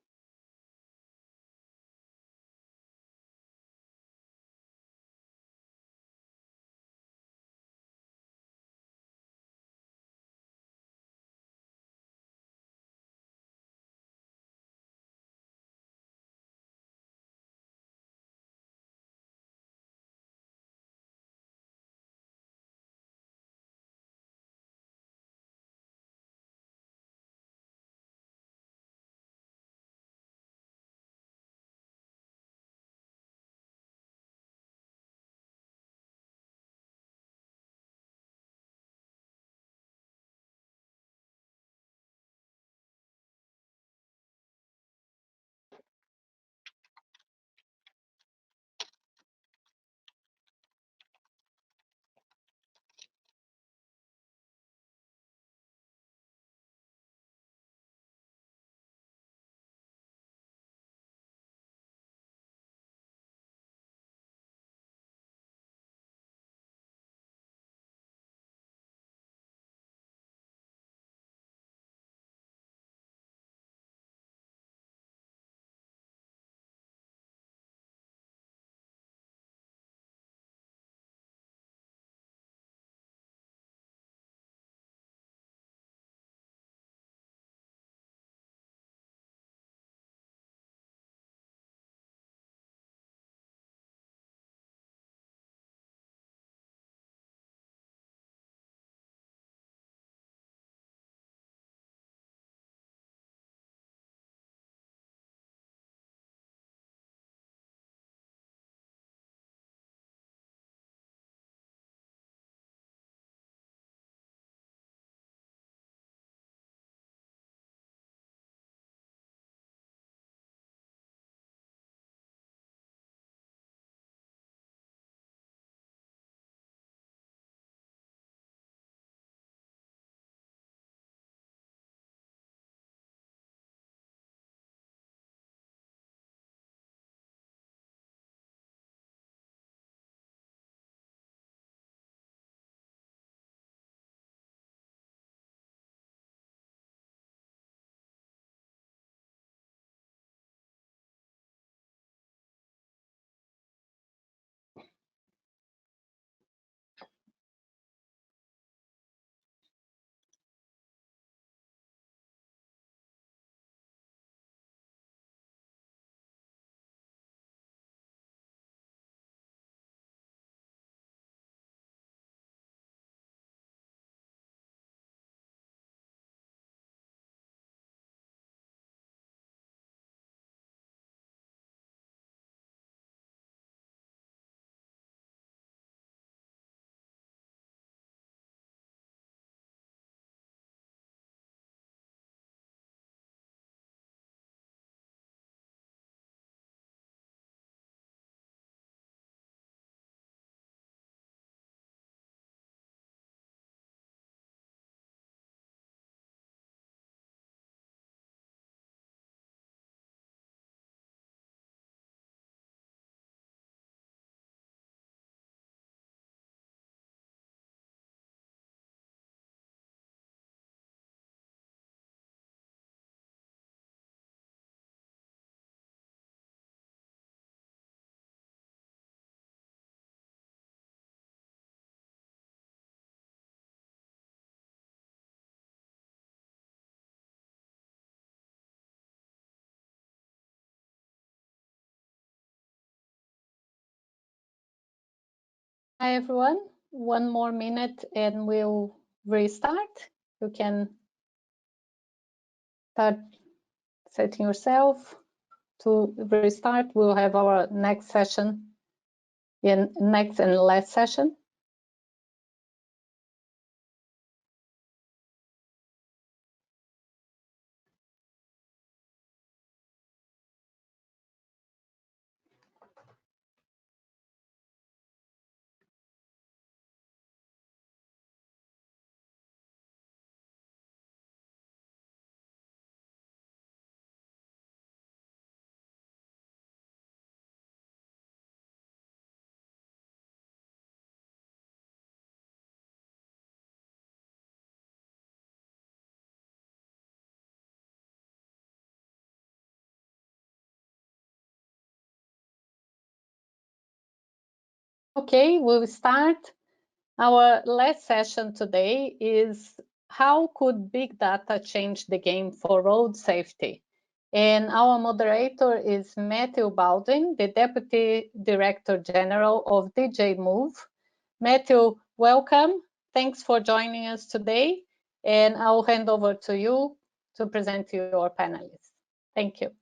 Hi, everyone. One more minute and we'll restart. You can start setting yourself to restart. We'll have our next session, next and last session. Okay, we'll start. Our last session today is how could big data change the game for road safety? And our moderator is Matthew Baldwin, the Deputy Director General of DJ Move. Matthew, welcome. Thanks for joining us today. And I'll hand over to you to present to your panelists. Thank you.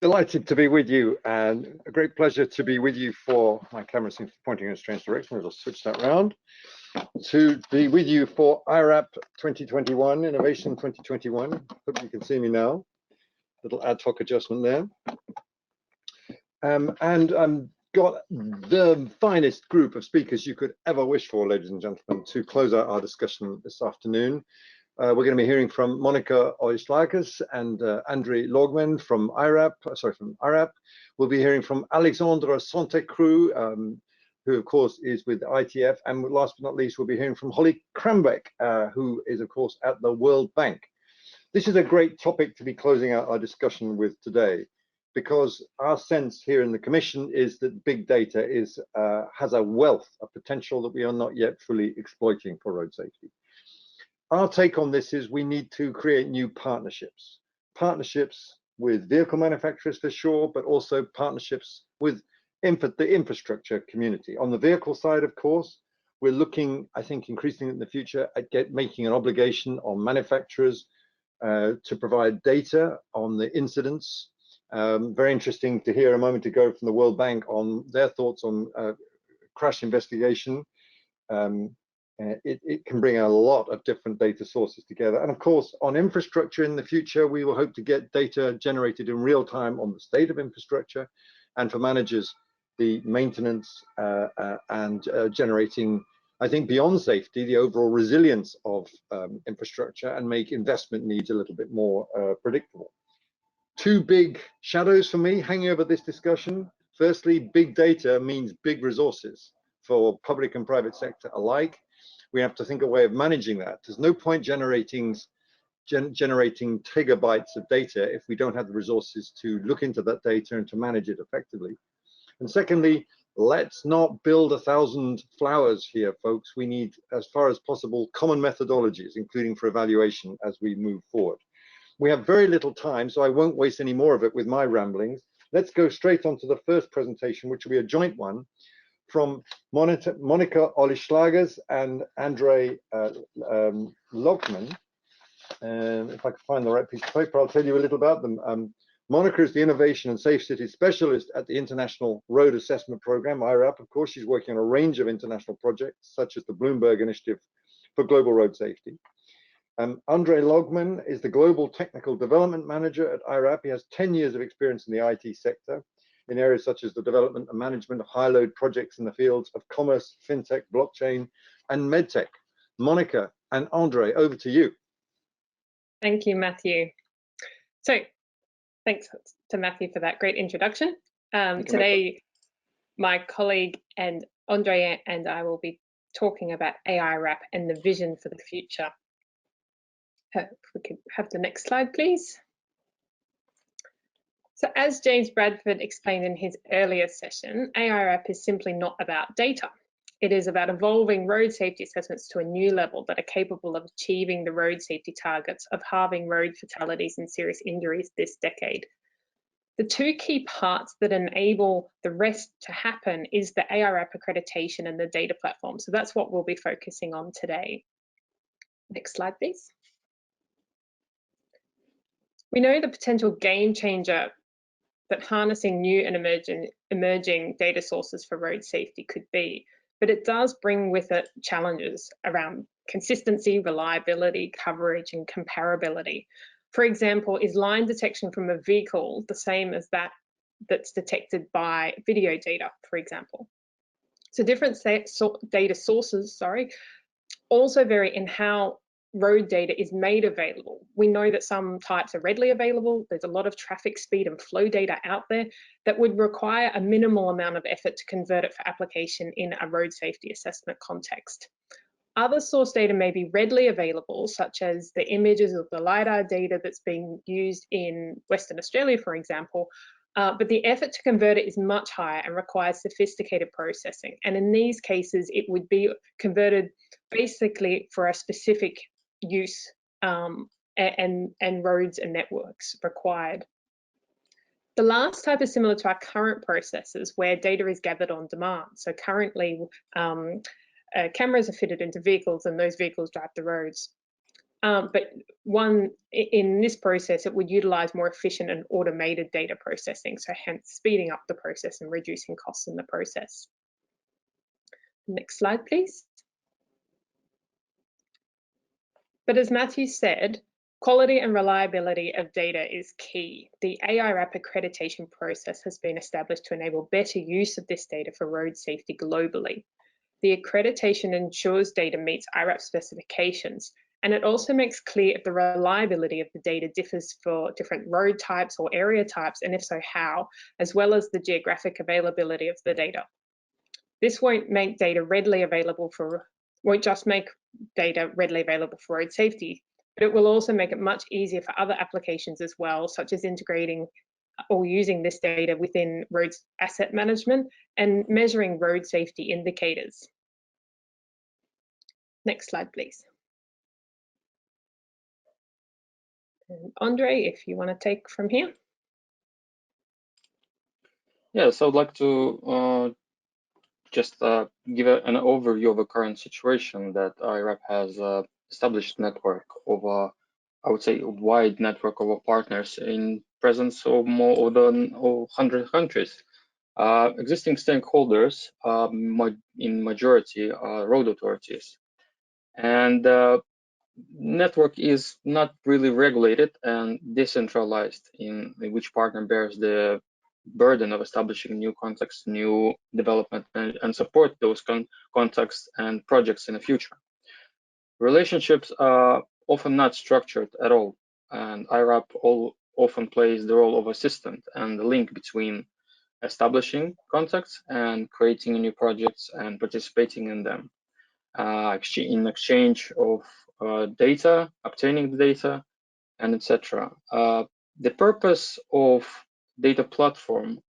Delighted to be with you, and a great pleasure to be with you for, my camera seems to be pointing in a strange direction, I'll switch that round, to be with you for iRAP 2021, Innovation 2021. Hope you can see me now. Little ad hoc adjustment there. And got the finest group of speakers you could ever wish for, ladies and gentlemen, to close out our discussion this afternoon. We're going to be hearing from Monica Oislakis and Andrei Logman from iRAP. We'll be hearing from Alexandra Santecru, who of course is with ITF. And last but not least, we'll be hearing from Holly Krambeck, who is of course at the World Bank. This is a great topic to be closing out our discussion with today, because our sense here in the Commission is that big data has a wealth of potential that we are not yet fully exploiting for road safety. Our take on this is we need to create new partnerships with vehicle manufacturers for sure, but also partnerships with the infrastructure community. On the vehicle side, of course, we're looking, I think, increasingly in the future at making an obligation on manufacturers to provide data on the incidents. Very interesting to hear a moment ago from the World Bank on their thoughts on crash investigation. It can bring a lot of different data sources together. And of course, on infrastructure in the future, we will hope to get data generated in real time on the state of infrastructure, and for managers, the maintenance and generating, I think, beyond safety, the overall resilience of infrastructure, and make investment needs a little bit more predictable. Two big shadows for me hanging over this discussion. Firstly, big data means big resources for public and private sector alike. We have to think a way of managing that. There's no point generating gigabytes of data if we don't have the resources to look into that data and to manage it effectively. And secondly, let's not build 1,000 flowers here, folks. We need, as far as possible, common methodologies, including for evaluation as we move forward. We have very little time, so I won't waste any more of it with my ramblings. Let's go straight on to the first presentation, which will be a joint one from Monica Oislakis and Andrei Logman. If I can find the right piece of paper, I'll tell you a little about them. Monica is the Innovation and Safe Cities Specialist at the International Road Assessment Program, iRAP. Of course, she's working on a range of international projects, such as the Bloomberg Initiative for Global Road Safety. Andrei Logman is the Global Technical Development Manager at iRAP. He has 10 years of experience in the IT sector, in areas such as the development and management of high-load projects in the fields of commerce, fintech, blockchain, and medtech. Monica and Andre, over to you. Thank you, Matthew. So, thanks to Matthew for that great introduction. Today, my colleague and Andre and I will be talking about AIRAP and the vision for the future. If we could have the next slide, please. So as James Bradford explained in his earlier session, AIRAP is simply not about data. It is about evolving road safety assessments to a new level that are capable of achieving the road safety targets of halving road fatalities and serious injuries this decade. The two key parts that enable the rest to happen is the ARAP accreditation and the data platform. So that's what we'll be focusing on today. Next slide, please. We know the potential game changer that harnessing new and emerging data sources for road safety could be, but it does bring with it challenges around consistency, reliability, coverage, and comparability. For example, is line detection from a vehicle the same as that's detected by video data, for example? So different data sources, also vary in how road data is made available. We know that some types are readily available. There's a lot of traffic speed and flow data out there that would require a minimal amount of effort to convert it for application in a road safety assessment context. Other source data may be readily available, such as the images of the LiDAR data that's being used in Western Australia, for example, but the effort to convert it is much higher and requires sophisticated processing. And in these cases, it would be converted basically for a specific use and roads and networks required. The last type is similar to our current processes where data is gathered on demand. So currently, cameras are fitted into vehicles and those vehicles drive the roads. But in this process, it would utilize more efficient and automated data processing, so hence speeding up the process and reducing costs in the process. Next slide, please. But as Matthew said, quality and reliability of data is key. The iRAP accreditation process has been established to enable better use of this data for road safety globally. The accreditation ensures data meets iRAP specifications, and it also makes clear if the reliability of the data differs for different road types or area types, and if so, how, as well as the geographic availability of the data. This won't just make data readily available for road safety, but it will also make it much easier for other applications as well, such as integrating or using this data within road asset management and measuring road safety indicators. Next slide, please. And Andre, if you want to take from here. Yes, I would like to just give an overview of the current situation that iRAP has established network of, I would say, a wide network of partners in presence of more than 100 countries. Existing stakeholders in majority are road authorities. And network is not really regulated and decentralized in which partner bears the burden of establishing new contacts, new development, and support those contacts and projects in the future. Relationships are often not structured at all, and iRAP often plays the role of assistant and the link between establishing contacts and creating new projects and participating in them. In exchange of data, obtaining the data, and etc. The purpose of data platform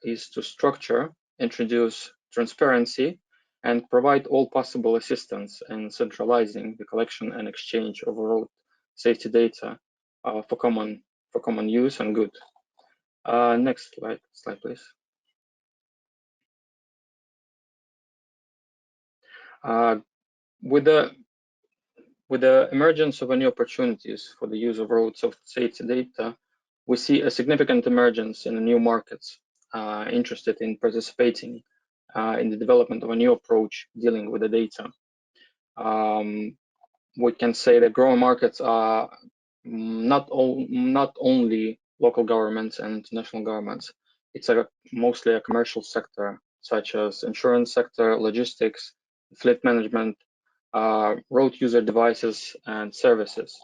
is to structure, introduce transparency, and provide all possible assistance in centralizing the collection and exchange of road safety data for common use and good. Next slide, please. With the emergence of new opportunities for the use of road safety data, we see a significant emergence in the new markets interested in participating in the development of a new approach dealing with the data. We can say that growing markets are not only local governments and international governments. It's mostly a commercial sector, such as insurance sector, logistics, fleet management, road user devices and services.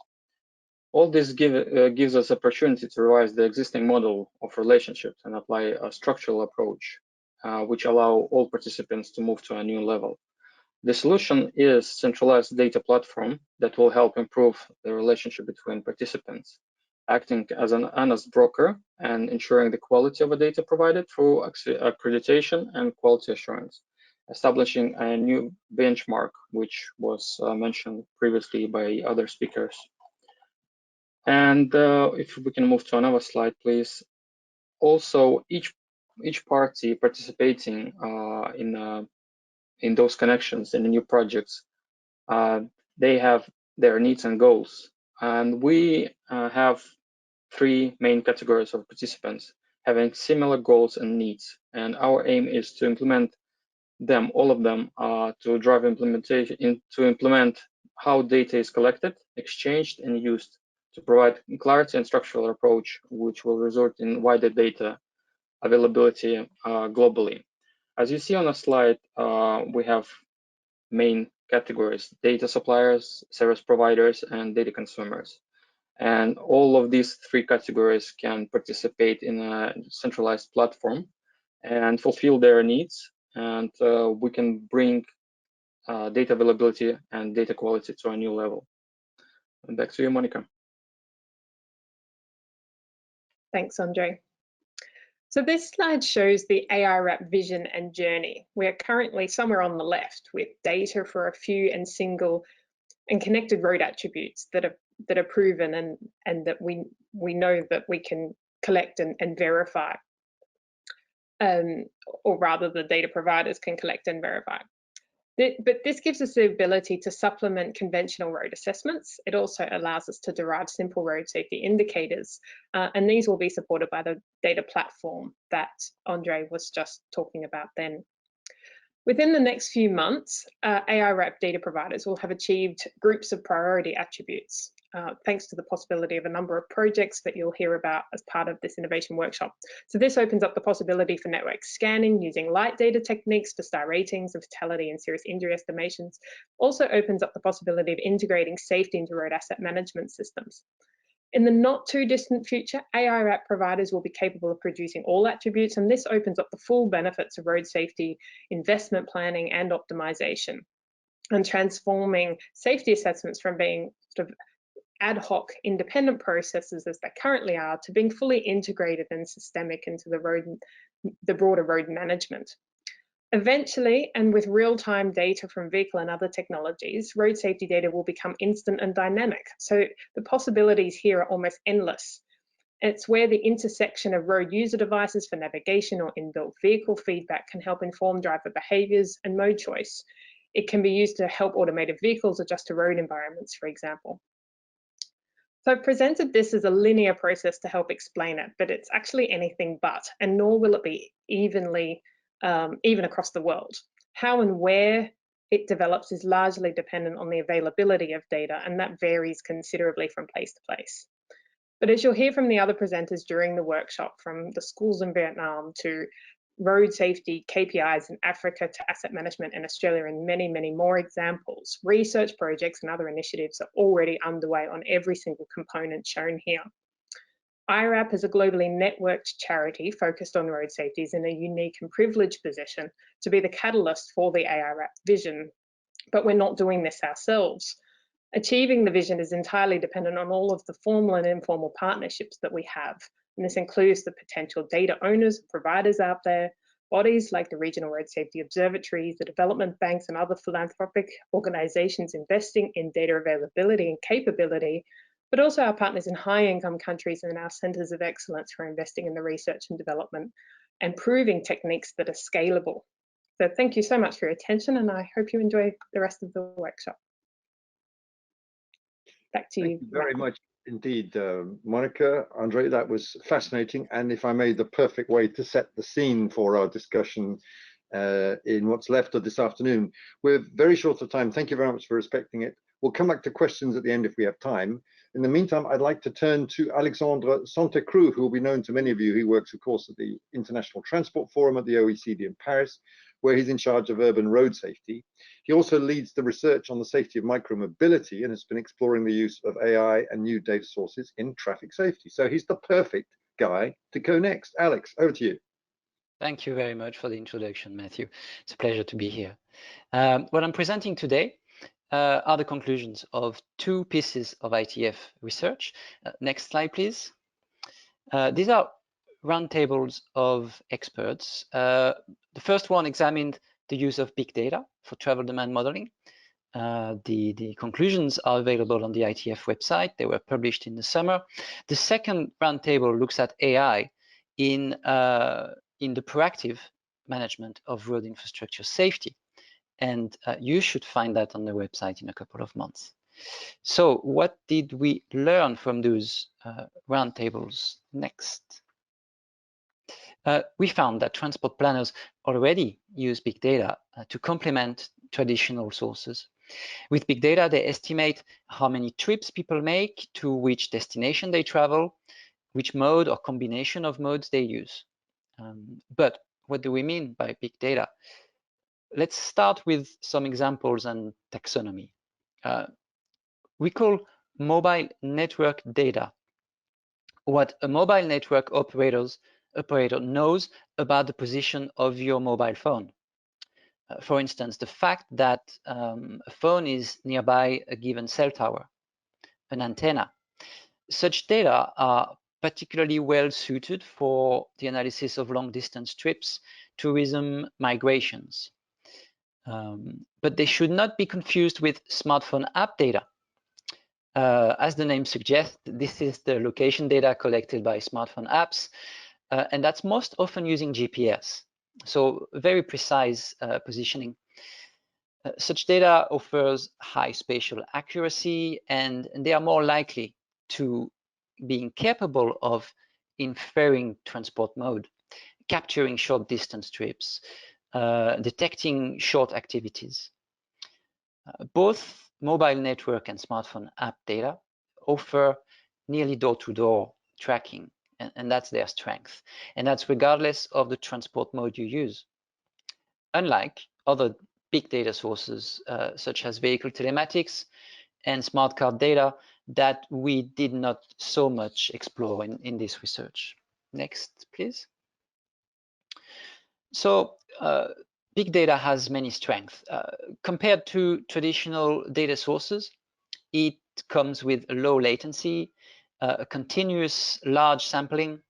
All this gives us opportunity to revise the existing model of relationships and apply a structural approach, which allow all participants to move to a new level. The solution is centralized data platform that will help improve the relationship between participants, acting as an honest broker and ensuring the quality of the data provided through accreditation and quality assurance, establishing a new benchmark, which was mentioned previously by other speakers. And if we can move to another slide, please. Also, each party participating in those connections in the new projects, they have their needs and goals. And we have 3 main categories of participants having similar goals and needs. And our aim is to implement them, all of them, to drive implementation, to implement how data is collected, exchanged, and used to provide clarity and structural approach, which will result in wider data availability globally. As you see on the slide, we have main categories: data suppliers, service providers, and data consumers. And all of these 3 categories can participate in a centralized platform and fulfill their needs. And we can bring data availability and data quality to a new level. And back to you, Monica. Thanks, Andre. So this slide shows the ARAP vision and journey. We are currently somewhere on the left with data for a few and single and connected road attributes that are proven and that we know that we can collect and verify, or rather the data providers can collect and verify. But this gives us the ability to supplement conventional road assessments. It also allows us to derive simple road safety indicators, and these will be supported by the data platform that Andre was just talking about then. Within the next few months, ARAP data providers will have achieved groups of priority attributes, thanks to the possibility of a number of projects that you'll hear about as part of this innovation workshop. So this opens up the possibility for network scanning using light data techniques for star ratings and fatality and serious injury estimations. Also opens up the possibility of integrating safety into road asset management systems. In the not too distant future, ARAP providers will be capable of producing all attributes, and this opens up the full benefits of road safety investment planning and optimization, and transforming safety assessments from being sort of ad hoc independent processes as they currently are to being fully integrated and systemic into the broader road management. Eventually, and with real-time data from vehicle and other technologies, road safety data will become instant and dynamic. So the possibilities here are almost endless. It's where the intersection of road user devices for navigation or inbuilt vehicle feedback can help inform driver behaviors and mode choice. It can be used to help automated vehicles adjust to road environments, for example. So I've presented this as a linear process to help explain it, but it's actually anything but, and nor will it be even across the world. How and where it develops is largely dependent on the availability of data, and that varies considerably from place to place. But as you'll hear from the other presenters during the workshop, from the schools in Vietnam to road safety KPIs in Africa to asset management in Australia and many, many more examples, research projects and other initiatives are already underway on every single component shown here. iRAP is a globally networked charity focused on road safety is in a unique and privileged position to be the catalyst for the ARAP vision, but we're not doing this ourselves. Achieving the vision is entirely dependent on all of the formal and informal partnerships that we have, and this includes the potential data owners, providers out there, bodies like the Regional Road Safety Observatories, the development banks and other philanthropic organisations investing in data availability and capability, but also our partners in high-income countries and our centres of excellence for investing in the research and development and proving techniques that are scalable. So thank you so much for your attention, and I hope you enjoy the rest of the workshop. Back to you. Thank you very much indeed, Monica, Andre. That was fascinating, and if I may, the perfect way to set the scene for our discussion in what's left of this afternoon. We're very short of time. Thank you very much for respecting it. We'll come back to questions at the end if we have time. In the meantime, I'd like to turn to Alexandre Santecruz, who will be known to many of you. He works, of course, at the International Transport Forum at the OECD in Paris, where he's in charge of urban road safety. He also leads the research on the safety of micromobility and has been exploring the use of AI and new data sources in traffic safety. So he's the perfect guy to go next. Alex, over to you. Thank you very much for the introduction, Matthew. It's a pleasure to be here. What I'm presenting today are the conclusions of 2 pieces of ITF research. Next slide, please. These are roundtables of experts. The first one examined the use of big data for travel demand modeling. The conclusions are available on the ITF website. They were published in the summer. The second roundtable looks at AI in the proactive management of road infrastructure safety. And you should find that on the website in a couple of months. So what did we learn from those roundtables? Next. We found that transport planners already use big data to complement traditional sources. With big data, they estimate how many trips people make, to which destination they travel, which mode or combination of modes they use. But what do we mean by big data? Let's start with some examples and taxonomy. We call mobile network data what a mobile network operator knows about the position of your mobile phone. For instance, the fact that a phone is nearby a given cell tower, an antenna. Such data are particularly well suited for the analysis of long distance trips, tourism, migrations. But they should not be confused with smartphone app data. As the name suggests, this is the location data collected by smartphone apps, and that's most often using GPS. So very precise positioning. Such data offers high spatial accuracy, and they are more likely to being capable of inferring transport mode, capturing short distance trips, detecting short activities. Both mobile network and smartphone app data offer nearly door-to-door tracking, and that's their strength. And that's regardless of the transport mode you use. Unlike other big data sources, such as vehicle telematics and smart card data that we did not so much explore in this research. Next, please. So big data has many strengths. Compared to traditional data sources, it comes with a low latency, a continuous large sampling.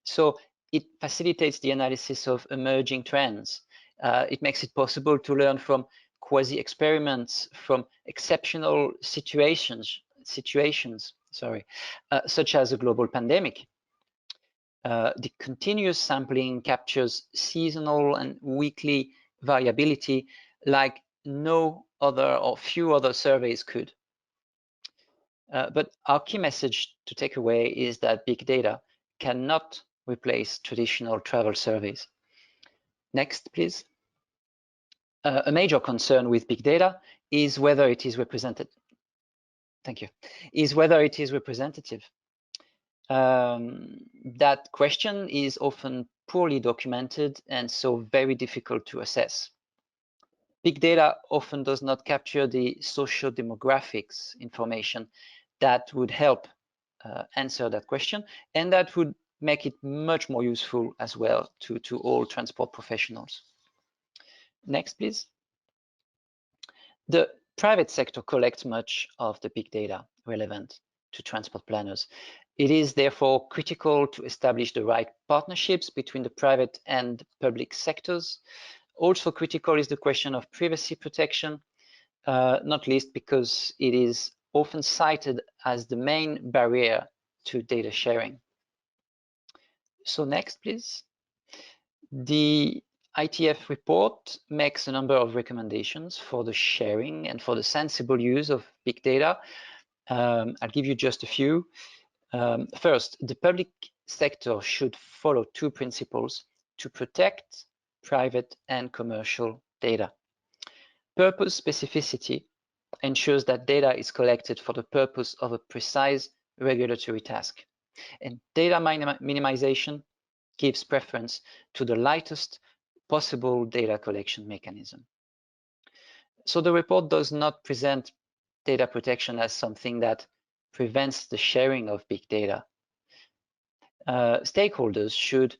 So it facilitates the analysis of emerging trends. It makes it possible to learn from quasi-experiments, from exceptional situations, such as a global pandemic. The continuous sampling captures seasonal and weekly variability like no other or few other surveys could. But our key message to take away is that big data cannot replace traditional travel surveys. Next, please. A major concern with big data is whether it is represented. Thank you. Is whether it is representative. That question is often poorly documented and so very difficult to assess. Big data often does not capture the socio-demographics information that would help answer that question, and that would make it much more useful as well to all transport professionals. Next, please. The private sector collects much of the big data relevant to transport planners. It is therefore critical to establish the right partnerships between the private and public sectors. Also critical is the question of privacy protection, not least because it is often cited as the main barrier to data sharing. So next, please. The ITF report makes a number of recommendations for the sharing and for the sensible use of big data. I'll give you just a few. First, the public sector should follow two principles to protect private and commercial data. Purpose specificity ensures that data is collected for the purpose of a precise regulatory task. And data minimization gives preference to the lightest possible data collection mechanism. So the report does not present data protection as something that prevents the sharing of big data. Stakeholders should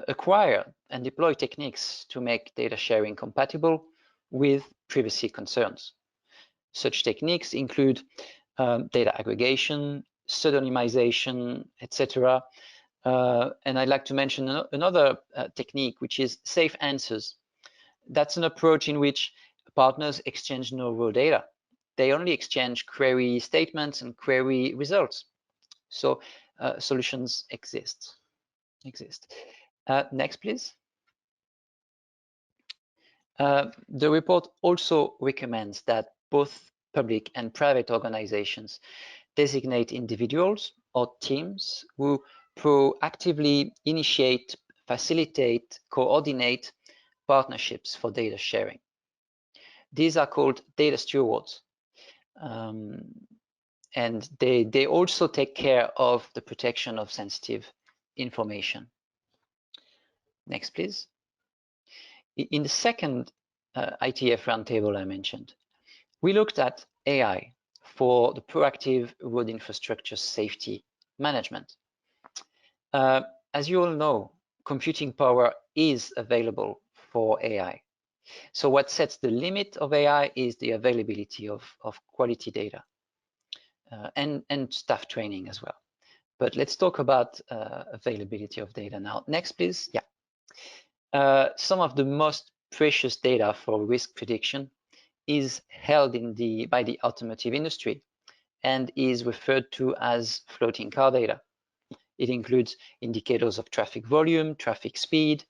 acquire and deploy techniques to make data sharing compatible with privacy concerns. Such techniques include data aggregation, pseudonymization, etc. And I'd like to mention another technique, which is safe answers. That's an approach in which partners exchange no raw data. They only exchange query statements and query results. So solutions exist. exist. Next, please. The report also recommends that both public and private organizations designate individuals or teams who proactively initiate, facilitate, coordinate partnerships for data sharing. These are called data stewards. And they also take care of the protection of sensitive information. Next, please. In the second ITF roundtable I mentioned, we looked at AI for the proactive road infrastructure safety management. As you all know, computing power is available for AI. So what sets the limit of AI is the availability of quality data and staff training as well. But let's talk about availability of data now. Next, please. Yeah. Some of the most precious data for risk prediction is held by the automotive industry and is referred to as floating car data. It includes indicators of traffic volume, traffic speed,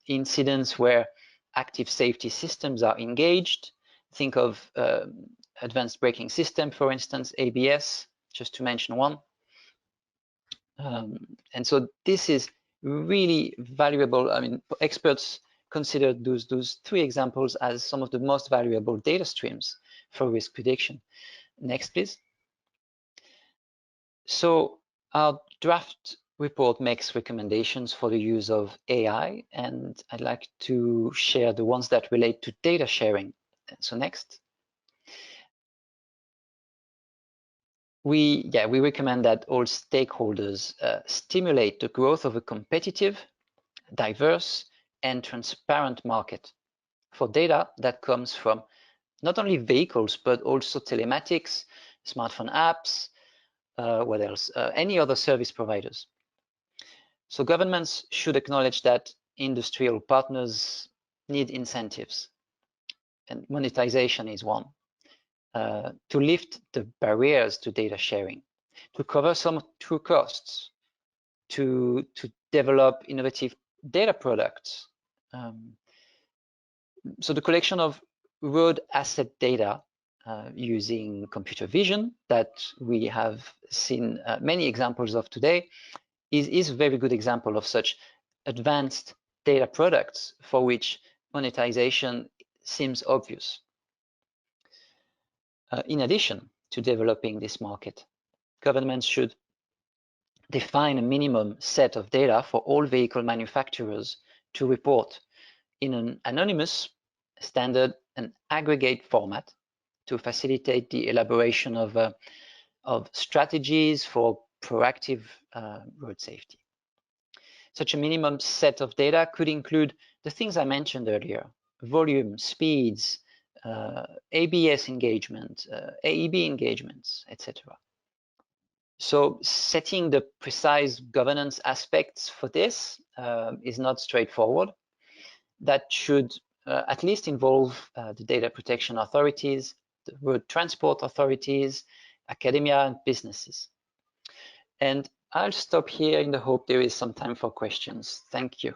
incidents where active safety systems are engaged. Think of advanced braking system, for instance, ABS, just to mention one. And so this is really valuable. I mean, experts consider those three examples as some of the most valuable data streams for risk prediction. Next, please. So our draft report makes recommendations for the use of AI, and I'd like to share the ones that relate to data sharing. So next. We recommend that all stakeholders stimulate the growth of a competitive, diverse, and transparent market for data that comes from not only vehicles, but also telematics, smartphone apps, what else? Any other service providers. So governments should acknowledge that industrial partners need incentives, and monetization is one, to lift the barriers to data sharing, to cover some true costs, to develop innovative data products. So the collection of road asset data using computer vision that we have seen many examples of today is a very good example of such advanced data products for which monetization seems obvious. In addition to developing this market, governments should define a minimum set of data for all vehicle manufacturers to report in an anonymous, standard, and aggregate format to facilitate the elaboration of strategies for proactive road safety. Such a minimum set of data could include the things I mentioned earlier: volume, speeds, ABS engagement, AEB engagements, etc. So setting the precise governance aspects for this is not straightforward. That should at least involve the data protection authorities, the road transport authorities, academia, and businesses. And I'll stop here in the hope there is some time for questions. Thank you.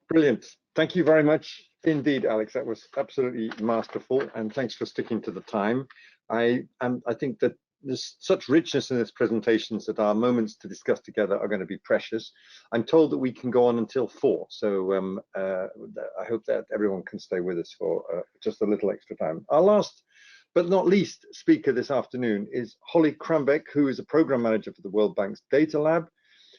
Brilliant. Thank you very much indeed, Alex. That was absolutely masterful, and thanks for sticking to the time. I think that there's such richness in this presentations that our moments to discuss together are going to be precious. I'm told that we can go on until 4, so I hope that everyone can stay with us for just a little extra time. Our last but not least speaker this afternoon is Holly Krambeck, who is a program manager for the World Bank's Data Lab.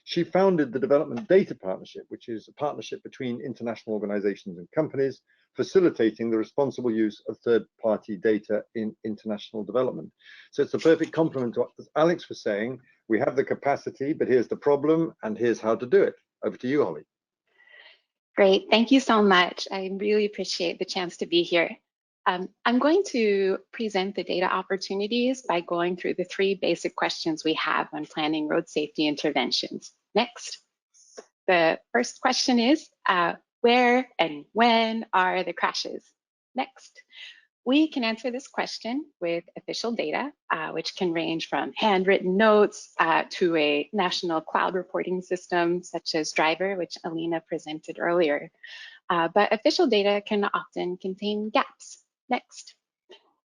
She founded the Development Data Partnership, which is a partnership between international organizations and companies, facilitating the responsible use of third-party data in international development. So it's a perfect complement to what Alex was saying. We have the capacity, but here's the problem, and here's how to do it. Over to you, Holly. Great, thank you so much. I really appreciate the chance to be here. I'm going to present the data opportunities by going through the 3 basic questions we have when planning road safety interventions. Next. The first question is, where and when are the crashes? Next. We can answer this question with official data, which can range from handwritten notes to a national cloud reporting system such as Driver, which Alina presented earlier. But official data can often contain gaps. Next.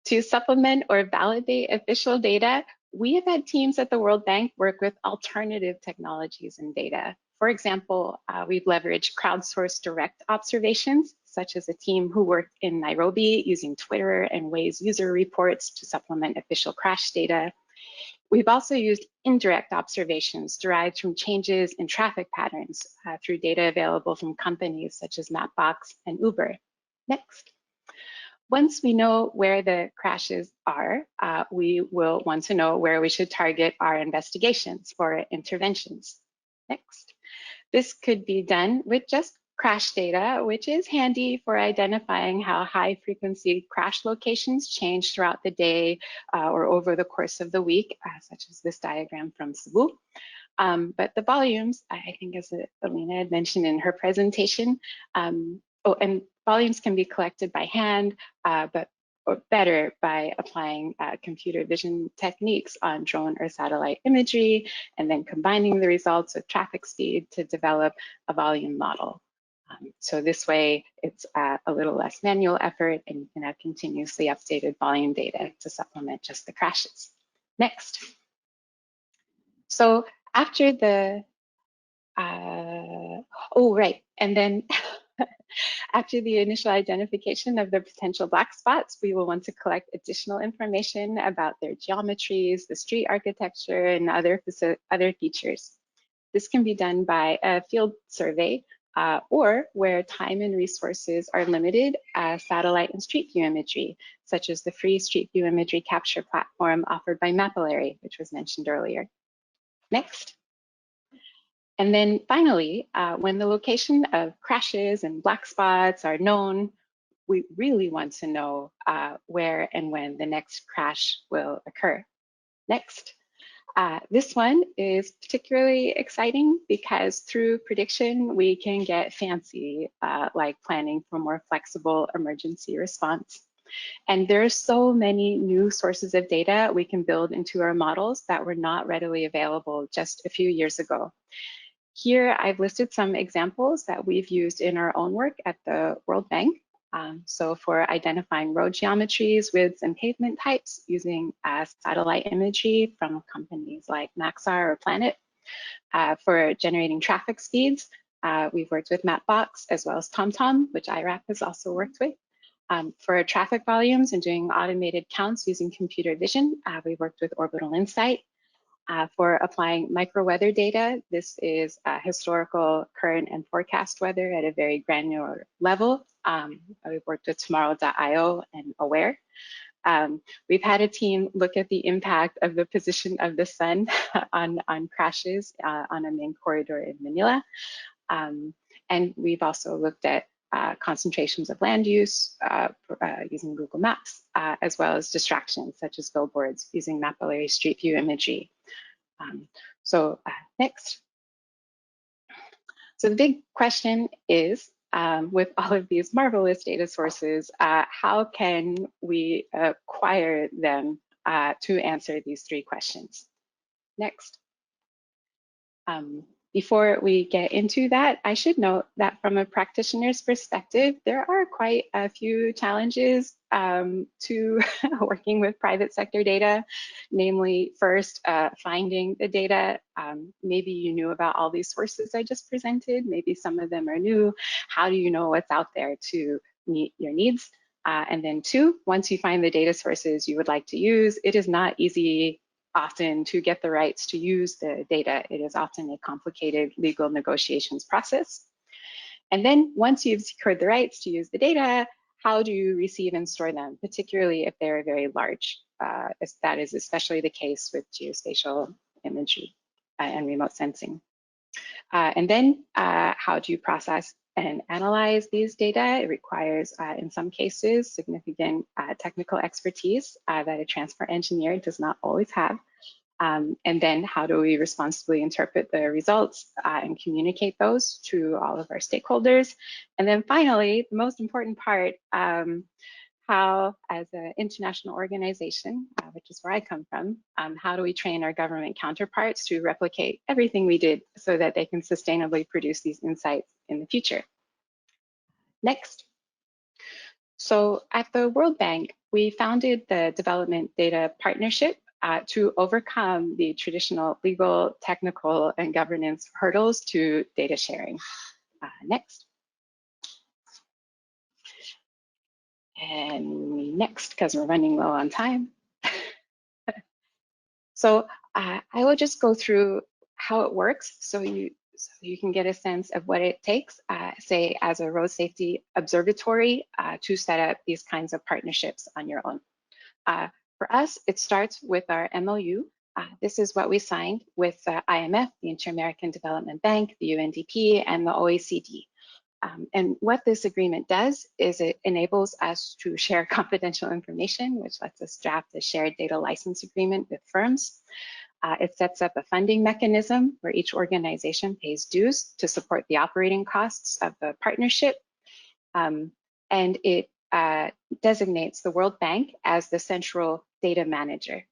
To supplement or validate official data, we have had teams at the World Bank work with alternative technologies and data. For example, we've leveraged crowdsourced direct observations, such as a team who worked in Nairobi using Twitter and Waze user reports to supplement official crash data. We've also used indirect observations derived from changes in traffic patterns through data available from companies such as Mapbox and Uber. Next. Once we know where the crashes are, we will want to know where we should target our investigations for interventions. Next. This could be done with just crash data, which is handy for identifying how high frequency crash locations change throughout the day or over the course of the week, such as this diagram from Cebu. But the volumes, I think as Alina had mentioned in her presentation, and volumes can be collected by hand, or better by applying computer vision techniques on drone or satellite imagery, and then combining the results with traffic speed to develop a volume model. So this way, it's a little less manual effort, and you can have continuously updated volume data to supplement just the crashes. Next. So after the, and then after the initial identification of the potential black spots, we will want to collect additional information about their geometries, the street architecture, and other features. This can be done by a field survey or where time and resources are limited, satellite and street view imagery, such as the free street view imagery capture platform offered by Mapillary, which was mentioned earlier. Next. And then finally, when the location of crashes and black spots are known, we really want to know where and when the next crash will occur. Next. This one is particularly exciting because through prediction, we can get fancy, like planning for more flexible emergency response. And there are so many new sources of data we can build into our models that were not readily available just a few years ago. Here, I've listed some examples that we've used in our own work at the World Bank. So for identifying road geometries, widths, and pavement types using satellite imagery from companies like Maxar or Planet. For generating traffic speeds, we've worked with Mapbox as well as TomTom, which iRAP has also worked with. For traffic volumes and doing automated counts using computer vision, we worked with Orbital Insight. For applying micro-weather data, this is historical, current, and forecast weather at a very granular level. We've worked with Tomorrow.io and Aware. We've had a team look at the impact of the position of the sun on crashes on a main corridor in Manila. And we've also looked at concentrations of land use using Google Maps, as well as distractions such as billboards using Mapillary Street View imagery. Next. So the big question is, with all of these marvelous data sources, how can we acquire them to answer these three questions? Next. Before we get into that, I should note that from a practitioner's perspective, there are quite a few challenges to working with private sector data, namely first, finding the data. Maybe you knew about all these sources I just presented, maybe some of them are new. How do you know what's out there to meet your needs? And then two, once you find the data sources you would like to use, it is not easy often to get the rights to use the data. It is often a complicated legal negotiations process. And then once you've secured the rights to use the data, how do you receive and store them, particularly if they're very large? That is especially the case with geospatial imagery and remote sensing. And then how do you process and analyze these data? It requires, in some cases, significant technical expertise that a transfer engineer does not always have. And then how do we responsibly interpret the results and communicate those to all of our stakeholders? And then finally, the most important part, how how, as an international organization, which is where I come from, how do we train our government counterparts to replicate everything we did so that they can sustainably produce these insights in the future? Next. So at the World Bank, we founded the Development Data Partnership to overcome the traditional legal, technical, and governance hurdles to data sharing. Next. And next, because we're running low on time. So I will just go through how it works so you can get a sense of what it takes, say, as a road safety observatory to set up these kinds of partnerships on your own. For us, it starts with our MOU. This is what we signed with IMF, the Inter-American Development Bank, the UNDP, and the OECD. And what this agreement does is it enables us to share confidential information, which lets us draft a shared data license agreement with firms. It sets up a funding mechanism where each organization pays dues to support the operating costs of the partnership. And it designates the World Bank as the central data manager.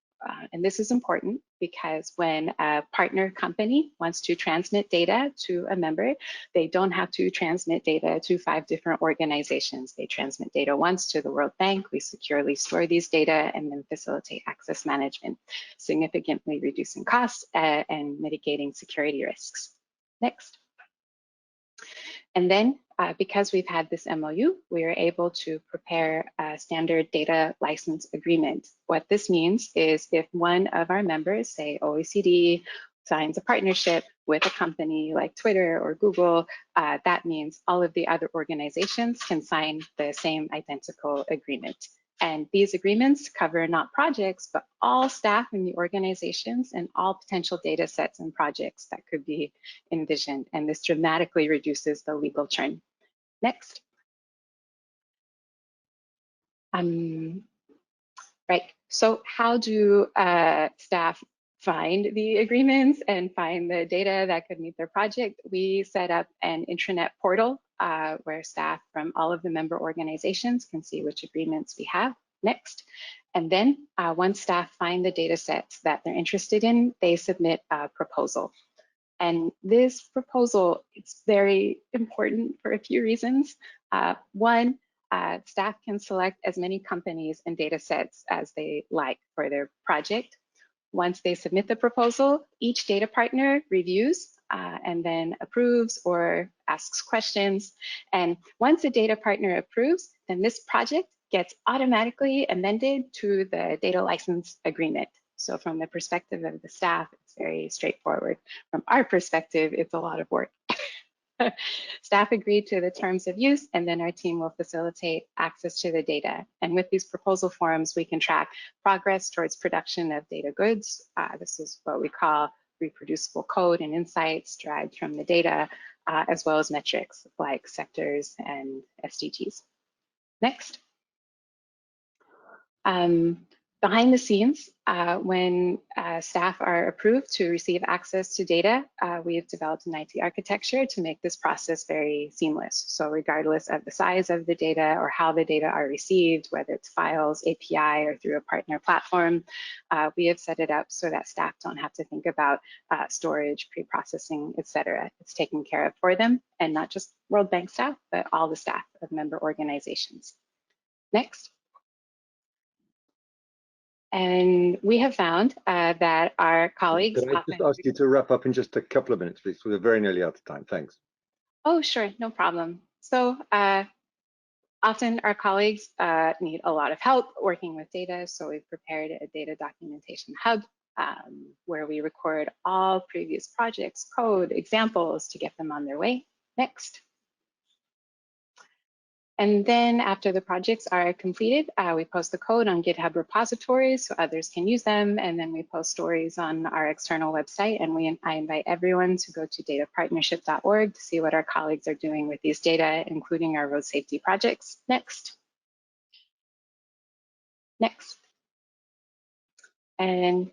And this is important because when a partner company wants to transmit data to a member, they don't have to transmit data to 5 different organizations. They transmit data once to the World Bank. We securely store these data and then facilitate access management, significantly reducing costs and mitigating security risks. Next. And then because we've had this MOU, we are able to prepare a standard data license agreement. What this means is if one of our members, say OECD, signs a partnership with a company like Twitter or Google, that means all of the other organizations can sign the same identical agreement. And these agreements cover not projects, but all staff in the organizations and all potential data sets and projects that could be envisioned. And this dramatically reduces the legal churn. Next. Right, so how do staff find the agreements and find the data that could meet their project? We set up an intranet portal where staff from all of the member organizations can see which agreements we have. Next. And then once staff find the data sets that they're interested in, they submit a proposal. And this proposal is very important for a few reasons. One, staff can select as many companies and data sets as they like for their project. Once they submit the proposal, each data partner reviews and then approves or asks questions. And once a data partner approves, then this project gets automatically amended to the data license agreement. So from the perspective of the staff, it's very straightforward. From our perspective, it's a lot of work. Staff agreed to the terms of use, and then our team will facilitate access to the data. And with these proposal forms, we can track progress towards production of data goods. This is what we call reproducible code and insights derived from the data, as well as metrics like sectors and SDGs. Next. Behind the scenes, when staff are approved to receive access to data, we have developed an IT architecture to make this process very seamless. So regardless of the size of the data or how the data are received, whether it's files, API, or through a partner platform, we have set it up so that staff don't have to think about storage, pre-processing, etc. It's taken care of for them, and not just World Bank staff, but all the staff of member organizations. Next. And we have found that our colleagues Could I just ask you to wrap up in just a couple of minutes, please? We're very nearly out of time. Thanks. Oh, sure, no problem. So often our colleagues need a lot of help working with data. So we've prepared a data documentation hub where we record all previous projects, code, examples to get them on their way. Next. And then after the projects are completed, we post the code on GitHub repositories so others can use them. And then we post stories on our external website. And I invite everyone to go to datapartnership.org to see what our colleagues are doing with these data, including our road safety projects. Next. Next. And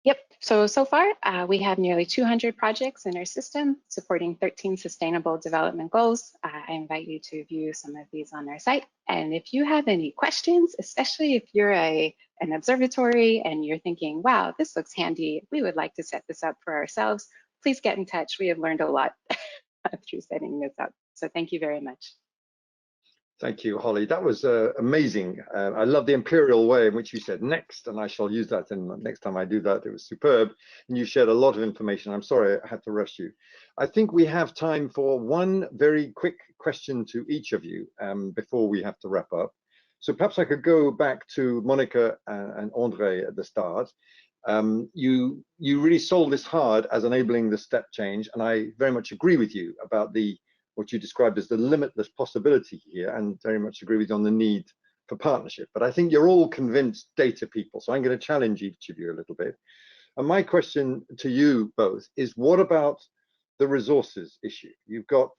Yep, so far we have nearly 200 projects in our system supporting 13 sustainable development goals. I invite you to view some of these on our site. And if you have any questions, especially if you're an observatory and you're thinking, wow, this looks handy, we would like to set this up for ourselves, please get in touch. We have learned a lot through setting this up. So thank you very much. Thank you, Holly. That was amazing. I love the imperial way in which you said next, and I shall use that. And next time I do that, it was superb. And you shared a lot of information. I'm sorry I had to rush you. I think we have time for one very quick question to each of you before we have to wrap up. So perhaps I could go back to Monica and Andre at the start. You really sold this hard as enabling the step change, and I very much agree with you about what you described as the limitless possibility here, and very much agree with you on the need for partnership. But I think you're all convinced data people, so I'm going to challenge each of you a little bit. And my question to you both is, what about the resources issue? You've got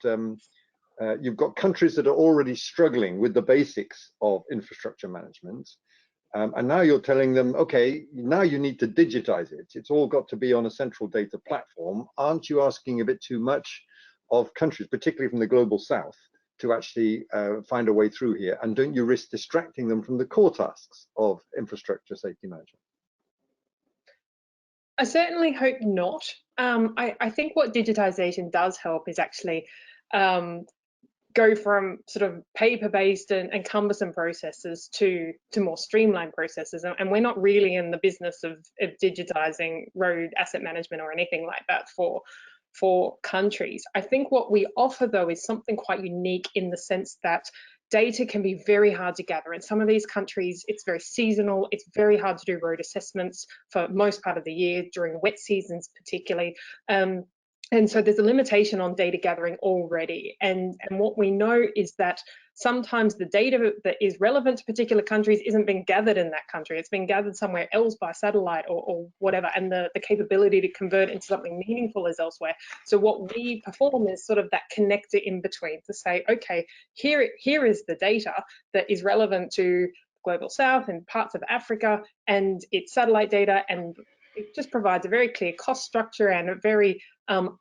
countries that are already struggling with the basics of infrastructure management, and now you're telling them, okay, now you need to digitize it. It's all got to be on a central data platform. Aren't you asking a bit too much of countries, particularly from the global south, to actually find a way through here? And don't you risk distracting them from the core tasks of infrastructure safety management? I certainly hope not. I think what digitization does help is actually go from sort of paper-based and cumbersome processes to more streamlined processes. And we're not really in the business of digitizing road asset management or anything like that for countries. I think what we offer, though, is something quite unique in the sense that data can be very hard to gather. In some of these countries, it's very seasonal. It's very hard to do road assessments for most part of the year, during wet seasons particularly. And so there's a limitation on data gathering already. And what we know is that sometimes the data that is relevant to particular countries isn't being gathered in that country. It's being gathered somewhere else by satellite or whatever, and the capability to convert into something meaningful is elsewhere. So what we perform is sort of that connector in between to say, okay, here is the data that is relevant to Global South and parts of Africa, and it's satellite data, and it just provides a very clear cost structure and a very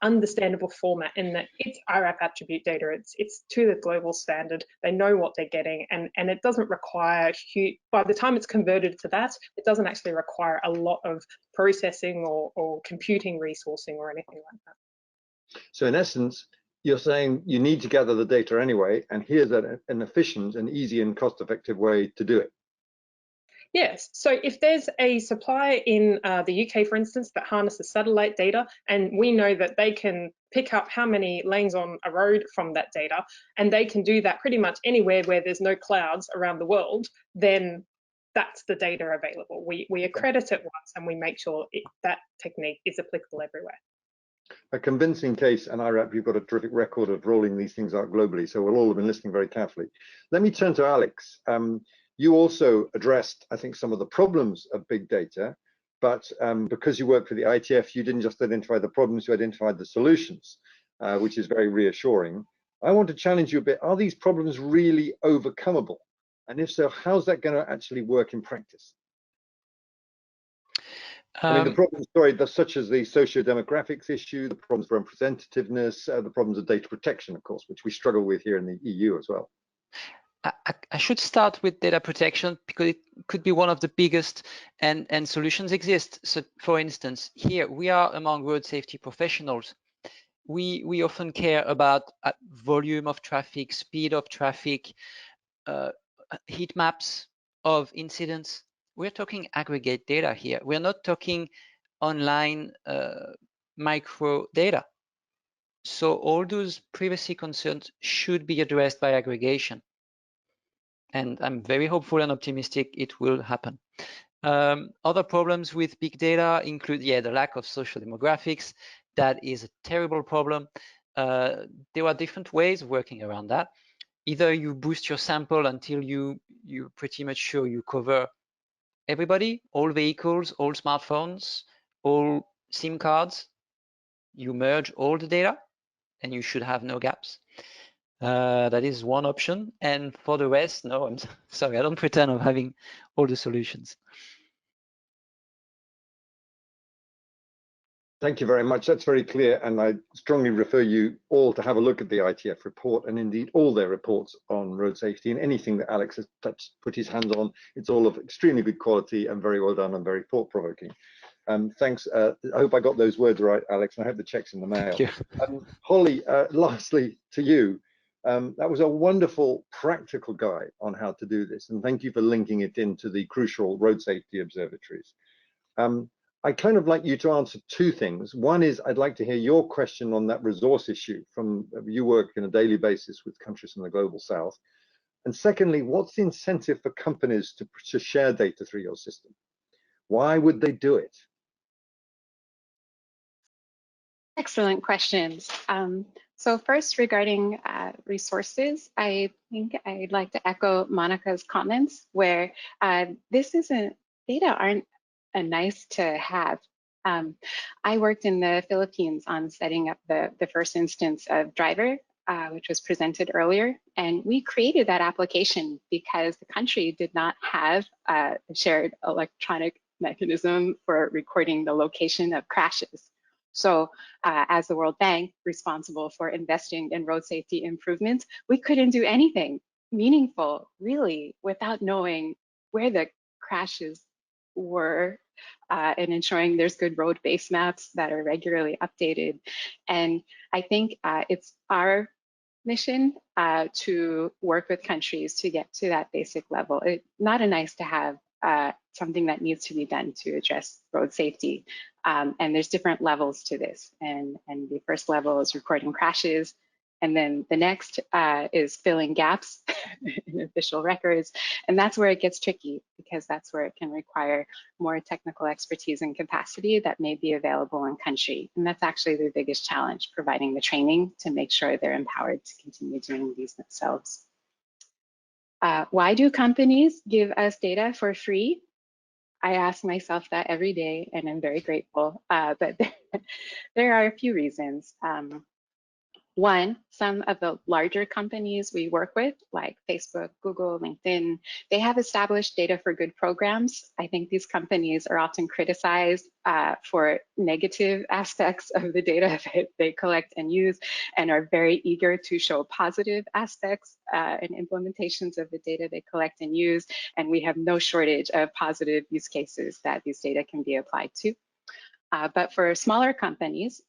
understandable format in that it's iRAP attribute data. It's to the global standard. They know what they're getting, and it doesn't require huge, by the time it's converted to that, it doesn't actually require a lot of processing or computing resourcing or anything like that. So in essence, you're saying you need to gather the data anyway, and here's an efficient and easy and cost-effective way to do it. Yes, so if there's a supplier in the UK, for instance, that harnesses satellite data, and we know that they can pick up how many lanes on a road from that data, and they can do that pretty much anywhere where there's no clouds around the world, then that's the data available. We accredit it once, and we make sure that technique is applicable everywhere. A convincing case, and iRAP, you've got a terrific record of rolling these things out globally, so we'll all have been listening very carefully. Let me turn to Alex. You also addressed, I think, some of the problems of big data, but because you work for the ITF, you didn't just identify the problems, you identified the solutions, which is very reassuring. I want to challenge you a bit. Are these problems really overcomable? And if so, how's that going to actually work in practice? I mean, the problems, such as the socio-demographics issue, the problems of representativeness, the problems of data protection, of course, which we struggle with here in the EU as well. I should start with data protection because it could be one of the biggest and solutions exist. So for instance, here we are among road safety professionals. We often care about volume of traffic, speed of traffic, heat maps of incidents. We're talking aggregate data here. We're not talking online micro data. So all those privacy concerns should be addressed by aggregation. And I'm very hopeful and optimistic it will happen. Other problems with big data include, the lack of social demographics. That is a terrible problem. There are different ways of working around that. Either you boost your sample until you're pretty much sure you cover everybody, all vehicles, all smartphones, all SIM cards. You merge all the data and you should have no gaps. That is one option, and for the rest, no, I'm sorry, I don't pretend of having all the solutions. Thank you very much. That's very clear, and I strongly refer you all to have a look at the ITF report, and indeed all their reports on road safety, and anything that Alex has put his hands on. It's all of extremely good quality and very well done and very thought-provoking. Thanks. I hope I got those words right, Alex, and I hope the check's in the mail. Holly, lastly to you. That was a wonderful practical guide on how to do this, and thank you for linking it into the crucial road safety observatories. I'd kind of like you to answer two things. One is I'd like to hear your question on that resource issue from you work on a daily basis with countries from the global south. And secondly, what's the incentive for companies to share data through your system? Why would they do it? Excellent questions. So first, regarding resources, I think I'd like to echo Monica's comments where data aren't a nice to have. I worked in the Philippines on setting up the first instance of Driver, which was presented earlier. And we created that application because the country did not have a shared electronic mechanism for recording the location of crashes. So as the World Bank responsible for investing in road safety improvements, we couldn't do anything meaningful really without knowing where the crashes were and ensuring there's good road base maps that are regularly updated. And I think it's our mission to work with countries to get to that basic level. It's not a nice to have, something that needs to be done to address road safety. And there's different levels to this. And the first level is recording crashes. And then the next is filling gaps in official records. And that's where it gets tricky because that's where it can require more technical expertise and capacity that may be available in country. And that's actually the biggest challenge, providing the training to make sure they're empowered to continue doing these themselves. Why do companies give us data for free? I ask myself that every day and I'm very grateful, but there are a few reasons. One, some of the larger companies we work with, like Facebook, Google, LinkedIn, they have established data for good programs. I think these companies are often criticized for negative aspects of the data that they collect and use, and are very eager to show positive aspects and implementations of the data they collect and use. And we have no shortage of positive use cases that these data can be applied to. But for smaller companies,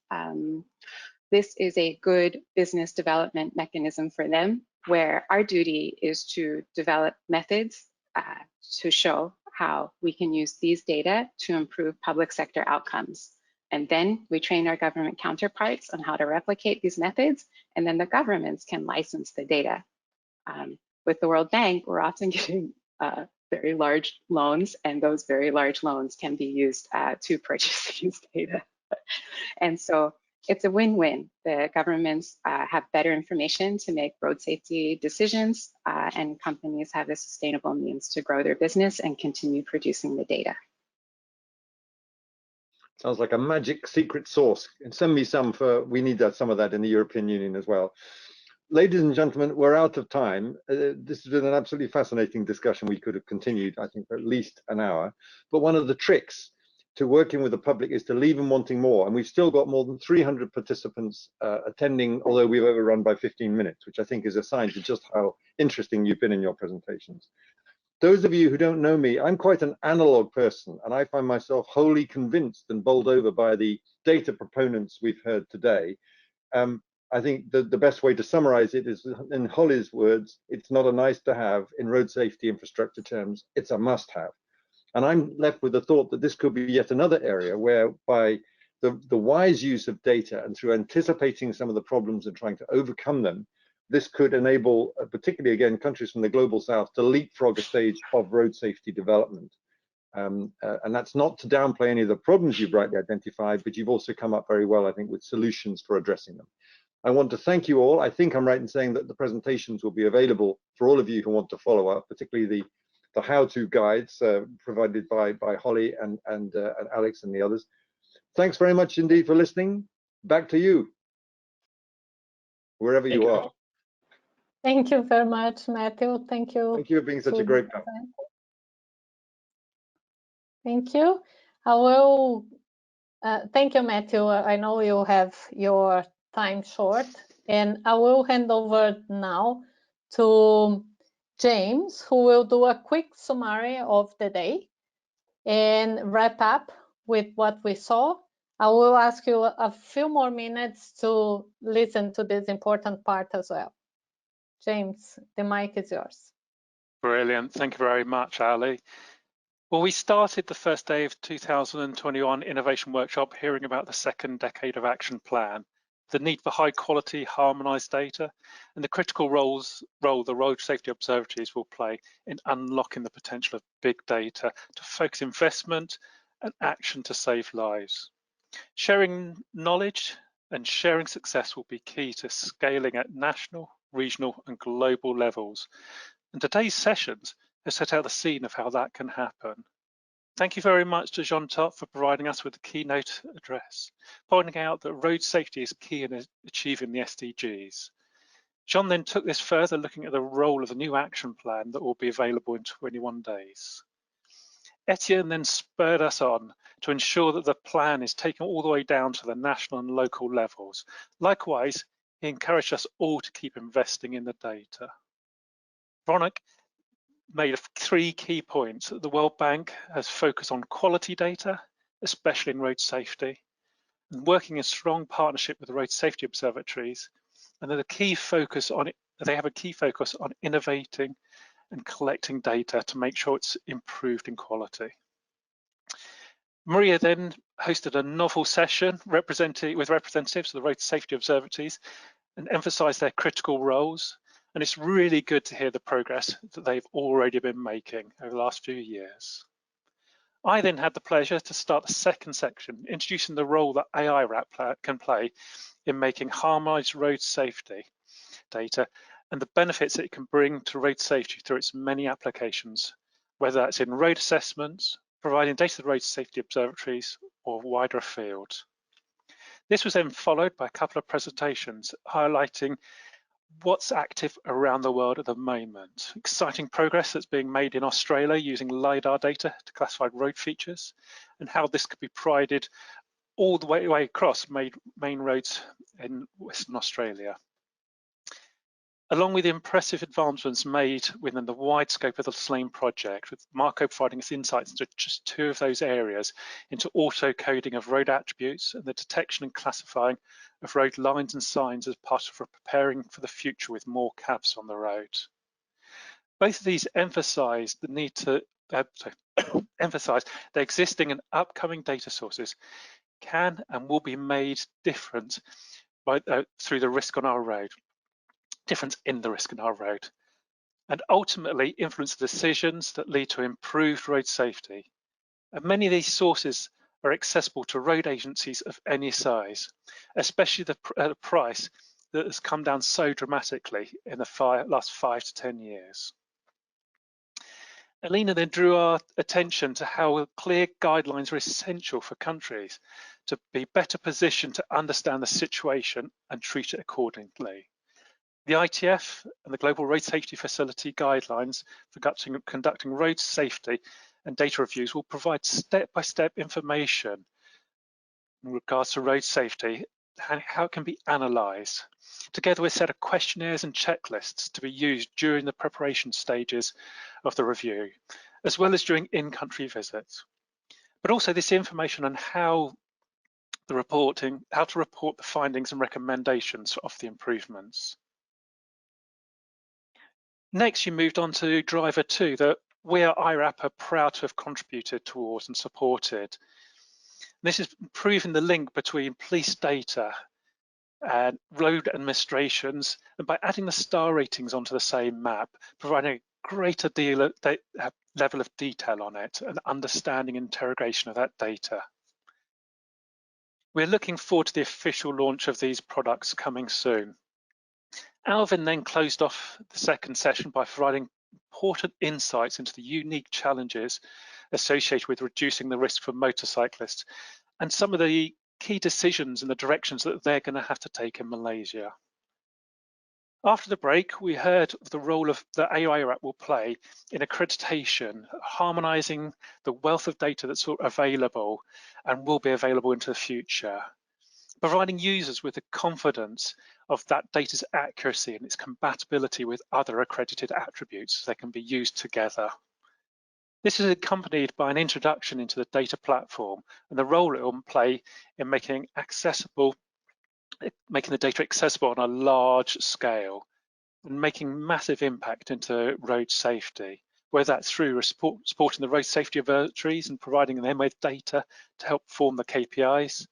this is a good business development mechanism for them, where our duty is to develop methods to show how we can use these data to improve public sector outcomes. And then we train our government counterparts on how to replicate these methods, and then the governments can license the data. With the World Bank, we're often getting very large loans, and those very large loans can be used to purchase these data. And so it's a win-win. The governments have better information to make road safety decisions, and companies have a sustainable means to grow their business and continue producing the data. Sounds like a magic secret sauce. And send me some we need some of that in the European Union as well. Ladies and gentlemen, we're out of time. This has been an absolutely fascinating discussion. We could have continued, I think, for at least an hour. But one of the tricks to working with the public is to leave them wanting more. And we've still got more than 300 participants attending, although we've overrun by 15 minutes, which I think is a sign to just how interesting you've been in your presentations. Those of you who don't know me, I'm quite an analog person, and I find myself wholly convinced and bowled over by the data proponents we've heard today. I think the best way to summarize it is, in Holly's words, it's not a nice to have in road safety infrastructure terms, it's a must have. And I'm left with the thought that this could be yet another area where by the wise use of data and through anticipating some of the problems and trying to overcome them, this could enable, particularly again, countries from the global south to leapfrog a stage of road safety development. And that's not to downplay any of the problems you've rightly identified, but you've also come up very well, I think, with solutions for addressing them. I want to thank you all. I think I'm right in saying that the presentations will be available for all of you who want to follow up, particularly the how-to guides provided by Holly and Alex and the others. Thanks very much indeed for listening. Back to you, wherever you are. Thank you very much, Matthew. Thank you. Thank you for being such a great guy. Thank you. I will Thank you, Matthew. I know you have your time short, and I will hand over now to James, who will do a quick summary of the day and wrap up with what we saw. I will ask you a few more minutes to listen to this important part as well. James, the mic is yours. Brilliant. Thank you very much, Ali. Well, we started the first day of 2021 Innovation Workshop hearing about the second decade of action plan, the need for high quality harmonized data, and the critical role the road safety observatories will play in unlocking the potential of big data to focus investment and action to save lives. Sharing knowledge and sharing success will be key to scaling at national, regional, and global levels. And today's sessions have set out the scene of how that can happen. Thank you very much to Jean Top for providing us with the keynote address, pointing out that road safety is key in achieving the SDGs. Jean then took this further, looking at the role of the new action plan that will be available in 21 days. Etienne then spurred us on to ensure that the plan is taken all the way down to the national and local levels. Likewise, he encouraged us all to keep investing in the data. Veronica made 3 key points. The World Bank has focused on quality data, especially in road safety, and working in strong partnership with the road safety observatories. And they have a key focus on innovating and collecting data to make sure it's improved in quality. Maria then hosted a novel session with representatives of the road safety observatories and emphasized their critical roles. And it's really good to hear the progress that they've already been making over the last few years. I then had the pleasure to start the second section, introducing the role that iRAP can play in making harmonized road safety data and the benefits it can bring to road safety through its many applications, whether that's in road assessments, providing data to the road safety observatories, or wider afield. This was then followed by a couple of presentations highlighting what's active around the world at the moment. Exciting progress that's being made in Australia using LiDAR data to classify road features, and how this could be provided all the way across main roads in Western Australia. Along with the impressive advancements made within the wide scope of the SLAME project, with Marco providing us insights into just 2 of those areas, into auto-coding of road attributes and the detection and classifying of road lines and signs as part of preparing for the future with more cabs on the road. Both of these emphasize the need to emphasize that existing and upcoming data sources can and will be made different through the risk on our road. Difference in the risk on our road, and ultimately influence the decisions that lead to improved road safety. And many of these sources are accessible to road agencies of any size, especially the price that has come down so dramatically in the last 5 to 10 years. Alina then drew our attention to how clear guidelines are essential for countries to be better positioned to understand the situation and treat it accordingly. The ITF and the Global Road Safety Facility guidelines for conducting road safety and data reviews will provide step-by-step information in regards to road safety and how it can be analysed, together with a set of questionnaires and checklists to be used during the preparation stages of the review, as well as during in-country visits. But also this information on how to report the findings and recommendations of the improvements. Next, you moved on to driver 2, that we at iRAP are proud to have contributed towards and supported. This is improving the link between police data and road administrations, and by adding the star ratings onto the same map, providing a greater level of detail on it and understanding and interrogation of that data. We're looking forward to the official launch of these products coming soon. Alvin then closed off the second session by providing important insights into the unique challenges associated with reducing the risk for motorcyclists and some of the key decisions and the directions that they're going to have to take in Malaysia. After the break, we heard of the role of the iRAP will play in accreditation, harmonizing the wealth of data that's available and will be available into the future, providing users with the confidence of that data's accuracy and its compatibility with other accredited attributes so they can be used together. This is accompanied by an introduction into the data platform and the role it will play in making the data accessible on a large scale and making massive impact into road safety, whether that's through supporting the road safety observatories and providing them with data to help form the KPIs,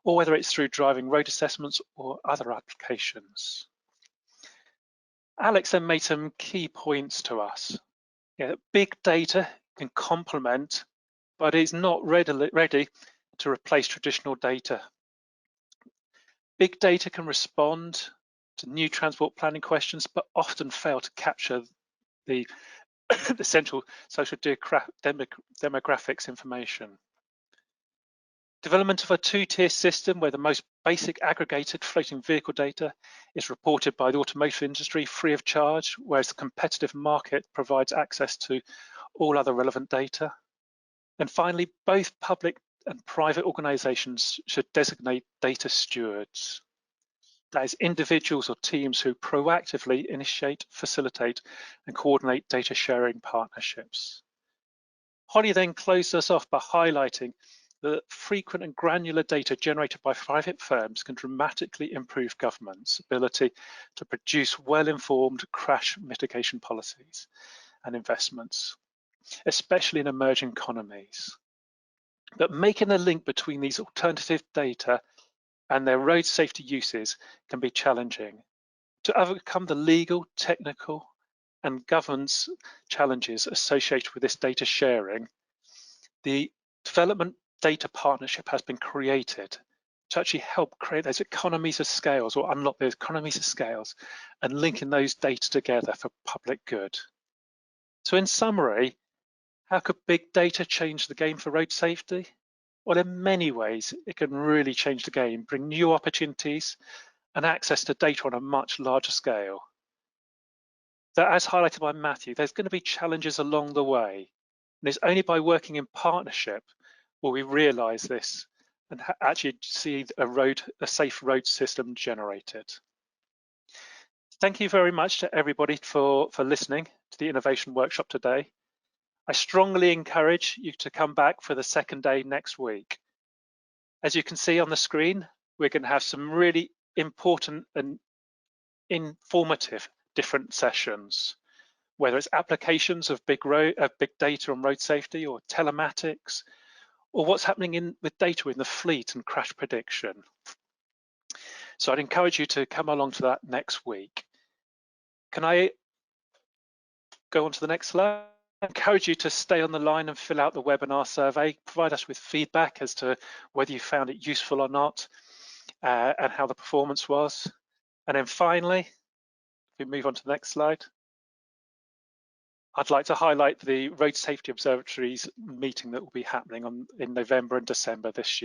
or whether it's through driving road assessments or other applications. Alex then made some key points to us. Big data can complement, but it's not ready to replace traditional data. Big data can respond to new transport planning questions, but often fail to capture the central social demographics information. Development of a two-tier system where the most basic aggregated floating vehicle data is reported by the automotive industry free of charge, whereas the competitive market provides access to all other relevant data. And finally, both public and private organizations should designate data stewards. That is individuals or teams who proactively initiate, facilitate, and coordinate data sharing partnerships. Holly then closed us off by highlighting that frequent and granular data generated by private firms can dramatically improve government's ability to produce well-informed crash mitigation policies and investments, especially in emerging economies. But making the link between these alternative data and their road safety uses can be challenging. To overcome the legal, technical, and governance challenges associated with this data sharing, the Development Data Partnership has been created to actually help create those economies of scales or unlock those economies of scales and linking those data together for public good. So in summary, how could big data change the game for road safety? Well, in many ways, it can really change the game, bring new opportunities and access to data on a much larger scale. But as highlighted by Matthew, there's going to be challenges along the way. And it's only by working in partnership will we realize this and actually see a safe road system generated. Thank you very much to everybody for listening to the innovation workshop today. I strongly encourage you to come back for the second day next week. As you can see on the screen, we're going to have some really important and informative different sessions, whether it's applications of big data on road safety or telematics, or what's happening with data in the fleet and crash prediction. So I'd encourage you to come along to that next week. Can I go on to the next slide? I encourage you to stay on the line and fill out the webinar survey, provide us with feedback as to whether you found it useful or not, and how the performance was. And then finally, if we move on to the next slide, I'd like to highlight the Road Safety Observatories meeting that will be happening in November and December this year.